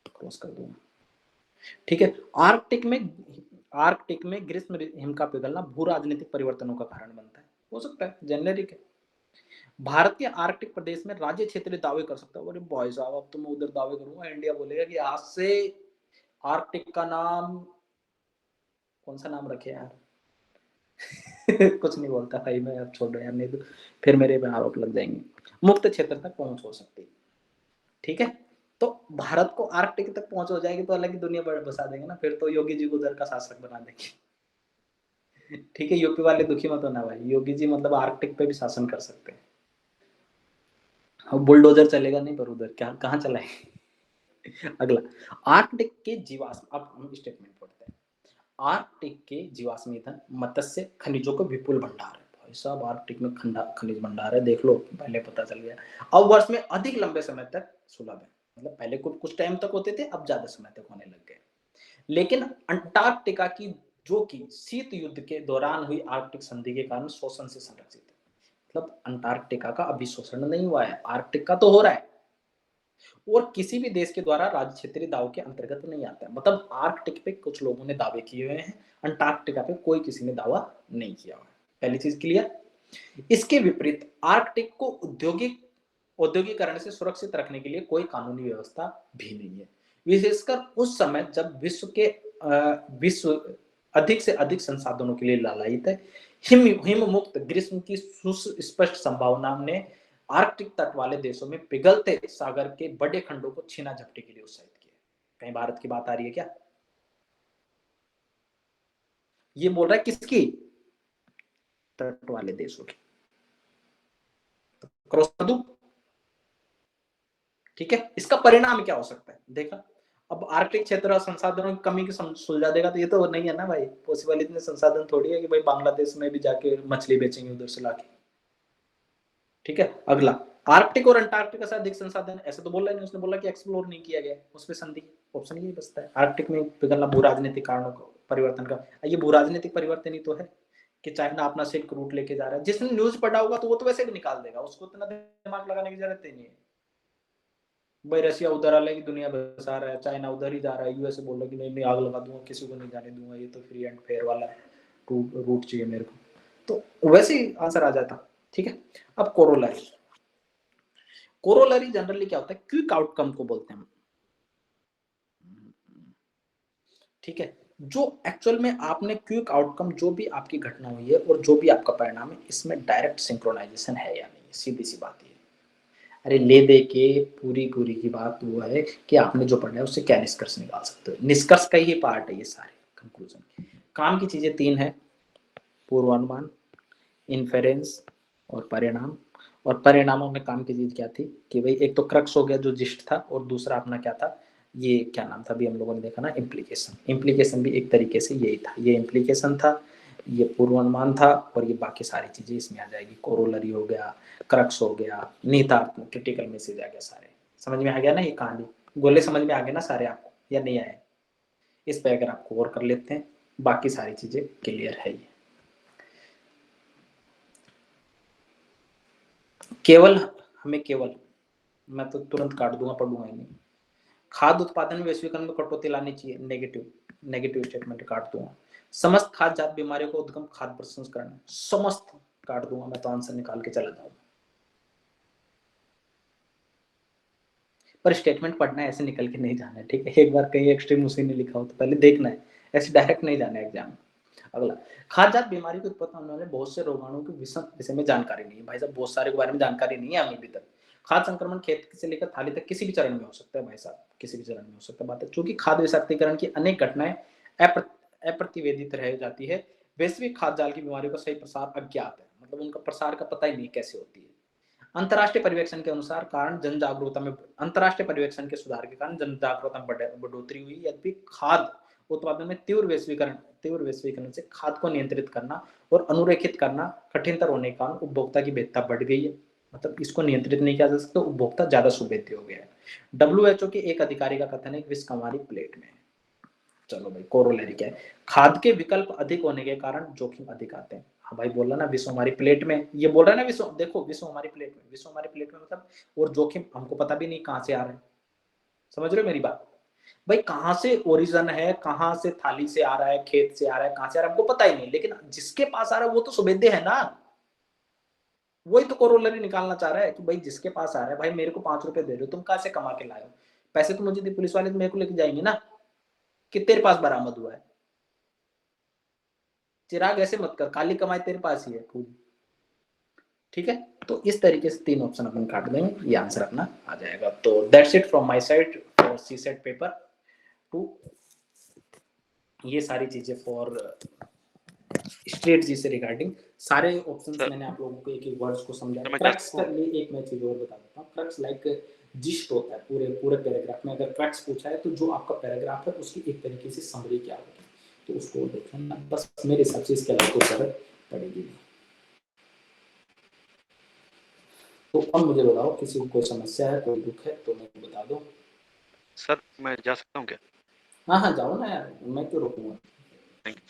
क्रॉस कर दूंगा, ठीक है। आर्कटिक में ग्रीष्म हिम का पिघलना भू राजनीतिक परिवर्तनों का कारण बनता है, हो सकता है, जेनेरिक है। भारत के आर्कटिक प्रदेश में राज्य क्षेत्रीय दावे कर सकता है। अरे भाई साहब, अब तो मैं उधर दावे करूंगा, इंडिया बोलेगा कि आज से आर्कटिक का नाम, कौन सा नाम रखे यार कुछ नहीं बोलता भाई मैं, अब छोड़ रहा यार, नहीं तो फिर मेरे पे आरोप लग जाएंगे। मुक्त क्षेत्र तक पहुंच हो सकती है, ठीक है। तो भारत को आर्कटिक तक पहुंच हो जाएगी तो अलग ही दुनिया बसा देंगे ना, फिर तो योगी जी को उधर का शासक बना देंगे ठीक है। यूपी वाले दुखी मत होना भाई, योगी जी मतलब आर्कटिक पे भी शासन कर सकते हैं। बुलडोजर चलेगा नहीं, पर उधर क्या कहाँ चलाए अगला, आर्कटिक के जीवाश्म, अब हम स्टेटमेंट पढ़ते हैं। आर्कटिक के जीवाश्म ईंधन, मत्स्य, खनिजों का विपुल भंडार है। भाई साहब आर्कटिक में खनिज भंडार है, देख लो, पहले पता चल गया। अब वर्ष में अधिक लंबे समय तक सुलभ है, मतलब पहले कुछ टाइम तक होते थे, अब ज्यादा समय तक होने लग गए। लेकिन अंटार्कटिका की, जो कि शीत युद्ध के दौरान हुई आर्कटिक संधि के कारण शोषण से संरक्षित है। मतलब अंटार्कटिका का अभी शोषण नहीं हुआ है, आर्कटिक का तो हो रहा है, और किसी भी देश के द्वारा राज्य क्षेत्रीय दाव के अंतर्गत नहीं आता है। मतलब आर्कटिक पे कुछ लोगों ने दावे किए हुए हैं, अंटार्कटिका पे कोई किसी ने दावा नहीं किया हुआ है। पहली चीज क्लियर। इसके विपरीत आर्कटिक को औद्योगिकरण से सुरक्षित रखने के लिए कोई कानूनी व्यवस्था भी नहीं है, विशेषकर उस समय जब विश्व अधिक से अधिक संसाधनों के लिए लालायित है। हिम मुक्त ग्रीष्म की सुस्पष्ट संभावना ने आर्कटिक तट वाले देशों में पिघलते सागर के बड़े खंडों को छीना झपटी के लिए उत्साहित किया। कहीं भारत की बात आ रही है क्या? ये बोल रहा है किसकी? तट वाले देशों की। क्रॉस कर दूं? ठीक है, इसका परिणाम क्या हो सकता है देखा। अब आर्कटिक क्षेत्र संसाधनों की कमी की सुलझा देगा तो ये तो नहीं है ना भाई, पॉसिबल इतने संसाधन थोड़ी है कि भाई बांग्लादेश में भी जाके मछली बेचेंगे उधर से लाके। ठीक है, अगला, आर्कटिक और अंटार्कटिका से अधिक संसाधन, ऐसे तो बोला नहीं, उसने बोला कि एक्सप्लोर नहीं किया गया, उसमें संधि ऑप्शन यही बचता है। आर्कटिक में पिघलना भू राजनीतिक कारणों का परिवर्तन का, ये भू राजनीतिक परिवर्तन ही तो है कि चाइना अपना सिल्क रूट लेके जा रहा है। जिसने न्यूज पढ़ा होगा तो वो तो वैसे भी निकाल देगा, उसको इतना दिमाग लगाने की जरूरत ही नहीं है। भाई रशिया उधर अलग ही दुनिया बसा रहा है, चाइना उधर ही जा रहा है, यूएसए बोल रहा है कि नहीं आग लगा दूंगा, किसी को नहीं जाने दूंगा, ये तो फ्री एंड फेयर वाला रूट चाहिए मेरे को, तो वैसे ही आंसर आ जाता। ठीक है, अब कोरोलरी, कोरोलरी जनरली क्या होता है, क्विक आउटकम को बोलते हैं। ठीक है, जो एक्चुअल में आपने क्विक आउटकम, जो भी आपकी घटना हुई है और जो भी आपका परिणाम है, इसमें डायरेक्ट सिंक्रोनाइजेशन है या नहीं, सीधी सी बात है। अरे ले दे के पूरी पूरी की बात वो है कि आपने जो पढ़ा है उससे क्या निष्कर्ष निकाल सकते हो, निष्कर्ष का ही पार्ट है ये सारे कंक्लूजन। काम की चीजें तीन है, पूर्वानुमान, इन्फेरेंस और परिणाम। और परिणामों में काम की चीज क्या थी कि भाई एक तो क्रक्स हो गया जो जिस्ट था, और दूसरा अपना क्या था, ये क्या नाम था अभी हम लोगों ने देखा ना, इम्प्लीकेशन। इम्प्लीकेशन भी एक तरीके से यही था, ये इम्प्लीकेशन था, ये पूर्वानुमान था, और ये बाकी सारी चीजें इसमें आ जाएगी। कोरोलरी हो गया, क्रक्स हो गया, निहितार्थ, क्रिटिकल मैसेज आ गया, सारे समझ में आ गया ना, ये कहानी गोले समझ में आ गए ना सारे आपको, या नहीं आए? इस पे अगर आपको गौर कर लेते हैं, बाकी सारी चीजें क्लियर है। ये केवल हमें केवल, मैं तो तुरंत काट दूंगा, पढ़ूंगा ही नहीं, खाद्य उत्पादन में वैश्वीकरण में कटौती लानी चाहिए, नेगेटिव, नेगेटिव स्टेटमेंट काट दूंगा। समस्त खाद्य जात बीमारियों को उद्गम खाद्य प्रसंस्करण, समस्त काट दूंगा, मैं तो आंसर निकाल के चला जाऊंगा। पर स्टेटमेंट पढ़ना है, ऐसे निकल के नहीं जाना है, ठीक है, एक बार कहीं एक्सट्रीम उसी ने लिखा हो तो पहले देखना है, ऐसे डायरेक्ट नहीं जाना है एग्जाम में। अगला, खाद्य जात बीमारी की उत्पत्ति होने वाले बहुत से रोगाणुओं के विषय में जानकारी नहीं है। भाई साहब बहुत सारे के बारे में जानकारी नहीं है हमें अभी तक। खाद्य संक्रमण खेत से लेकर थाली तक किसी भी चरण में हो सकता है भाई साहब, किसी भी चरण में हो सकता है। बात है चूंकि खाद्य विषाक्तीकरण की अनेक घटनाएं अप्रतिवेदित रह जाती है, वैश्विक खाद्य जाल की बीमारियों का सही प्रसार अज्ञात है, मतलब उनका प्रसार का पता ही नहीं कैसे होती है। अंतर्राष्ट्रीय पर्यवेक्षण के अनुसार कारण जन जागरूकता में, अंतर्राष्ट्रीय पर्यवेक्षण के सुधार के कारण जन जागरूकता में बढ़ोतरी हुई, यद्यपि खाद्य उत्पादन में तीव्र वैश्वीकरण से खाद्य को नियंत्रित करना और अनुरेखित करना कठिनतर होने के कारण उपभोक्ता की भेदता बढ़ गई है, मतलब इसको नियंत्रित नहीं किया जा सकता, उपभोक्ता ज्यादा सुभेद्य हो गया है। WHO के एक अधिकारी का कथन है विश्व हमारी प्लेट में। चलो भाई, कोरोलरी क्या है, खाद्य के विकल्प अधिक होने के कारण जोखिम अधिक आते हैं। हाँ भाई बोला ना विश्व हमारी प्लेट में, ये बोल रहा है ना विश्व, देखो विश्व हमारी प्लेट में, विश्व हमारी प्लेट में मतलब, और जोखिम हमको पता भी नहीं कहां से आ रहा है, समझ रहे हो मेरी बात? भाई कहां से ओरिजिन है, कहां से थाली से आ रहा है, खेत से आ रहा है, कहां से आ रहा है हमको पता ही नहीं, लेकिन जिसके पास आ रहा है वो तो सुभेद्य है ना। वही तो कोरोलरी निकालना चाह रहा है कि भाई जिसके पास आ रहा है, भाई मेरे को 5 रुपए दे रहे हो, तुम कहां से कमा के लाए हो, पैसे तो मुझे दे, पुलिस वाले तो मेरे को लेके जाएंगे ना कि तेरे पास बरामद हुआ है। चिराग ऐसे मत कर, काली कमाई तेरे पास ही है पूरी। ठीक है, तो इस तरीके से 3 ऑप्शन अपन काट देंगे, ये आंसर अपना आ जाएगा। तो that's it from my side for CSAT paper 2। ये सारी चीजें फॉर स्ट्रेट जी से रिगार्डिंग, सारे ऑप्शंस मैंने आप लोगों को एक एक वर्ड्स को समझाया। क्रक्स कर लिए, एक मैं चीज और बता देता हूँ, क्रक्स लाइक जिस्ट होता है पूरे पूरे पैराग्राफ में, अगर क्रक्स पूछा है तो जो आपका पैराग्राफ है उसकी एक तरीके से समरी क्या होगी, तो उसको देखना बस, मेरे हिसाब से इसके अलावा कोई जरूरत पड़ेगी नहीं। तो अब मुझे बताओ, किसी को कोई समस्या है, कोई दुख है तो मेरे को बता दो। सर मैं जा सकता हूँ क्या? हाँ हाँ जाओ ना यार, मैं क्यों रोकूंगा। Thank you.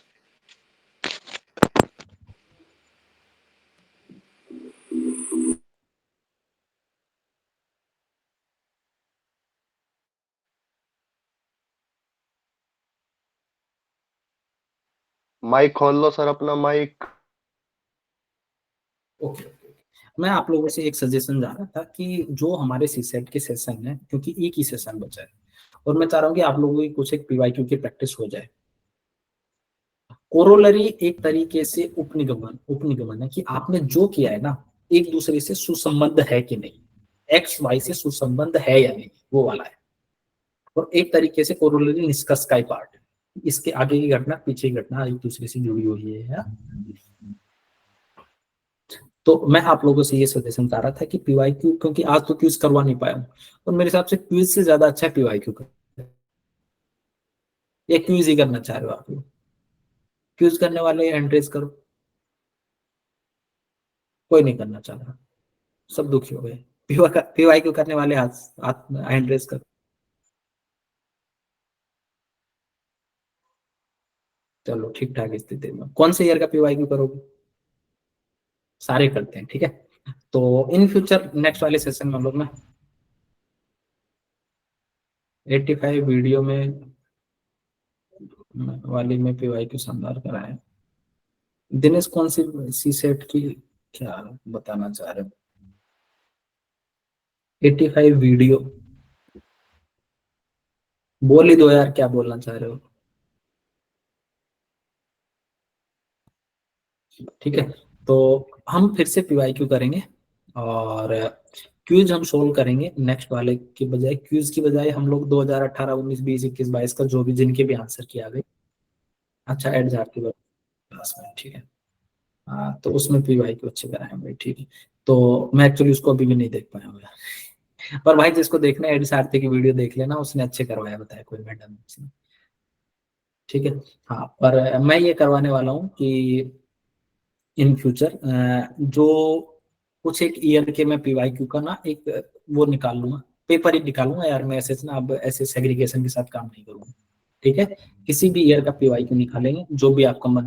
माइक खोल लो सर अपना माइक। ओके, मैं आप लोगों से एक सजेशन जा रहा था कि जो हमारे सीसेट के सेशन है, क्योंकि एक ही सेशन बचा है और मैं चाह रहा हूँ कि आप लोगों की कुछ एक पीवाईक्यू की प्रैक्टिस हो जाए। कोरोलरी एक तरीके से उपनिगमन है कि आपने जो किया है ना, एक दूसरे से सुसंबद्ध है कि नहीं, एक्स वाई से सुसंबद्ध है या नहीं, वो वाला है। और एक तरीके से कोरोलरी निष्कर्ष का ही पार्ट है, इसके आगे की घटना पीछे की घटना एक दूसरे से जुड़ी हुई है। तो मैं आप लोगों से ये सजेशन चाह रहा था कि पीवाईक्यू, क्योंकि आज तो क्यूज करवा नहीं पाया हूँ, और मेरे हिसाब से क्यूज से ज्यादा अच्छा है पीवाईक्यू का। या क्यूज ही करना चाह रहे हो आप लोग? क्यूज करने वाले हैंड रेज करो। कोई नहीं करना चाह रहा, सब दुखी हो गए। पीवाईक्यू करने वाले हाथ हाथ हैंड रेज करो। चलो ठीक ठाक स्थिति में कौन से ईयर का पीवाईक्यू करोगे? सारे करते हैं, ठीक है। तो इन फ्यूचर नेक्स्ट वाले सेशन में हम लोग ना 85 वीडियो में वाली में पीवाईक्यू शानदार कराए। दिनेश कौन सी सी सेट की क्या बताना चाह रहे हो? 85 वीडियो बोल ही दो यार, क्या बोलना चाह रहे हो? ठीक है, तो हम फिर से पीवाईक्यू करेंगे, और क्यूज हम सोल्व करेंगे नेक्स्ट वाले की बजाय। क्यूज की बजाय हम लोग 2018, 19, 20, 21, 22 का जो भी जिनके भी आंसर किया गए। अच्छा, एड झाड़ की क्लास में, ठीक है। हाँ, तो उसमें पीवाईक्यू अच्छे कराए भाई, ठीक है। तो मैं एक्चुअली उसको अभी भी नहीं देख पाया हूँ यार। पर भाई जिसको देखना है एड सारथी की वीडियो देख लेना, उसने अच्छे करवाया, बताया कोई मैडम, ठीक है। हाँ, पर मैं ये करवाने वाला हूँ कि इन फ्यूचर जो कुछ एक ईयर के मैं पीवाईक्यू का ना एक वो निकाल लूंगा, पेपर ही निकालूंगा यार मैं, ऐसे ना अब ऐसे सेग्रीगेशन के साथ काम नहीं करूंगा, ठीक है। किसी भी ईयर का पीवाईक्यू निकालेंगे, जो भी आपका मन,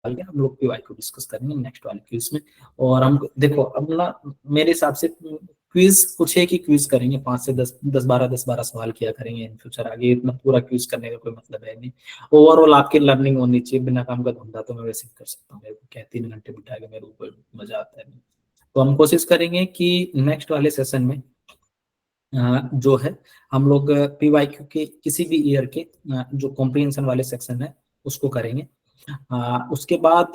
हम लोग पीवाईक्यू डिस्कस करेंगे नेक्स्ट वाले क्विज में। और हम देखो अब ना, मेरे हिसाब से क्विज कुछ एक ही क्विज करेंगे, 5 से 10, 10 12 सवाल किया करेंगे इन फ्यूचर। आगे इतना पूरा क्विज करने का कोई मतलब है नहीं। ओवरऑल आपकी लर्निंग होनी चाहिए, बिना काम का धंधा तो मैं वैसे ही कर सकता हूँ, मेरे को क्या 3 घंटे बिठा के मेरे ऊपर मजा आता है। तो हम कोशिश करेंगे कि नेक्स्ट वाले सेशन में जो है हम लोग पीवाईक्यू के किसी भी ईयर के जो कॉम्प्रिहेंशन वाले सेक्शन है उसको करेंगे। उसके बाद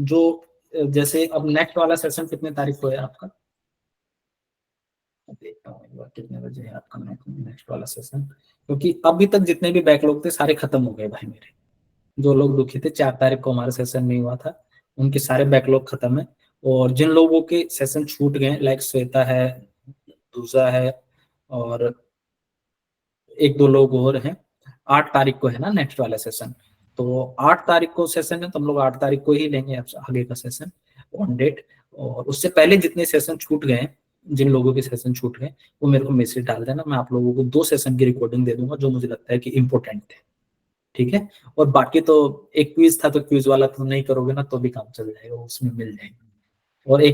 जो जैसे अब नेक्स्ट वाला सेशन कितने तारीख को है आपका? देखता हूँ एक बार कितने बजे है आपका नेक्स्ट वाला सेशन, क्योंकि अभी तक जितने भी बैकलॉग थे सारे खत्म हो गए भाई मेरे। जो लोग दुखी थे 4 तारीख को हमारा सेशन नहीं हुआ था, उनके सारे बैकलॉग खत्म है। और जिन लोगों के सेशन छूट गए, लाइक श्वेता है, दूसरा है, और एक दो लोग और हैं, 8 तारीख को है ना नेक्स्ट वाला सेशन। तो 8 तारीख को सेशन है, तो हम लोग 8 तारीख को ही लेंगे आगे का सेशन ऑन डेट। और उससे पहले जितने सेशन छूट गए, जिन लोगों के सेशन छूट गए, वो मेरे को मैसेज डाल देना, मैं आप लोगों को 2 सेशन की रिकॉर्डिंग दे दूंगा जो मुझे लगता है कि इंपॉर्टेंट थे, ठीक है। और बाकी तो एक क्विज था, तो क्विज वाला तो नहीं करोगे ना तो भी काम चल जाएगा, उसमें मिल जाएगा। और एक